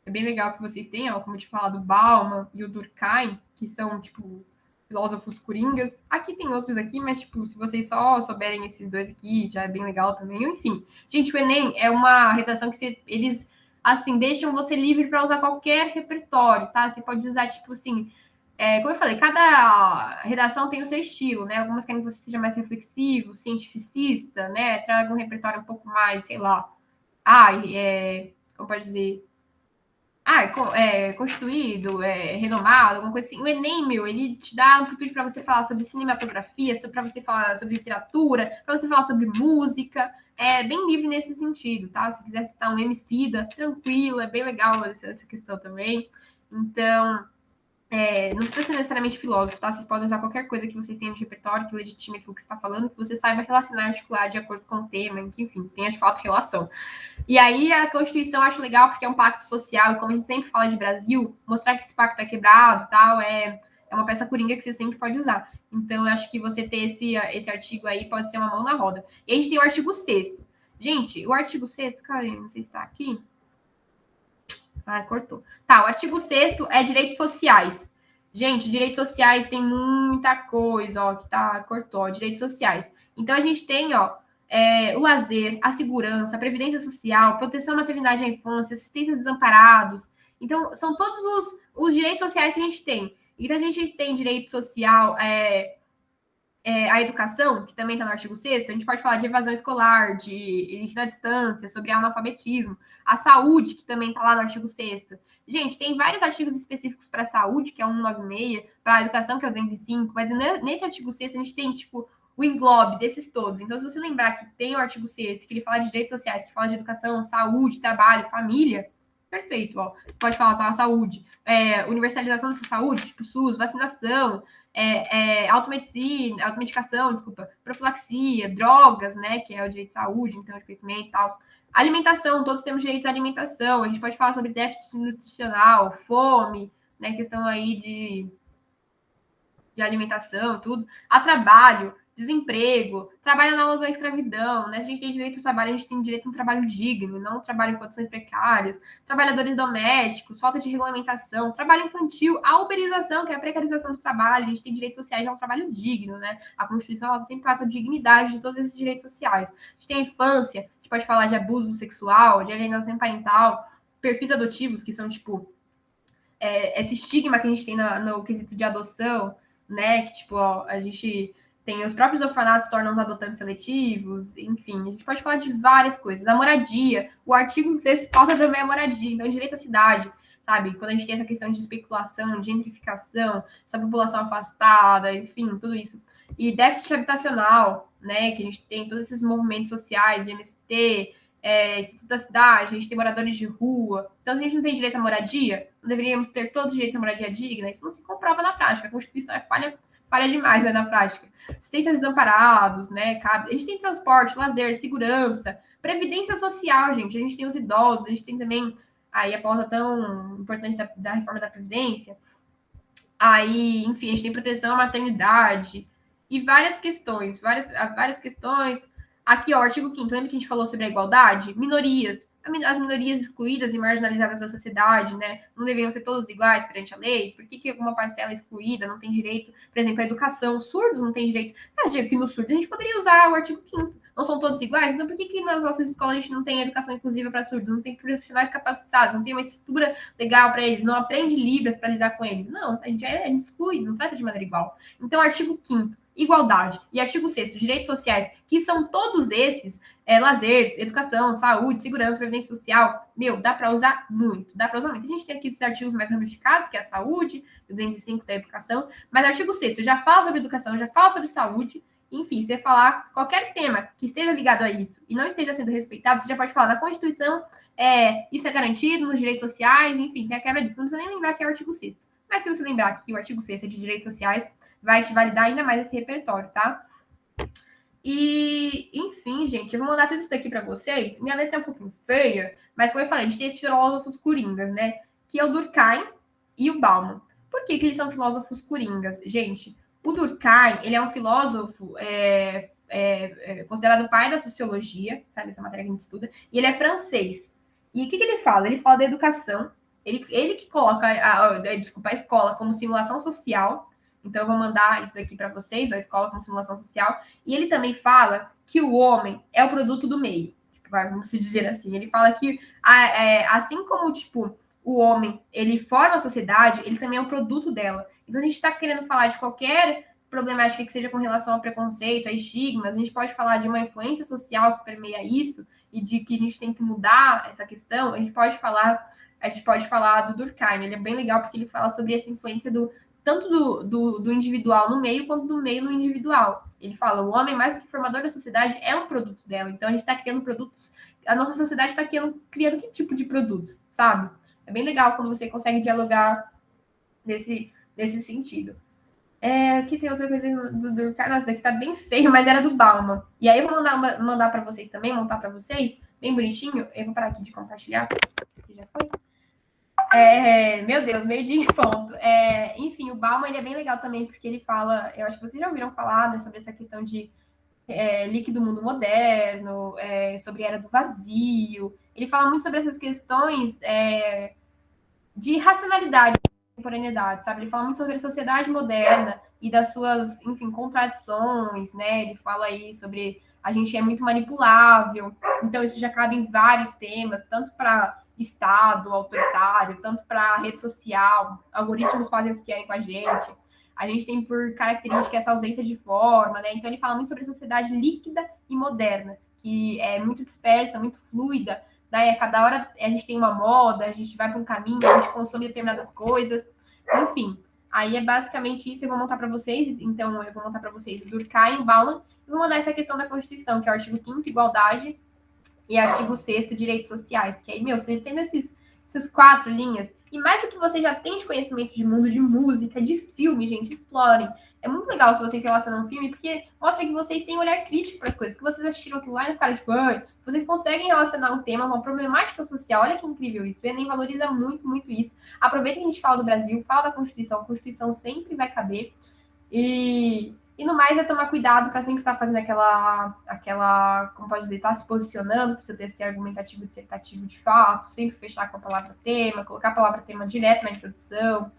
É bem legal que vocês tenham, como eu te falar do Bauman e o Durkheim, que são, tipo, filósofos coringas. Aqui tem outros aqui, mas, tipo, se vocês só souberem esses dois aqui, já é bem legal também. Enfim, gente, o Enem é uma redação que eles, assim, deixam você livre para usar qualquer repertório, tá? Você pode usar, tipo, assim, como eu falei, cada redação tem o seu estilo, né? Algumas querem que você seja mais reflexivo, cientificista, né? Traga um repertório um pouco mais, sei lá, como pode dizer, constituído, renomado, alguma coisa assim. O Enem, meu, ele te dá amplitude para você falar sobre cinematografia, para você falar sobre literatura, para você falar sobre música. É bem livre nesse sentido, tá? Se quiser citar um Emicida, tranquilo, é bem legal essa questão também. Então, não precisa ser necessariamente filósofo, tá? Vocês podem usar qualquer coisa que vocês tenham de repertório, que legitime aquilo que você está falando, que você saiba relacionar, articular de acordo com o tema, que, enfim, tenha de fato relação. E aí a Constituição eu acho legal porque é um pacto social, e como a gente sempre fala de Brasil, mostrar que esse pacto é quebrado e tal, é uma peça coringa que você sempre pode usar. Então, eu acho que você ter esse artigo aí pode ser uma mão na roda. E a gente tem o artigo 6º. Gente, o artigo 6º, cara, não sei se está aqui. Ah, cortou. Tá, o artigo 6º é direitos sociais. Gente, direitos sociais tem muita coisa, ó, que tá, cortou, ó, direitos sociais. Então, a gente tem, ó, o lazer, a segurança, a previdência social, proteção à maternidade à infância, assistência aos desamparados. Então, são todos os direitos sociais que a gente tem. Então, a gente tem direito social, a educação, que também está no artigo 6º, a gente pode falar de evasão escolar, de ensino à distância, sobre analfabetismo, a saúde, que também está lá no artigo 6º. Gente, tem vários artigos específicos para a saúde, que é o 196, para a educação, que é o 205, mas nesse artigo 6º a gente tem, tipo, o englobe desses todos. Então, se você lembrar que tem o artigo 6º, que ele fala de direitos sociais, que fala de educação, saúde, trabalho, família, perfeito, ó. Você pode falar, tá, saúde, universalização dessa saúde, tipo SUS, vacinação, automedicação, desculpa, profilaxia, drogas, né, que é o direito de saúde, então, de conhecimento e tal. Alimentação, todos temos direito à alimentação, a gente pode falar sobre déficit nutricional, fome, né, questão aí de alimentação, tudo. A trabalho, desemprego, trabalho análogo à escravidão, né? Se a gente tem direito ao trabalho, a gente tem direito a um trabalho digno, não um trabalho em condições precárias, trabalhadores domésticos, falta de regulamentação, trabalho infantil, a uberização, que é a precarização do trabalho, a gente tem direitos sociais a um trabalho digno, né? A Constituição ela tem trata a dignidade de todos esses direitos sociais. A gente tem a infância, a gente pode falar de abuso sexual, de alienação parental, perfis adotivos, que são, tipo, esse estigma que a gente tem no quesito de adoção, né? Que, tipo, ó, a gente tem os próprios orfanatos tornam os adotantes seletivos, enfim, a gente pode falar de várias coisas. A moradia, o artigo 6 pauta também a moradia, então direito à cidade, sabe? Quando a gente tem essa questão de especulação, de gentrificação, essa população afastada, enfim, tudo isso. E déficit habitacional, né? Que a gente tem todos esses movimentos sociais, de MST, Instituto da Cidade, a gente tem moradores de rua. Então, a gente não tem direito à moradia, não deveríamos ter todo direito à moradia digna, isso não se comprova na prática. A Constituição é falha demais, né, na prática. Assistência aos desamparados, né? A gente tem transporte, lazer, segurança, previdência social, gente. A gente tem os idosos, a gente tem também aí a pauta tão importante da reforma da Previdência. Aí, enfim, a gente tem proteção à maternidade e várias questões. Aqui, ó, artigo 5º, lembra que a gente falou sobre a igualdade? Minorias. As minorias excluídas e marginalizadas da sociedade, né? Não deveriam ser todos iguais perante a lei? Por que alguma parcela excluída não tem direito, por exemplo, à educação? Surdos não têm direito. Eu digo que no surdo a gente poderia usar o artigo 5º. Não são todos iguais? Então, por que nas nossas escolas a gente não tem educação inclusiva para surdos? Não tem profissionais capacitados? Não tem uma estrutura legal para eles? Não aprende Libras para lidar com eles? Não, a gente exclui, não trata de maneira igual. Então, artigo 5º, igualdade. E artigo 6º, direitos sociais, que são todos esses, lazer, educação, saúde, segurança, previdência social, dá para usar muito, A gente tem aqui esses artigos mais ramificados, que é a saúde, o 205 da educação, mas artigo 6º já fala sobre educação, já fala sobre saúde, enfim, você falar qualquer tema que esteja ligado a isso e não esteja sendo respeitado, você já pode falar na Constituição, isso é garantido nos direitos sociais, enfim, tem a quebra disso. Não precisa nem lembrar que é o artigo 6º. Mas se você lembrar que o artigo 6º é de direitos sociais, vai te validar ainda mais esse repertório, tá? E, enfim, gente, eu vou mandar tudo isso daqui para vocês. Minha letra é um pouquinho feia, mas como eu falei, a gente tem esses filósofos coringas, né? Que é o Durkheim e o Bauman. Por que eles são filósofos coringas? Gente, o Durkheim, ele é um filósofo considerado o pai da sociologia, sabe? Essa matéria que a gente estuda. E ele é francês. E o que ele fala? Ele fala da educação. Ele que coloca a escola como simulação social. Então, eu vou mandar isso daqui para vocês, a escola como simulação social. E ele também fala que o homem é o produto do meio. Tipo, vamos dizer assim. Ele fala que, assim como, tipo, o homem, ele forma a sociedade, ele também é um produto dela. Então, a gente está querendo falar de qualquer problemática que seja com relação ao preconceito, a estigmas, a gente pode falar de uma influência social que permeia isso e de que a gente tem que mudar essa questão, a gente pode falar do Durkheim, ele é bem legal porque ele fala sobre essa influência tanto do individual no meio, quanto do meio no individual. Ele fala, o homem, mais do que formador da sociedade, é um produto dela. Então, a gente está criando produtos, a nossa sociedade está criando que tipo de produtos, sabe? É bem legal quando você consegue dialogar nesse sentido. Aqui tem outra coisa do Durkheim. Nossa, daqui tá bem feio, mas era do Bauman. E aí eu vou mandar para vocês também, montar para vocês, bem bonitinho. Eu vou parar aqui de compartilhar, que já foi. Meu Deus, meio-dia em ponto. Enfim, o Bauman ele é bem legal também, porque ele fala, eu acho que vocês já ouviram falar, né, sobre essa questão de líquido mundo moderno, sobre a era do vazio. Ele fala muito sobre essas questões de racionalidade e contemporaneidade, sabe? Ele fala muito sobre a sociedade moderna e das suas, enfim, contradições, né? Ele fala aí sobre a gente é muito manipulável, então isso já cabe em vários temas, tanto para Estado autoritário, tanto para rede social, algoritmos fazem o que querem com a gente. A gente tem por característica essa ausência de forma, né? Então ele fala muito sobre a sociedade líquida e moderna, que é muito dispersa, muito fluida, né? Cada hora a gente tem uma moda, a gente vai para um caminho, a gente consome determinadas coisas, enfim. Aí é basicamente isso. Eu vou montar para vocês. Então, eu vou montar para vocês Durkheim, Bauman, e vou mandar essa questão da Constituição, que é o artigo 5º, igualdade, e artigo 6º, direitos sociais. Que aí, vocês têm essas 4 linhas, e mais do que vocês já têm de conhecimento de mundo, de música, de filme, gente, explorem. É muito legal se vocês relacionam um filme, porque mostra que vocês têm um olhar crítico para as coisas, que vocês assistiram aquilo lá e não ficaram tipo, vocês conseguem relacionar um tema, uma problemática social. Olha que incrível isso. O Enem valoriza muito, muito isso. Aproveita que a gente fala do Brasil, fala da Constituição. A Constituição sempre vai caber. E no mais é tomar cuidado para sempre estar fazendo aquela, como pode dizer, estar se posicionando para você ter esse argumentativo dissertativo de fato, sempre fechar com a palavra tema, colocar a palavra tema direto na introdução,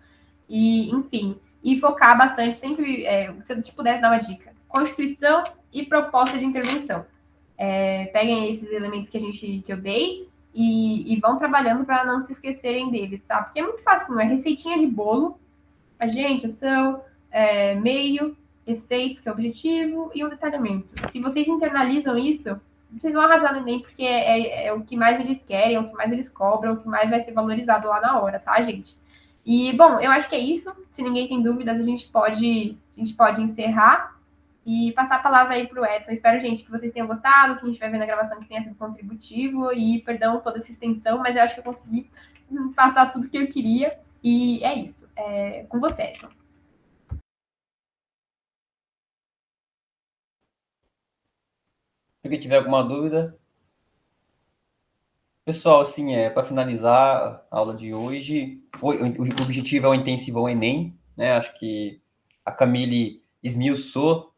e enfim, e focar bastante, sempre, se eu te pudesse dar uma dica, Constituição e proposta de intervenção. Peguem esses elementos que eu dei e vão trabalhando para não se esquecerem deles, sabe? Porque é muito fácil, não é receitinha de bolo, agente, ação, meio, efeito, que é o objetivo, e um detalhamento. Se vocês internalizam isso, vocês vão arrasar no Enem, porque é o que mais eles querem, é o que mais eles cobram, é o que mais vai ser valorizado lá na hora, tá, gente? E, bom, eu acho que é isso. Se ninguém tem dúvidas, a gente pode encerrar e passar a palavra aí para o Edson. Espero, gente, que vocês tenham gostado, que a gente vai ver na gravação que tenha sido contributivo, e perdão toda essa extensão, mas eu acho que eu consegui passar tudo que eu queria, e é isso. Com você, Edson. Se alguém tiver alguma dúvida. Pessoal, assim, para finalizar a aula de hoje, o objetivo é o intensivão Enem, né? Acho que a Camille esmiuçou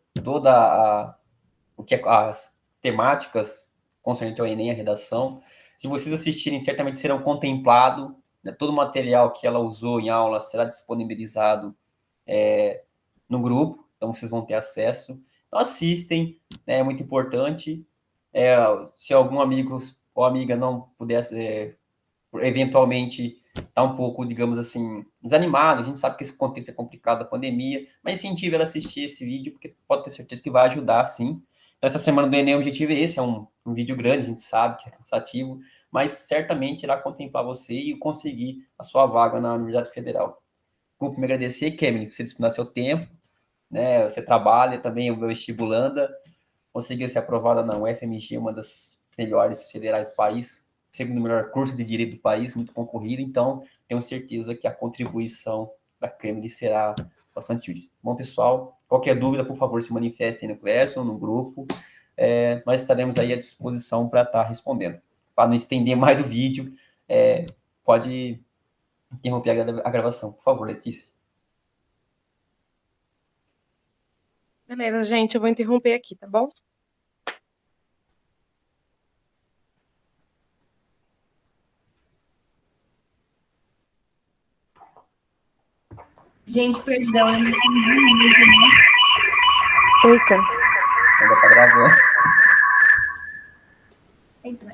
as temáticas concernentes ao Enem, a redação. Se vocês assistirem, certamente serão contemplados, né? Todo o material que ela usou em aula será disponibilizado no grupo, então vocês vão ter acesso. Então assistem, né? É muito importante. Se algum amigo ou amiga não pudesse, eventualmente, estar um pouco, digamos assim, desanimado, a gente sabe que esse contexto é complicado da pandemia, mas incentive ela a assistir esse vídeo, porque pode ter certeza que vai ajudar, sim. Então, essa semana do Enem, o objetivo é esse, é um vídeo grande, a gente sabe que é cansativo, mas certamente irá contemplar você e conseguir a sua vaga na Universidade Federal. Desculpa me agradecer, Kemily, por você disputar seu tempo, né? Você trabalha também, o meu vestibulanda, conseguiu ser aprovada na UFMG, uma das melhores federais do país, segundo melhor curso de direito do país, muito concorrido, então tenho certeza que a contribuição da Câmara será bastante útil. Bom, pessoal, qualquer dúvida, por favor, se manifestem no Classroom, no grupo, nós estaremos aí à disposição para estar respondendo. Para não estender mais o vídeo, pode interromper a gravação, por favor, Letícia. Beleza, gente, eu vou interromper aqui, tá bom? Gente, perdão, eu não entendi. Eita. Ainda tá gravando. Eita.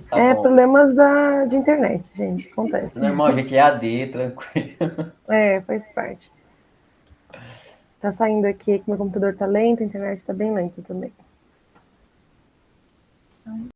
Tá bom. Problemas de internet, gente, acontece. Normal, gente, é AD, tranquilo. Faz parte. Tá saindo aqui que meu computador tá lento, a internet tá bem lenta também.